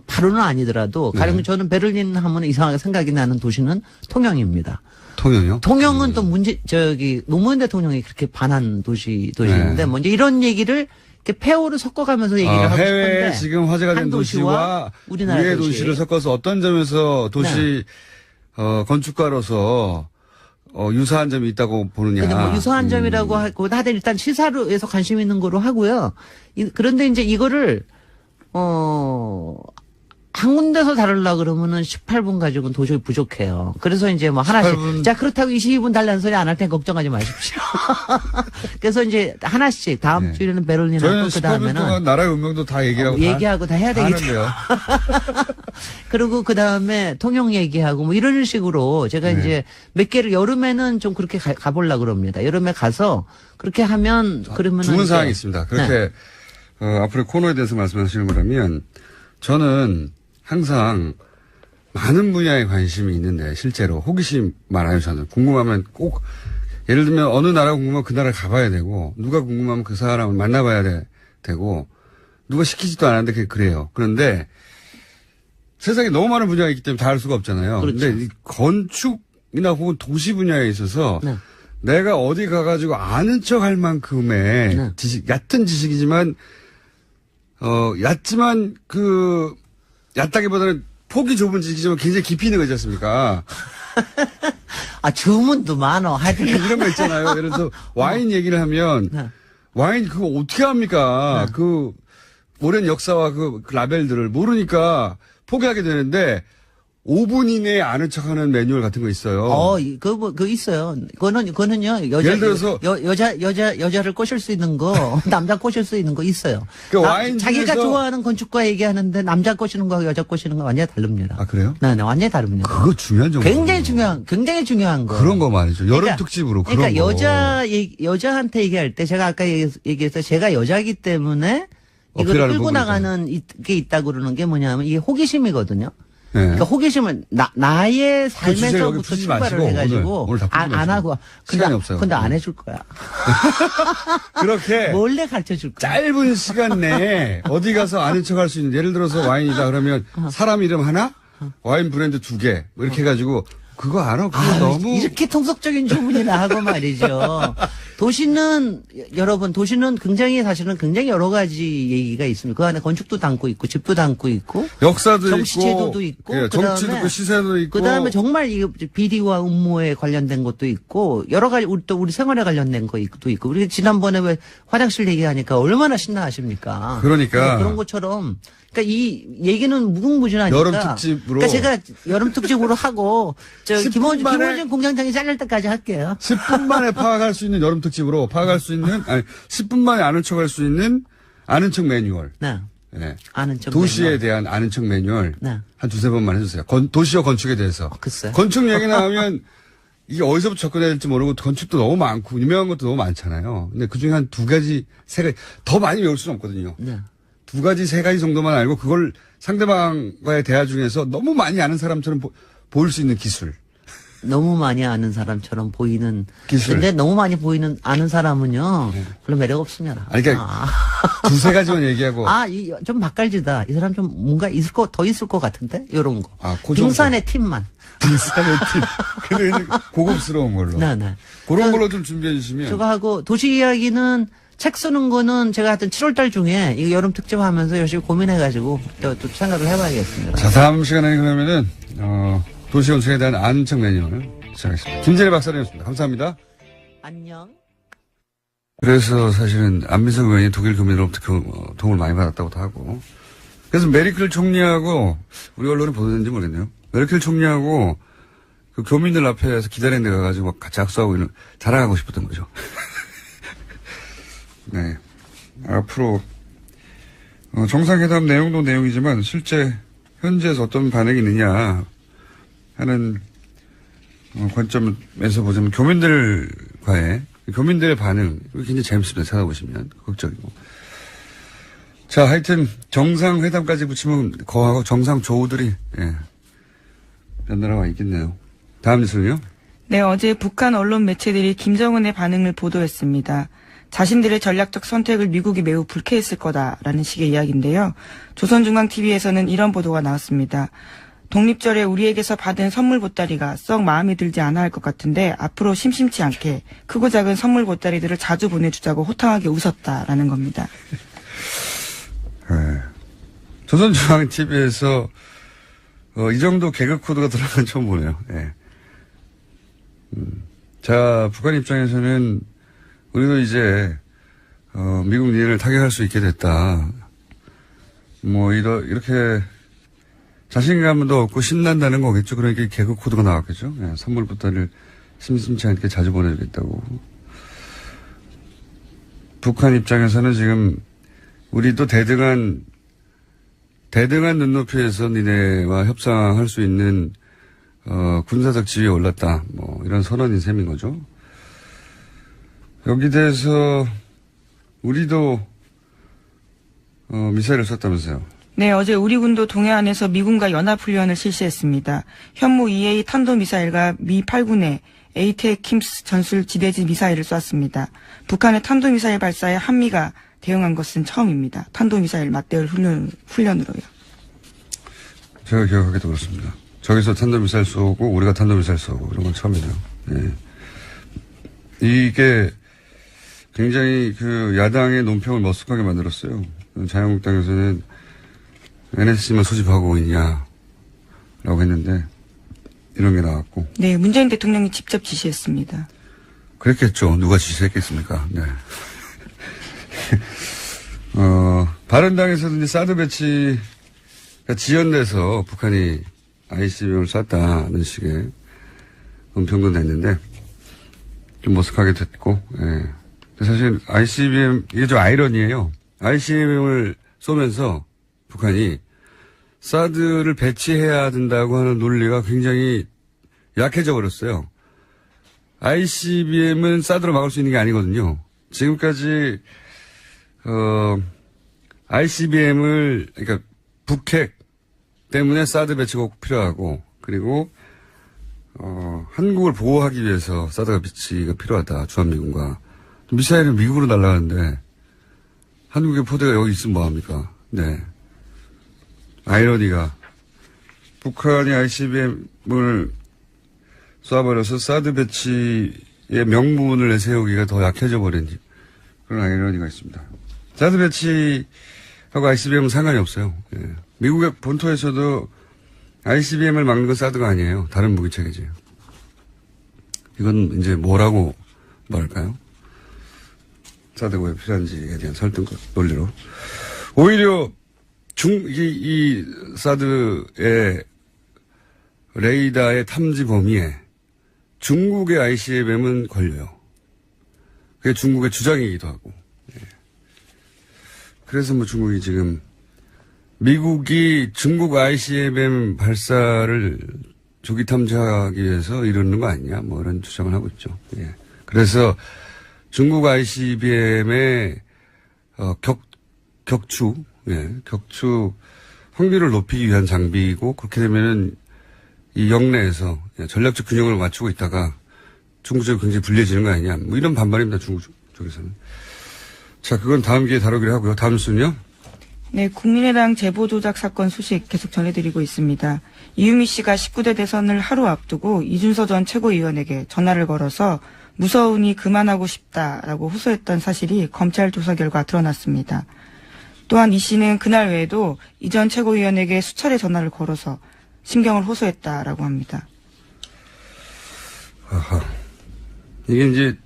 바로는 아니더라도 가령 네. 저는 베를린 하면 이상하게 생각이 나는 도시는 통영입니다. 통영이요? 통영은 또 노무현 대통령이 그렇게 반한 도시인데, 네. 뭐 이제 이런 얘기를 이렇게 페어를 섞어가면서 얘기를 하고 해외 싶은데. 지금 화제가 된 한 도시와 우리나라 위의 도시. 도시를 섞어서 어떤 점에서 도시 건축가로서 유사한 점이 있다고 보느냐. 근데 뭐 유사한 점이라고 하고, 다들 일단 시사로에서 관심 있는 거로 하고요. 그런데 이제 이거를, 한 군데서 다루려 그러면은 18분 가지고는 도저히 부족해요. 그래서 이제 뭐 하나씩. 18분. 자, 그렇다고 22분 달라는 소리 안 할 테니 걱정하지 마십시오. 그래서 이제 하나씩 다음 주에는 베를린 저희는 하고 그 18분 동안 다음에는 나라의 운명도 다 얘기하고 얘기하고 다 해야 되겠죠. 하는데요. 그리고 그 다음에 통영 얘기하고 뭐 이런 식으로 제가 네. 이제 몇 개를 여름에는 좀 그렇게 가보려고 그럽니다. 여름에 가서 그렇게 하면 그러면 주문 사항이 있습니다. 그렇게 네. 앞으로 코너에 대해서 말씀하시는 거라면 저는 항상 많은 분야에 관심이 있는데 실제로 호기심 많아요. 저는 궁금하면 꼭 예를 들면 어느 나라 궁금하면 그 나라 가봐야 되고 누가 궁금하면 그 사람을 만나봐야 되고 누가 시키지도 않았는데 그래요. 그런데 세상에 너무 많은 분야가 있기 때문에 다 할 수가 없잖아요. 그렇죠. 근데 이 건축이나 혹은 도시 분야에 있어서 네. 내가 어디 가가지고 아는 척 할 만큼의 네. 얕은 지식이지만, 얕지만 얕다기보다는 폭이 좁은 지식이지만 굉장히 깊이 있는 거지 않습니까? 아, 주문도 많어. 하여튼. 이런 거 있잖아요. 예를 들어서 와인 얘기를 하면, 네. 와인 그거 어떻게 합니까? 그 오랜 역사와 그 라벨들을 모르니까 포기하게 되는데, 5분 이내에 아는 척 하는 매뉴얼 같은 거 있어요. 그거 있어요. 그거는요, 예를 들어서 여자를 꼬실 수 있는 거, 남자 꼬실 수 있는 거 있어요. 그 와인 자기가 중에서- 좋아하는 건축가 얘기하는데 남자 꼬시는 거하고 여자 꼬시는 거 완전히 다릅니다. 아, 그래요? 네, 완전히 다릅니다. 그거 중요한 정보. 굉장히 중요한 거. 그런 거 말이죠. 여름 그러니까- 특집으로 그런 그러니까 거. 여자한테 얘기할 때 제가 아까 얘기해서 제가 여자이기 때문에 이걸 어필하는 끌고 부분이죠. 나가는 게 있다고 그러는 게 뭐냐면 이게 호기심이거든요. 네. 그러니까 호기심은 나의 그 주제 여기 삶에서부터 푸지 출발을 마시고 해가지고 오늘 다 푸지 안 마시고. 하고 시간이 없어요. 근데 안 해줄 거야. 그렇게 몰래 가르쳐 줄 거야. 짧은 시간 내에 어디 가서 아는 척 할 수 있는 예를 들어서 와인이다 그러면 사람 이름 하나 와인 브랜드 2개 뭐 이렇게 해가지고 그거 알아? 그거 너무 이렇게 통속적인 주문이나 하고 말이죠. 도시는 사실은 굉장히 여러 가지 얘기가 있습니다. 그 안에 건축도 담고 있고, 집도 담고 있고, 역사도 정치제도도 있고 있고, 예, 정치도 있고 시세도 있고 그 다음에 정말 이 비리와 음모에 관련된 것도 있고, 여러 가지, 우리 생활에 관련된 것도 있고, 우리 지난번에 왜 화장실 얘기하니까 얼마나 신나하십니까? 그러니까. 그런 것처럼, 그러니까 이 얘기는 무궁무진하니까. 여름 특집으로. 그러니까 제가 여름 특집으로 하고, 10분 만에 김원준 공장장이 잘릴 때까지 할게요. 10분 만에 파악할 수 있는 여름 특집으로 파악할 수 있는 10분 만에 아는 척 할 수 있는 아는 척 매뉴얼. 네. 예. 아는 척. 도시에 매뉴얼. 대한 아는 척 매뉴얼 네. 한 두세 번만 해주세요. 도시와 건축에 대해서. 글쎄. 건축 얘기 나오면 이게 어디서부터 접근해야 될지 모르고 건축도 너무 많고 유명한 것도 너무 많잖아요. 근데 그중에 한 두 가지, 세 가지 더 많이 외울 수는 없거든요. 네. 두 가지, 세 가지 정도만 알고 그걸 상대방과의 대화 중에서 너무 많이 아는 사람처럼 보일 수 있는 기술. 너무 많이 아는 사람처럼 보이는. 기술. 근데 너무 많이 아는 사람은요. 별로 매력 없습니다. 아니, 그러니까 두세 가지만 얘기하고. 좀 맛깔지다. 이 사람 좀 뭔가 더 있을 것 같은데? 요런 거. 그 정도. 등산의 팀만. 등산의 팀. 근데 고급스러운 걸로. 네네. 그런 걸로 좀 준비해 주시면. 저거 하고, 도시 이야기는 책 쓰는 거는 제가 하여튼 7월달 중에 이거 여름 특집 하면서 열심히 고민해가지고 또 생각을 해봐야겠습니다. 자, 다음 시간에 그러면은, 도시 건축에 대한 아는 척 매뉴얼 시작하겠습니다. 김재래 박사님이었습니다. 감사합니다. 안녕. 그래서 사실은 안민석 의원이 독일 교민으로부터 도움을 많이 받았다고도 하고. 그래서 메르켈 총리하고 우리 언론이 보도했는지 모르겠네요. 메르켈 총리하고 그 교민들 앞에서 기다리는 데 가가지고 막 같이 악수하고 자랑하고 싶었던 거죠. 네. 앞으로 정상회담 내용도 내용이지만 실제 현지에서 어떤 반응이 있느냐 하는 관점에서 보자면 교민들의 반응 굉장히 재밌습니다. 찾아보시면 극적이고. 자, 하여튼 정상회담까지 붙이면 거하고 정상조우들이 연달아 와 있겠네요. 다음 뉴스는요? 네, 어제 북한 언론 매체들이 김정은의 반응을 보도했습니다. 자신들의 전략적 선택을 미국이 매우 불쾌했을 거다라는 식의 이야기인데요. 조선중앙TV에서는 이런 보도가 나왔습니다. 독립절에 우리에게서 받은 선물 보따리가 썩 마음에 들지 않아 할 것 같은데 앞으로 심심치 않게 크고 작은 선물 보따리들을 자주 보내주자고 호탕하게 웃었다라는 겁니다. 네. 조선중앙TV에서 이 정도 개그 코드가 들어간 건 처음 보네요. 네. 자, 북한 입장에서는 우리도 이제 미국 니를 타격할 수 있게 됐다. 뭐 이렇게 자신감도 없고 신난다는 거겠죠. 그러니까 개그 코드가 나왔겠죠. 예, 선물부터를 심심치 않게 자주 보내주겠다고. 북한 입장에서는 지금 우리도 대등한 눈높이에서 니네와 협상할 수 있는 군사적 지위에 올랐다. 뭐 이런 선언인 셈인 거죠. 여기 대해서 우리도 미사일을 쐈다면서요. 네, 어제 우리 군도 동해안에서 미군과 연합훈련을 실시했습니다. 현무 EA 탄도미사일과 미 8군의 에이테킴스 전술 지대지 미사일을 쐈습니다. 북한의 탄도미사일 발사에 한미가 대응한 것은 처음입니다. 탄도미사일 맞대응 훈련으로요. 제가 기억하기도 그렇습니다. 저기서 탄도미사일 쏘고 우리가 탄도미사일 쏘고 이런 건 처음이네요. 예. 이게 굉장히 그 야당의 논평을 머쓱하게 만들었어요. 자유한국당에서는 NSC만 소집하고 있냐 라고 했는데 이런 게 나왔고. 네, 문재인 대통령이 직접 지시했습니다. 그랬겠죠. 누가 지시했겠습니까? 네. 바른당에서도 이제 사드 배치가 지연돼서 북한이 ICBM을 쐈다는 식의 논평도 냈는데 좀 머쓱하게 됐고, 예. 사실 ICBM, 이게 좀 아이러니예요. ICBM을 쏘면서 북한이 사드를 배치해야 된다고 하는 논리가 굉장히 약해져 버렸어요. ICBM은 사드로 막을 수 있는 게 아니거든요. 지금까지 ICBM을 그러니까 북핵 때문에 사드 배치가 꼭 필요하고 그리고 한국을 보호하기 위해서 사드 배치가 필요하다. 주한미군과 미사일은 미국으로 날아가는데 한국의 포대가 여기 있으면 뭐합니까? 네. 아이러니가 북한이 ICBM을 쏴버려서 사드 배치의 명분을 내세우기가 더 약해져 버린 그런 아이러니가 있습니다. 사드 배치하고 ICBM은 상관이 없어요. 예. 미국의 본토에서도 ICBM을 막는 건 사드가 아니에요. 다른 무기체계지요. 이건 이제 뭐라고 말할까요? 사드가 왜 필요한지에 대한 설득 논리로. 오히려 이 사드의 레이더의 탐지 범위에 중국의 ICBM은 걸려요. 그게 중국의 주장이기도 하고. 예. 그래서 뭐 중국이 지금 미국이 중국 ICBM 발사를 조기 탐지하기 위해서 이러는 거 아니냐 뭐 이런 주장을 하고 있죠. 예. 그래서 중국 ICBM의 격추 확률을 높이기 위한 장비이고 그렇게 되면은 이 영내에서 전략적 균형을 맞추고 있다가 중국 쪽이 굉장히 불리해지는 거 아니냐 뭐 이런 반발입니다. 중국 쪽에서는. 자, 그건 다음 기회에 다루기로 하고요. 다음 순요. 네, 국민의당 제보조작 사건 소식 계속 전해드리고 있습니다. 이유미 씨가 19대 대선을 하루 앞두고 이준서 전 최고위원에게 전화를 걸어서 무서우니 그만하고 싶다라고 호소했던 사실이 검찰 조사 결과 드러났습니다. 또한 이 씨는 그날 외에도 이 전 최고위원에게 수차례 전화를 걸어서 심경을 호소했다라고 합니다. 아하. 이게 이제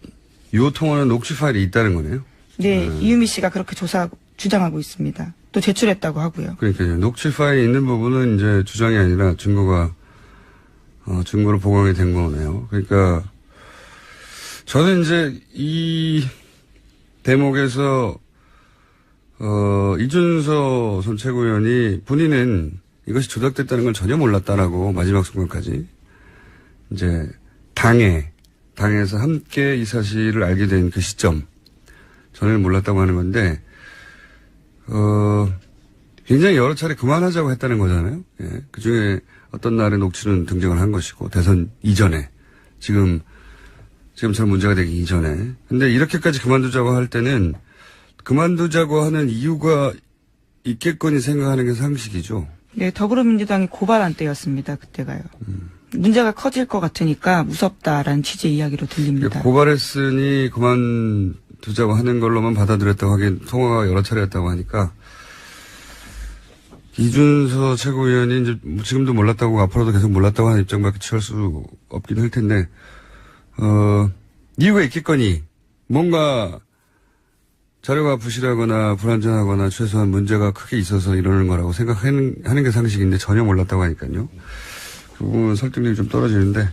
요통하는 녹취 파일이 있다는 거네요. 네, 이유미 씨가 그렇게 주장하고 있습니다. 또 제출했다고 하고요. 그러니까요. 녹취 파일이 있는 부분은 이제 주장이 아니라 증거로 보강이 된 거네요. 그러니까 저는 이제 이 대목에서 이준서 전 최고위원이 본인은 이것이 조작됐다는 걸 전혀 몰랐다라고 마지막 순간까지 이제 당에서 함께 이 사실을 알게 된 그 시점 전혀 몰랐다고 하는 건데 굉장히 여러 차례 그만하자고 했다는 거잖아요. 예. 그 중에 어떤 날에 녹취는 등장을 한 것이고 대선 이전에 지금처럼 문제가 되기 이전에. 근데 이렇게까지 그만두자고 할 때는 그만두자고 하는 이유가 있겠거니 생각하는 게 상식이죠. 네, 더불어민주당이 고발한 때였습니다. 그때가요. 문제가 커질 것 같으니까 무섭다라는 취지의 이야기로 들립니다. 고발했으니 그만두자고 하는 걸로만 받아들였다고 하기엔 통화가 여러 차례였다고 하니까 이준서 최고위원이 이제 지금도 몰랐다고 앞으로도 계속 몰랐다고 하는 입장밖에 취할 수 없긴 할 텐데 이유가 있겠거니 뭔가 자료가 부실하거나 불완전하거나 최소한 문제가 크게 있어서 이러는 거라고 생각하는 게 상식인데 전혀 몰랐다고 하니까요. 그 부분은 설득력이 좀 떨어지는데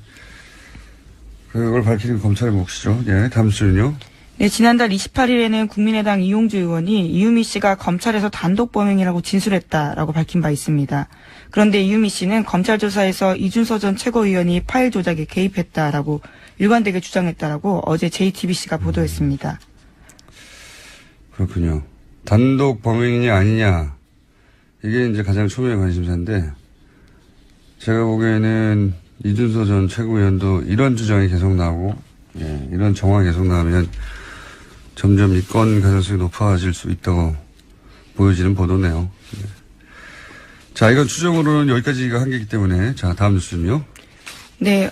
그걸 밝히는 검찰의 몫이죠. 예, 다음 주는요. 네, 지난달 28일에는 국민의당 이용주 의원이 이유미 씨가 검찰에서 단독 범행이라고 진술했다라고 밝힌 바 있습니다. 그런데 이유미 씨는 검찰 조사에서 이준서 전 최고위원이 파일 조작에 개입했다라고 일관되게 주장했다라고 어제 JTBC가 보도했습니다. 그렇군요. 단독 범행이냐 아니냐 이게 이제 가장 초미의 관심사인데 제가 보기에는 이준서 전 최고위원도 이런 주장이 계속 나오고 예, 이런 정황이 계속 나오면 점점 이 건 가능성이 높아질 수 있다고 보여지는 보도네요. 예. 자, 이건 추정으로는 여기까지가 한계이기 때문에 자, 다음 뉴스는요. 네.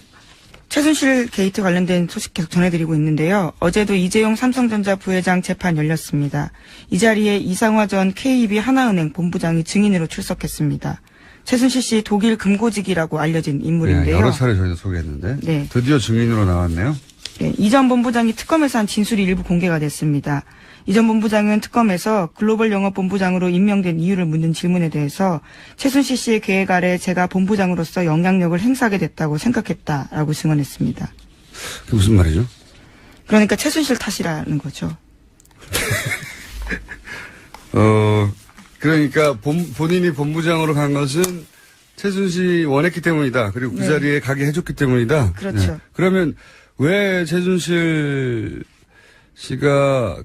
최순실 게이트 관련된 소식 계속 전해드리고 있는데요. 어제도 이재용 삼성전자 부회장 재판 열렸습니다. 이 자리에 이상화 전 KB 하나은행 본부장이 증인으로 출석했습니다. 최순실 씨 독일 금고직이라고 알려진 인물인데요. 네, 여러 차례 저희도 소개했는데 네. 드디어 증인으로 나왔네요. 네, 이 전 본부장이 특검에서 한 진술이 일부 공개가 됐습니다. 이 전 본부장은 특검에서 글로벌 영업본부장으로 임명된 이유를 묻는 질문에 대해서 최순실 씨의 계획 아래 제가 본부장으로서 영향력을 행사하게 됐다고 생각했다라고 증언했습니다. 그게 무슨 말이죠? 그러니까 최순실 탓이라는 거죠. 그러니까 본인이 본부장으로 간 것은 최순실이 원했기 때문이다. 그리고 그 네. 자리에 가게 해줬기 때문이다. 그렇죠. 네. 그러면 왜 최순실 씨가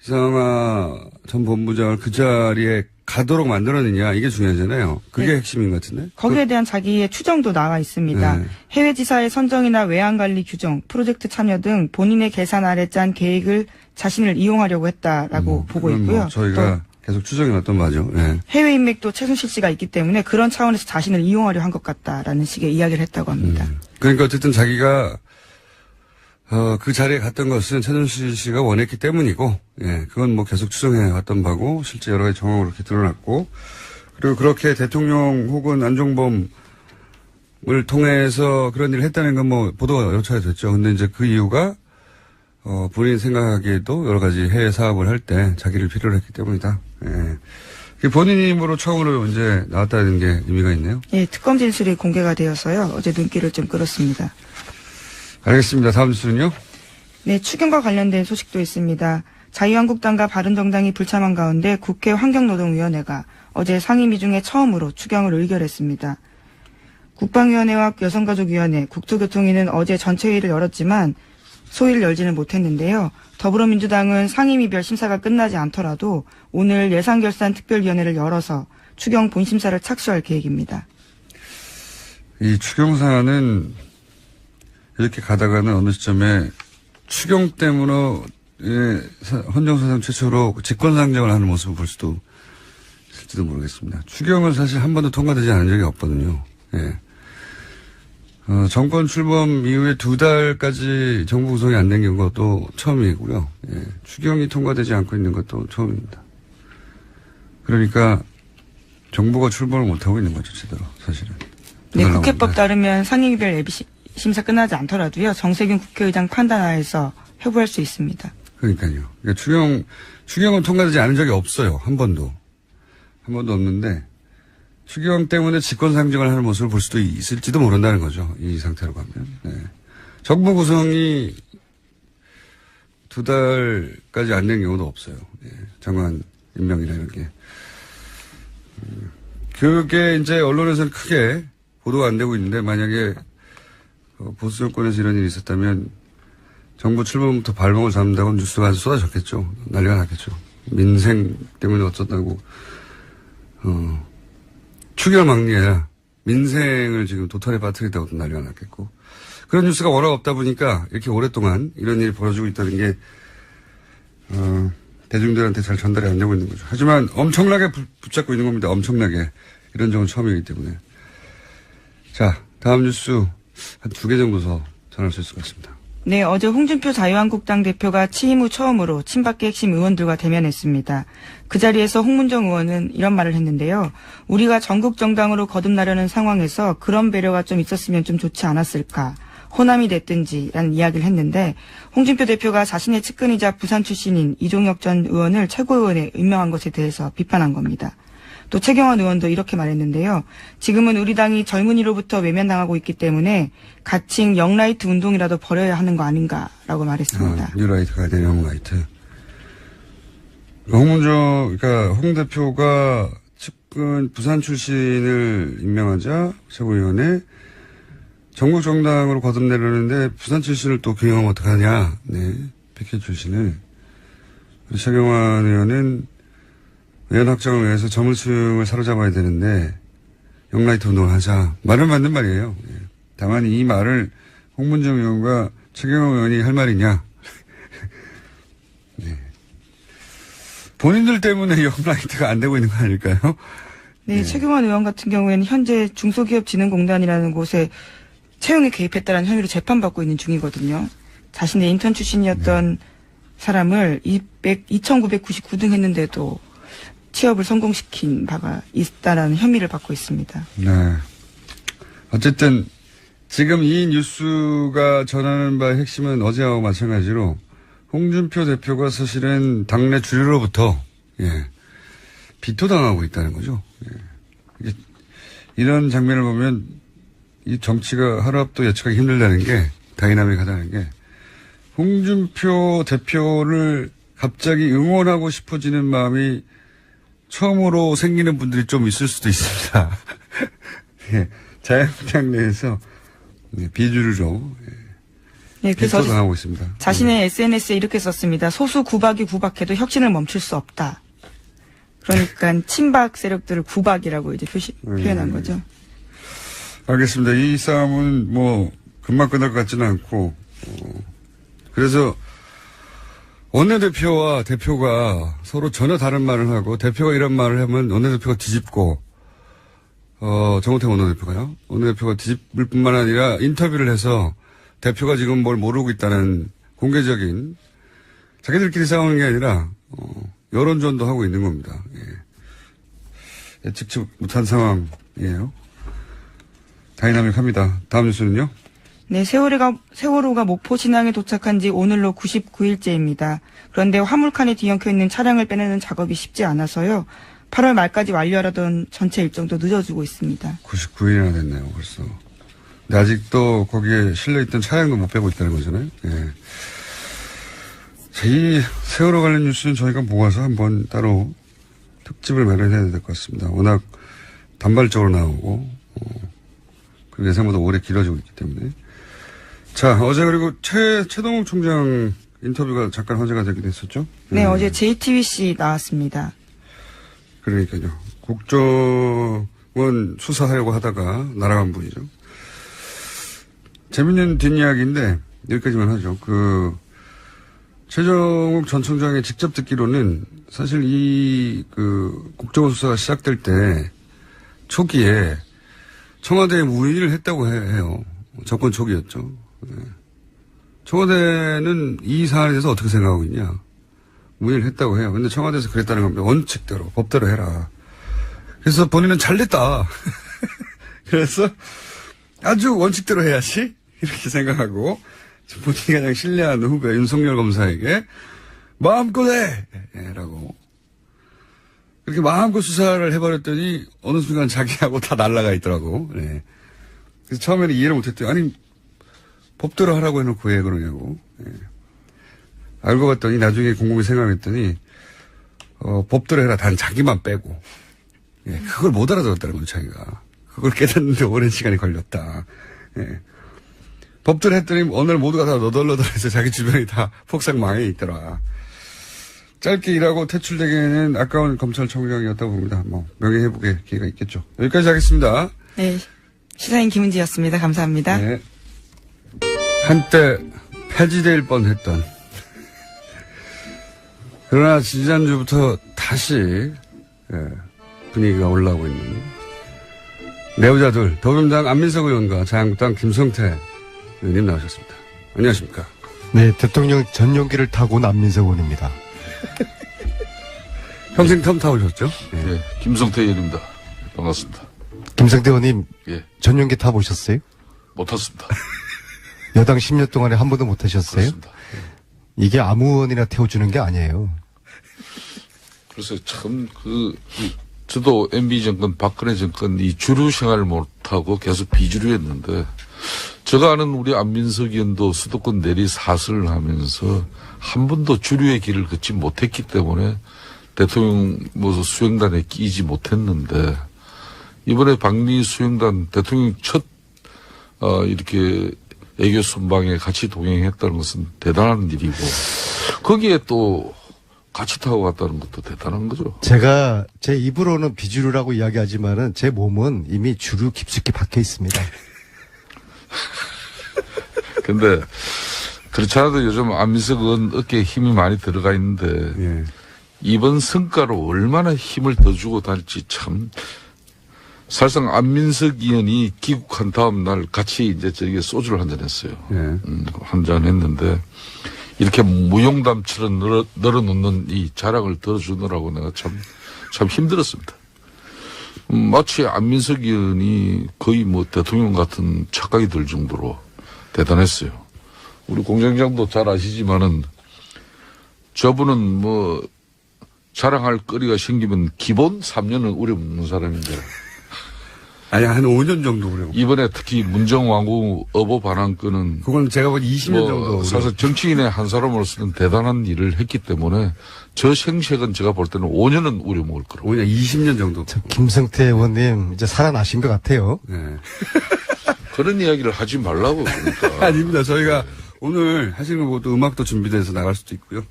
이상화 전 본부장을 그 자리에 가도록 만들었느냐 이게 중요하잖아요. 그게 네. 핵심인 것 같은데. 거기에 대한 자기의 추정도 나와 있습니다. 네. 해외 지사의 선정이나 외환관리 규정, 프로젝트 참여 등 본인의 계산 아래 짠 계획을 자신을 이용하려고 했다라고 보고 그건 있고요. 뭐 저희가 계속 추정해왔던 바죠. 네. 해외 인맥도 최순실 씨가 있기 때문에 그런 차원에서 자신을 이용하려 한 것 같다라는 식의 이야기를 했다고 합니다. 그러니까 어쨌든 자기가 그 자리에 갔던 것은 최순실 씨가 원했기 때문이고, 예, 그건 뭐 계속 추정해 왔던 바고, 실제 여러 가지 정황으로 이렇게 드러났고, 그리고 그렇게 대통령 혹은 안종범을 통해서 그런 일을 했다는 건 뭐 보도가 여러 차례 됐죠. 근데 이제 그 이유가, 본인 생각하기에도 여러 가지 해외 사업을 할 때 자기를 필요로 했기 때문이다. 예. 본인 힘으로 처음으로 이제 나왔다는 게 의미가 있네요. 예, 특검 진술이 공개가 되어서요. 어제 눈길을 좀 끌었습니다. 알겠습니다. 다음 뉴스는요? 네, 추경과 관련된 소식도 있습니다. 자유한국당과 바른정당이 불참한 가운데 국회 환경노동위원회가 어제 상임위 중에 처음으로 추경을 의결했습니다. 국방위원회와 여성가족위원회, 국토교통위는 어제 전체 회의를 열었지만 소위를 열지는 못했는데요. 더불어민주당은 상임위별 심사가 끝나지 않더라도 오늘 예산결산특별위원회를 열어서 추경 본심사를 착수할 계획입니다. 이 추경사안은 이렇게 가다가는 어느 시점에 추경 때문에 헌정사상 최초로 직권상정을 하는 모습을 볼 수도 있을지도 모르겠습니다. 추경은 사실 한 번도 통과되지 않은 적이 없거든요. 예. 정권 출범 이후에 2달까지 정부 구성이 안 된 것도 처음이고요. 예. 추경이 통과되지 않고 있는 것도 처음입니다. 그러니까 정부가 출범을 못하고 있는 거죠, 제대로 사실은. 네, 국회법 따르면 상임위별 예비 심사 끝나지 않더라도요. 정세균 국회의장 판단하에서 회부할 수 있습니다. 그러니까요. 그러니까 추경은 통과되지 않은 적이 없어요. 한 번도 없는데 추경 때문에 직권상정을 하는 모습을 볼 수도 있을지도 모른다는 거죠. 이 상태로 가면. 네. 정부 구성이 2달까지 안 된 경우도 없어요. 네. 장관 임명이나 이런 게. 그게 이제 언론에서는 크게 보도가 안 되고 있는데 만약에 보수 정권에서 이런 일이 있었다면 정부 출범부터 발목을 잡는다고 뉴스가 아주 쏟아졌겠죠. 난리가 났겠죠. 민생 때문에 어쩌다고 추경망리 아니라 민생을 지금 도탈에 빠뜨리다고 난리가 났겠고 그런 뉴스가 워낙 없다 보니까 이렇게 오랫동안 이런 일이 벌어지고 있다는 게 대중들한테 잘 전달이 안 되고 있는 거죠. 하지만 엄청나게 붙잡고 있는 겁니다. 엄청나게. 이런 적은 처음이기 때문에. 자, 다음 뉴스 한 2개 정도 더 전할 수 있을 것 같습니다. 네, 어제 홍준표 자유한국당 대표가 취임 후 처음으로 친박계 핵심 의원들과 대면했습니다. 그 자리에서 홍문정 의원은 이런 말을 했는데요. 우리가 전국 정당으로 거듭나려는 상황에서 그런 배려가 좀 있었으면 좀 좋지 않았을까. 호남이 됐든지라는 이야기를 했는데 홍준표 대표가 자신의 측근이자 부산 출신인 이종혁 전 의원을 최고위원에 임명한 것에 대해서 비판한 겁니다. 또 최경환 의원도 이렇게 말했는데요. 지금은 우리 당이 젊은이로부터 외면당하고 있기 때문에 가칭 영라이트 운동이라도 벌여야 하는 거 아닌가라고 말했습니다. 뉴라이트가 아니라 영라이트. 그러니까 홍 대표가 측근 부산 출신을 임명하자 최고위원회 전국 정당으로 거듭내려는데 부산 출신을 또 기용하면 어떡하냐. 네. 백현 출신을. 최경환 의원은 의원 확정을 위해서 젊은층을 사로잡아야 되는데 영라이트 운동을 하자. 말은 맞는 말이에요. 예. 다만 이 말을 홍문정 의원과 최경환 의원이 할 말이냐. 네. 본인들 때문에 영라이트가 안 되고 있는 거 아닐까요? 네, 최경환 의원 같은 경우에는 현재 중소기업진흥공단이라는 곳에 채용에 개입했다는 혐의로 재판받고 있는 중이거든요. 자신의 인턴 출신이었던 사람을 2999등 했는데도 취업을 성공시킨 바가 있다라는 혐의를 받고 있습니다. 네. 어쨌든 지금 이 뉴스가 전하는 바의 핵심은 어제하고 마찬가지로 홍준표 대표가 사실은 당내 주류로부터 비토당하고 있다는 거죠. 예. 이런 장면을 보면 이 정치가 하루 앞도 예측하기 힘들다는 게 다이나믹하다는 게 홍준표 대표를 갑자기 응원하고 싶어지는 마음이 처음으로 생기는 분들이 좀 있을 수도 있습니다. 예. 자영당 내에서 비주류로 네, 그래서 비토당하고 있습니다. 자신의 SNS에 이렇게 썼습니다. 소수 구박이 구박해도 혁신을 멈출 수 없다. 그러니까 친박 세력들을 구박이라고 이제 표현한 거죠. 알겠습니다. 이 싸움은 뭐 금방 끝날 것 같지는 않고 그래서 원내대표와 대표가 서로 전혀 다른 말을 하고 대표가 이런 말을 하면 원내대표가 뒤집고 정우택 원내대표가요. 원내대표가 뒤집을 뿐만 아니라 인터뷰를 해서 대표가 지금 뭘 모르고 있다는 공개적인 자기들끼리 싸우는 게 아니라 여론전도 하고 있는 겁니다. 예. 예측치 못한 상황이에요. 다이나믹합니다. 다음 뉴스는요? 네, 세월호가 목포 신항에 도착한 지 오늘로 99일째입니다. 그런데 화물칸에 뒤엉켜 있는 차량을 빼내는 작업이 쉽지 않아서요. 8월 말까지 완료하려던 전체 일정도 늦어지고 있습니다. 99일이나 됐네요, 벌써. 근데 아직도 거기에 실려있던 차량도 못 빼고 있다는 거잖아요. 예. 이 세월호 관련 뉴스는 저희가 모아서 한번 따로 특집을 마련해야 될 것 같습니다. 워낙 단발적으로 나오고, 그 예상보다 오래 길어지고 있기 때문에. 자, 어제 그리고 최동욱 총장 인터뷰가 잠깐 화제가 되기도 했었죠? 네, 어제 JTBC 나왔습니다. 그러니까요. 국정원 수사하려고 하다가 날아간 분이죠. 재밌는 뒷이야기인데, 여기까지만 하죠. 최정욱 전 총장이 직접 듣기로는 사실 국정원 수사가 시작될 때 초기에 청와대에 문의를 했다고 해요. 정권 초기였죠. 네. 청와대는 이 사안에 대해서 어떻게 생각하고 있냐. 문의를 했다고 해요. 근데 청와대에서 그랬다는 겁니다. 원칙대로, 법대로 해라. 그래서 본인은 잘됐다. 그래서 아주 원칙대로 해야지. 이렇게 생각하고 본인이 가장 신뢰하는 후배 윤석열 검사에게 마음껏 해! 라고. 그렇게 마음껏 수사를 해버렸더니 어느 순간 자기하고 다 날아가 있더라고. 네. 그래서 처음에는 이해를 못했더니 아니 법대로 하라고 해놓고 왜 그러냐고. 네. 알고 봤더니 나중에 곰곰이 생각했더니 법대로 해라. 단 자기만 빼고. 네. 그걸 못 알아들었다는 거죠 자기가. 그걸 깨닫는데 오랜 시간이 걸렸다. 네. 법대로 했더니 오늘 모두가 다 너덜너덜해서 자기 주변이 다 폭삭 망해 있더라. 짧게 일하고 퇴출되기에는 아까운 검찰총장이었다고 봅니다. 뭐 명예회복의 기회가 있겠죠. 여기까지 하겠습니다. 네, 시사인 김은지였습니다. 감사합니다. 네. 한때 폐지될 뻔했던 그러나 지난주부터 다시 분위기가 올라오고 있는 내부자들 더불어민주당 안민석 의원과 자유한국당 김성태 의원님 나오셨습니다. 안녕하십니까? 네, 대통령 전용기를 타고 온 안민석 의원입니다. 평생 텀 타보셨죠? 네. 예, 김성태 의원입니다. 반갑습니다. 김성태 의원님, 예, 전용기 타보셨어요? 못 탔습니다. 여당 10년 동안에 한 번도 못 하셨어요? 그렇습니다. 이게 아무 의원이나 태워주는 게 아니에요. 그래서 저도 MB 정권, 박근혜 정권 이 주류 생활을 못하고 계속 비주류했는데, 제가 아는 우리 안민석 의원도 수도권 내리 사슬을 하면서 한 번도 주류의 길을 걷지 못했기 때문에 대통령 수행단에 끼지 못했는데, 이번에 방미 수행단 대통령 첫 이렇게 애교 순방에 같이 동행했다는 것은 대단한 일이고, 거기에 또 같이 타고 갔다는 것도 대단한 거죠. 제가 제 입으로는 비주류라고 이야기하지만은 제 몸은 이미 주류 깊숙이 박혀 있습니다. 근데 그렇지 않아도 요즘 안민석 의원 어깨에 힘이 많이 들어가 있는데, 예. 이번 성과로 얼마나 힘을 더 주고 다닐지 참. 사실상 안민석 의원이 귀국한 다음 날 같이 이제 저기 소주를 한잔 했어요. 예. 한잔 했는데, 이렇게 무용담처럼 늘어놓는 이 자랑을 들어주느라고 내가 참 힘들었습니다. 마치 안민석 의원이 거의 뭐 대통령 같은 착각이 들 정도로 대단했어요. 우리 공장장도 잘 아시지만은 저분은 뭐 자랑할 거리가 생기면 기본 3년은 우려먹는 사람인데, 아니, 한 5년 정도 그래요. 이번에 특히 문정왕후 어보 반환건은 그건 제가 보기 20년 정도. 사실 정치인의 한 사람으로서는 대단한 일을 했기 때문에 저 생색은 제가 볼 때는 5년은 우려먹을 거라고. 5년, 20년 정도. 김성태 의원님 이제 살아나신 것 같아요. 예. 그런 이야기를 하지 말라고 그러니까. 아닙니다. 저희가 오늘 하시는 것도 음악도 준비돼서 나갈 수도 있고요.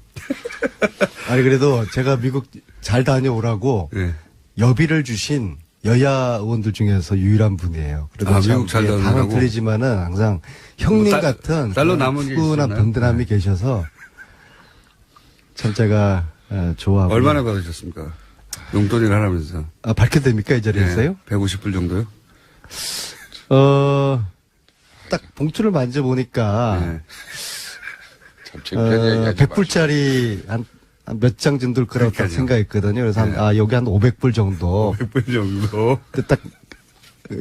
아니 그래도 제가 미국 잘 다녀오라고 예. 여비를 주신 여야 의원들 중에서 유일한 분이에요. 그래도 참 미국 잘 단은 다녀오라고? 틀리지만은 항상 형님 뭐 같은 딸로 남은 게 훈훈한 있었나요? 든든함이 계셔서 참 제가 좋아하고. 얼마나 받으셨습니까? 용돈을 하라면서. 아, 밝혀도 됩니까 이 자리에서요? 150불 정도요? 딱 봉투를 만져보니까 네. 참 창피한 이야기 하지 100불짜리 한 몇 장 정도일 거라고 딱 그러니까요. 생각했거든요. 그래서 여기 한 500불 정도. 100불 정도. 근데 딱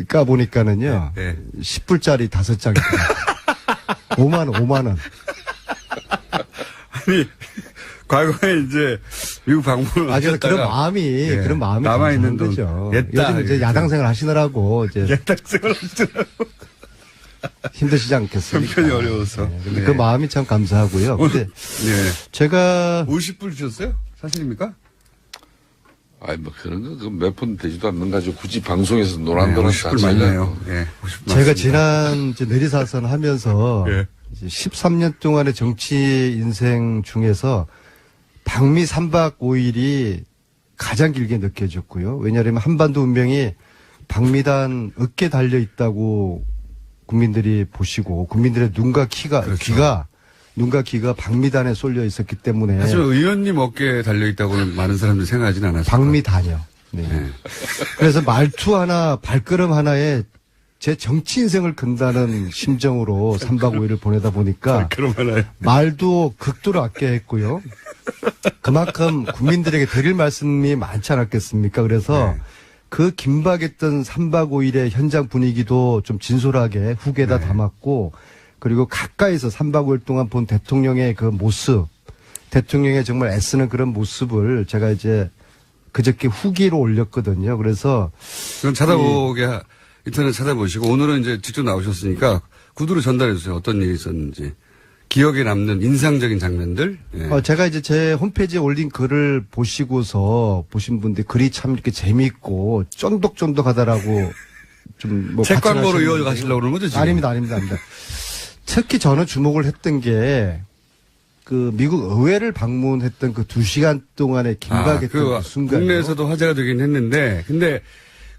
까보니까는요. 네. 10불짜리 5장. 5만 원. 아니, 과거에 이제 미국 방문을 아, 그래서 하셨다가 그런 마음이 남아있는 돈 거죠. 냈다. 요즘 이제 야당 생활 하시느라고 이제 예탁생을 하시더라고. 힘드시지 않겠습니까? 형편이 어려워서. 근데 네. 그 마음이 참 감사하고요. 근데 네. 제가 50불 주셨어요? 사실입니까? 아니 뭐 그런 거 몇 푼 되지도 않는 가지고 굳이 방송에서 노란도란 50불 맞네요. 예. 50불 제가 맞습니다. 지난 이제 내리사선 하면서 예. 이제 13년 동안의 정치 인생 중에서 방미 3박 5일이 가장 길게 느껴졌고요. 왜냐하면 한반도 운명이 방미단 어깨에 달려 있다고 국민들이 보시고 국민들의 눈과 귀가 방미단에 쏠려 있었기 때문에 하지만 의원님 어깨에 달려있다고는 많은 사람들이 생각하진 않았어요. 방미단이요. 네. 네. 그래서 말투 하나, 발걸음 하나에 제 정치 인생을 건다는 심정으로 3박 5일을 보내다 보니까 그럼 하나요? 말도 극도로 아껴야 했고요. 그만큼 국민들에게 드릴 말씀이 많지 않았겠습니까? 그래서 네. 그 긴박했던 3박 5일의 현장 분위기도 좀 진솔하게 후계에다 네. 담았고 그리고 가까이서 3박 5일 동안 본 대통령의 그 모습, 대통령의 정말 애쓰는 그런 모습을 제가 이제 그저께 후기로 올렸거든요. 그래서 그럼 찾아보게, 인터넷 찾아보시고, 오늘은 이제 직접 나오셨으니까 구두로 전달해 주세요. 어떤 일이 있었는지. 기억에 남는 인상적인 장면들. 예. 제가 이제 제 홈페이지에 올린 글을 보시고서 보신 분들이 글이 참 이렇게 재미있고 쫀득쫀득하다라고 좀 뭐 책 광고로 가칭하시는 이어져 가시려고 그러는 거죠, 지금? 아닙니다. 특히 저는 주목을 했던 게 그 미국 의회를 방문했던 그 2시간 동안의 긴박했던 그 순간. 국내에서도 화제가 되긴 했는데, 근데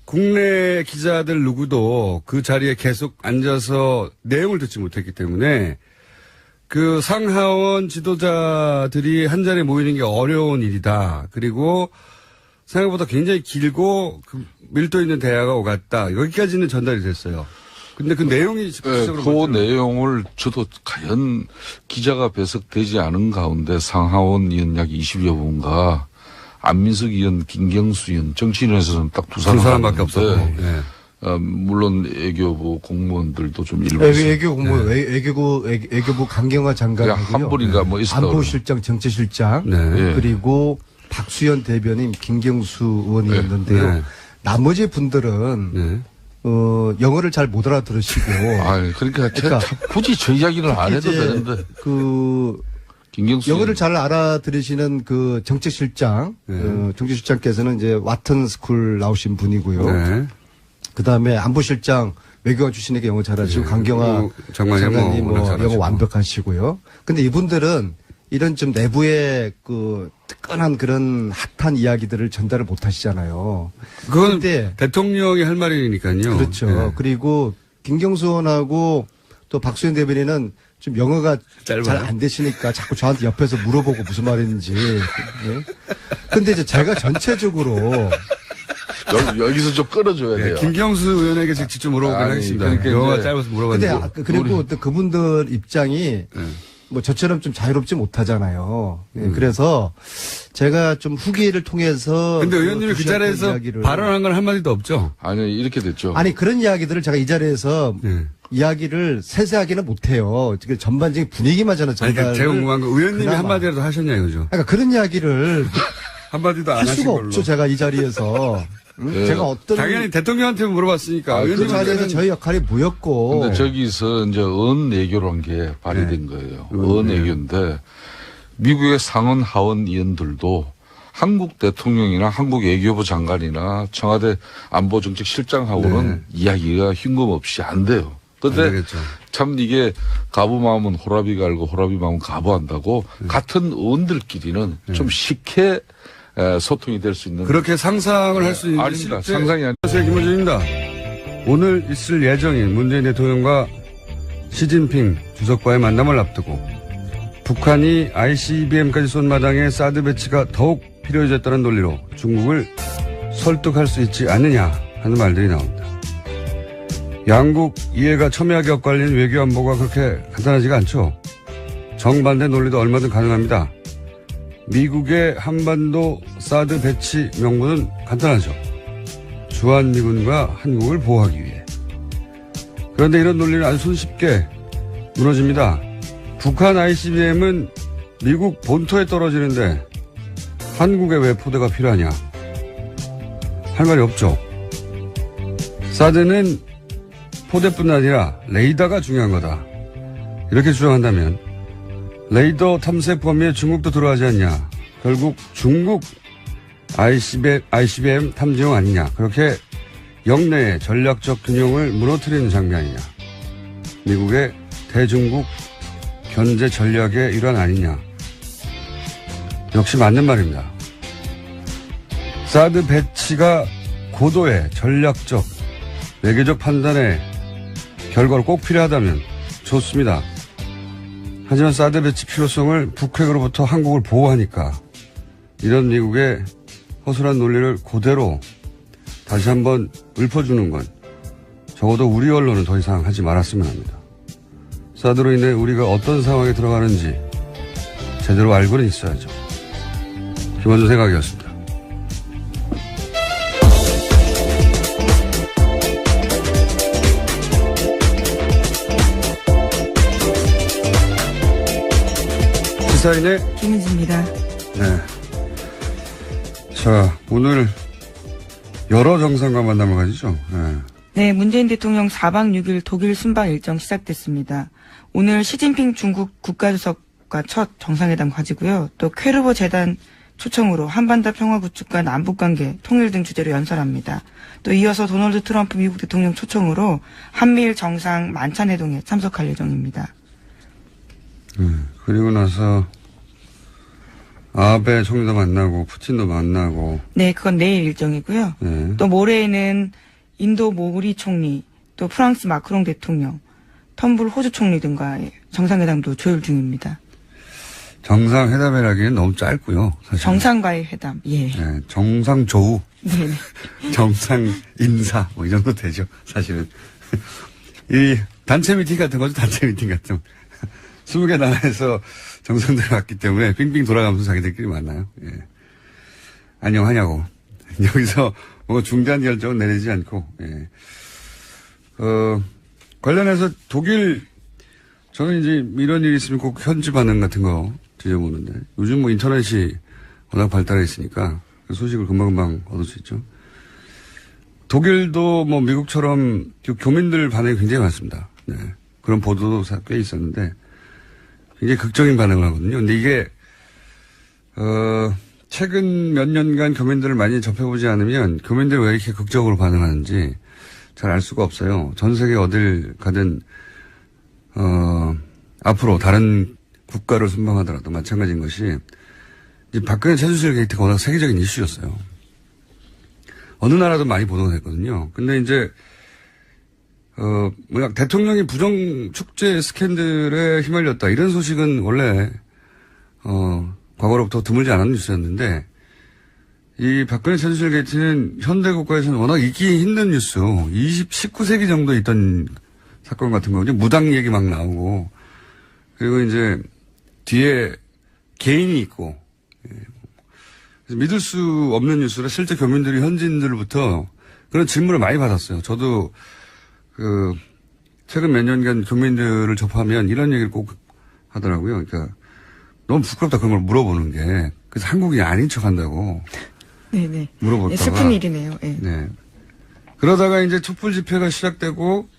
국내 기자들 누구도 그 자리에 계속 앉아서 내용을 듣지 못했기 때문에 그 상하원 지도자들이 한 자리에 모이는 게 어려운 일이다. 그리고 생각보다 굉장히 길고 그 밀도 있는 대화가 오갔다. 여기까지는 전달이 됐어요. 근데 그 내용이 그 내용을 저도 과연 기자가 배석되지 않은 가운데 상하원 의원 약 20여 분과 안민석 의원, 김경수 의원, 정치인에서는 딱 두 두 사람밖에 사람밖에 없었고. 예. 물론 외교부 공무원들도 좀 일부 외교 공무원, 외교부 강경화 장관이고요. 한 분인가 뭐 있었다고 안보실장, 정치실장, 네. 그리고 박수현 대변인, 김경수 의원이었는데요. 네. 나머지 분들은 네. 영어를 잘 못 알아들으시고. 그러니까 굳이 저 이야기를 안 해도 이제 되는데 김경수 영어를 잘 알아들으시는 그 정책실장, 정책실장께서는 이제 와튼 스쿨 나오신 분이고요. 네. 그 다음에 안보실장 외교관 출신에게 영어 잘하시고 강경화 장관이 뭐 영어 완벽하시고요. 근데 이분들은 이런 좀 내부의 그 뜨끈한 그런 핫한 이야기들을 전달을 못 하시잖아요. 그건 근데 대통령이 할 말이니까요. 그렇죠. 네. 그리고 김경수 의원하고 또 박수현 대변인은 좀 영어가 잘 안 되시니까 자꾸 저한테 옆에서 물어보고 무슨 말인지. 네. 근데 이제 제가 전체적으로 여기서 좀 끌어줘야 네, 돼요. 김경수 의원에게 직접 물어보긴 하겠습니다. 그러니까 영어가 이제 짧아서 물어봤는데. 근데 그리고 또 그분들 입장이 뭐 저처럼 좀 자유롭지 못하잖아요. 예, 그래서 제가 좀 후기를 통해서. 근데 의원님이 그 자리에서 발언한 건 한마디도 없죠? 아니, 이렇게 됐죠. 아니, 그런 이야기들을 제가 이 자리에서 네. 이야기를 세세하게는 못해요. 지금 전반적인 분위기만 저는 전달. 그러니까 제가 궁금한 거 의원님이 그나마. 한마디라도 하셨냐 이거죠? 그러니까 그런 이야기를 한마디도 안 할 하신 수가 걸로. 없죠. 제가 이 자리에서. 제가 어떤. 당연히 대통령한테 물어봤으니까. 그 자리에서 저희 역할이 뭐였고. 근데 저기서 이제 언외교란 게 발휘된 거예요. 언외교인데 미국의 상원 하원 의원들도 한국 대통령이나 한국 외교부 장관이나 청와대 안보정책실장하고는 이야기가 흉금없이 안 돼요. 근데 참 이게 가부 마음은 호라비 갈고 호라비 마음은 가부한다고 같은 의원들끼리는 좀 쉽게 소통이 될 수 있는. 그렇게 상상을 할 수 있는. 아닙니다. 상상이 아닙니다. 안녕하세요. 김호준입니다. 오늘 있을 예정인 문재인 대통령과 시진핑 주석과의 만남을 앞두고 북한이 ICBM까지 쏜 마당에 사드 배치가 더욱 필요해졌다는 논리로 중국을 설득할 수 있지 않느냐 하는 말들이 나옵니다. 양국 이해가 첨예하게 엇갈리는 외교 안보가 그렇게 간단하지가 않죠. 정반대 논리도 얼마든 가능합니다. 미국의 한반도 사드 배치 명분은 간단하죠. 주한미군과 한국을 보호하기 위해. 그런데 이런 논리는 아주 손쉽게 무너집니다. 북한 ICBM은 미국 본토에 떨어지는데 한국에 왜 포대가 필요하냐? 할 말이 없죠. 사드는 포대뿐 아니라 레이더가 중요한 거다. 이렇게 주장한다면 레이더 탐색 범위에 중국도 들어가지 않냐. 결국 중국 ICBM 탐지용 아니냐. 그렇게 영내의 전략적 균형을 무너뜨리는 장면 아니냐. 미국의 대중국 견제 전략의 일환 아니냐. 역시 맞는 말입니다. 사드 배치가 고도의 전략적, 외교적 판단의 결과로 꼭 필요하다면 좋습니다. 하지만 사드 배치 필요성을 북핵으로부터 한국을 보호하니까 이런 미국의 허술한 논리를 그대로 다시 한번 읊어주는 건 적어도 우리 언론은 더 이상 하지 말았으면 합니다. 사드로 인해 우리가 어떤 상황에 들어가는지 제대로 알고는 있어야죠. 김원준 생각이었습니다. 시사인의 김은지입니다. 네. 자, 오늘 여러 정상과 만남을 가지죠. 네. 네, 문재인 대통령 4박 6일 독일 순방 일정 시작됐습니다. 오늘 시진핑 중국 국가주석과 첫 정상회담 가지고요. 또 쾌르보 재단 초청으로 한반도 평화 구축과 남북관계 통일 등 주제로 연설합니다. 또 이어서 도널드 트럼프 미국 대통령 초청으로 한미일 정상 만찬회동에 참석할 예정입니다. 그리고 나서 아베 총리도 만나고 푸틴도 만나고. 네, 그건 내일 일정이고요. 네. 또 모레에는 인도 모리 총리, 또 프랑스 마크롱 대통령, 텀블 호주 총리 등과의 정상회담도 조율 중입니다. 정상회담이라기엔 너무 짧고요. 사실. 정상과의 회담, 예. 네, 정상조우, 네네. 정상인사 뭐 이 정도 되죠. 사실은. 이 단체 미팅 같은 거죠. 단체 미팅 같은 거. 20개 나라에서 정상들 왔기 때문에 빙빙 돌아가면서 자기들끼리 만나요. 예. 안녕하냐고. 여기서 뭐 중대한 결정은 내리지 않고, 예. 관련해서 독일, 저는 이제 이런 일이 있으면 꼭 현지 반응 같은 거 뒤져보는데, 요즘 뭐 인터넷이 워낙 발달해 있으니까 그 소식을 금방금방 얻을 수 있죠. 독일도 뭐 미국처럼 교민들 반응이 굉장히 많습니다. 네. 그런 보도도 꽤 있었는데, 굉장히 극적인 반응을 하거든요. 근데 이게, 최근 몇 년간 교민들을 많이 접해보지 않으면 교민들이 왜 이렇게 극적으로 반응하는지 잘 알 수가 없어요. 전 세계 어딜 가든, 앞으로 다른 국가를 순방하더라도 마찬가지인 것이, 이제 박근혜 최순실 게이트가 워낙 세계적인 이슈였어요. 어느 나라도 많이 보도가 됐거든요. 근데 이제, 대통령이 부정축제 스캔들에 휘말렸다. 이런 소식은 원래, 과거로부터 드물지 않은 뉴스였는데, 이 박근혜 최순실 게이트는 현대 국가에서는 워낙 있기 힘든 뉴스, 19세기 정도 있던 사건 같은 거거든요. 무당 얘기 막 나오고, 그리고 이제 뒤에 개인이 있고, 그래서 믿을 수 없는 뉴스라 실제 교민들이 현지인들부터 그런 질문을 많이 받았어요. 저도 최근 몇 년간 교민들을 접하면 이런 얘기를 꼭 하더라고요. 그러니까 너무 부끄럽다 그런 걸 물어보는 게. 그래서 한국이 아닌 척 한다고. 네네. 물어봤다가. 네, 슬픈 일이네요. 네. 네. 그러다가 이제 촛불 집회가 시작되고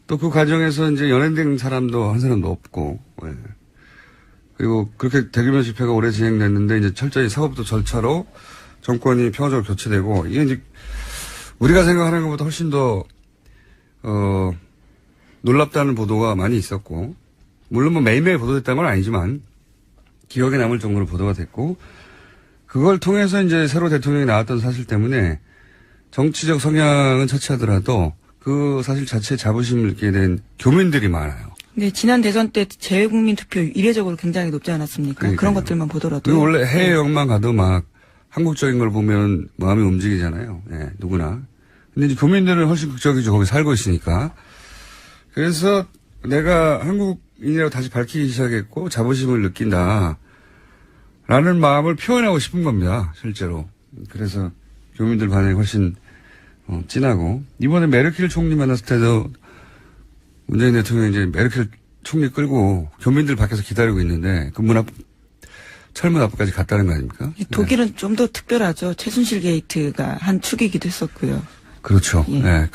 또 그 과정에서 이제 연행된 사람도 한 사람도 없고. 네. 그리고 그렇게 대규모 집회가 오래 진행됐는데 이제 철저히 사법도 절차로 정권이 평화적으로 교체되고 이게 이제 우리가 생각하는 것보다 훨씬 더 놀랍다는 보도가 많이 있었고, 물론 뭐 매일매일 보도됐다는 건 아니지만 기억에 남을 정도로 보도가 됐고, 그걸 통해서 이제 새로 대통령이 나왔던 사실 때문에 정치적 성향은 차치하더라도 그 사실 자체에 자부심을 느끼게 된 교민들이 많아요. 네, 지난 대선 때 재외국민 투표 이례적으로 굉장히 높지 않았습니까? 그러니까요. 그런 것들만 보더라도. 그리고 원래 해외여행만 가도 막 한국적인 걸 보면 마음이 움직이잖아요. 네, 누구나. 근데 이제 교민들은 훨씬 극적이죠. 거기 살고 있으니까. 그래서 내가 한국인이라고 다시 밝히기 시작했고 자부심을 느낀다. 라는 마음을 표현하고 싶은 겁니다. 실제로. 그래서 교민들 반응이 훨씬 진하고. 이번에 메르켈 총리 만났을 때도 문재인 대통령이 이제 메르켈 총리 끌고 교민들 밖에서 기다리고 있는데 그 문 앞, 철문 앞까지 갔다는 거 아닙니까? 독일은 좀 더 특별하죠. 최순실 게이트가 한 축이기도 했었고요. 그렇죠. 예. 네.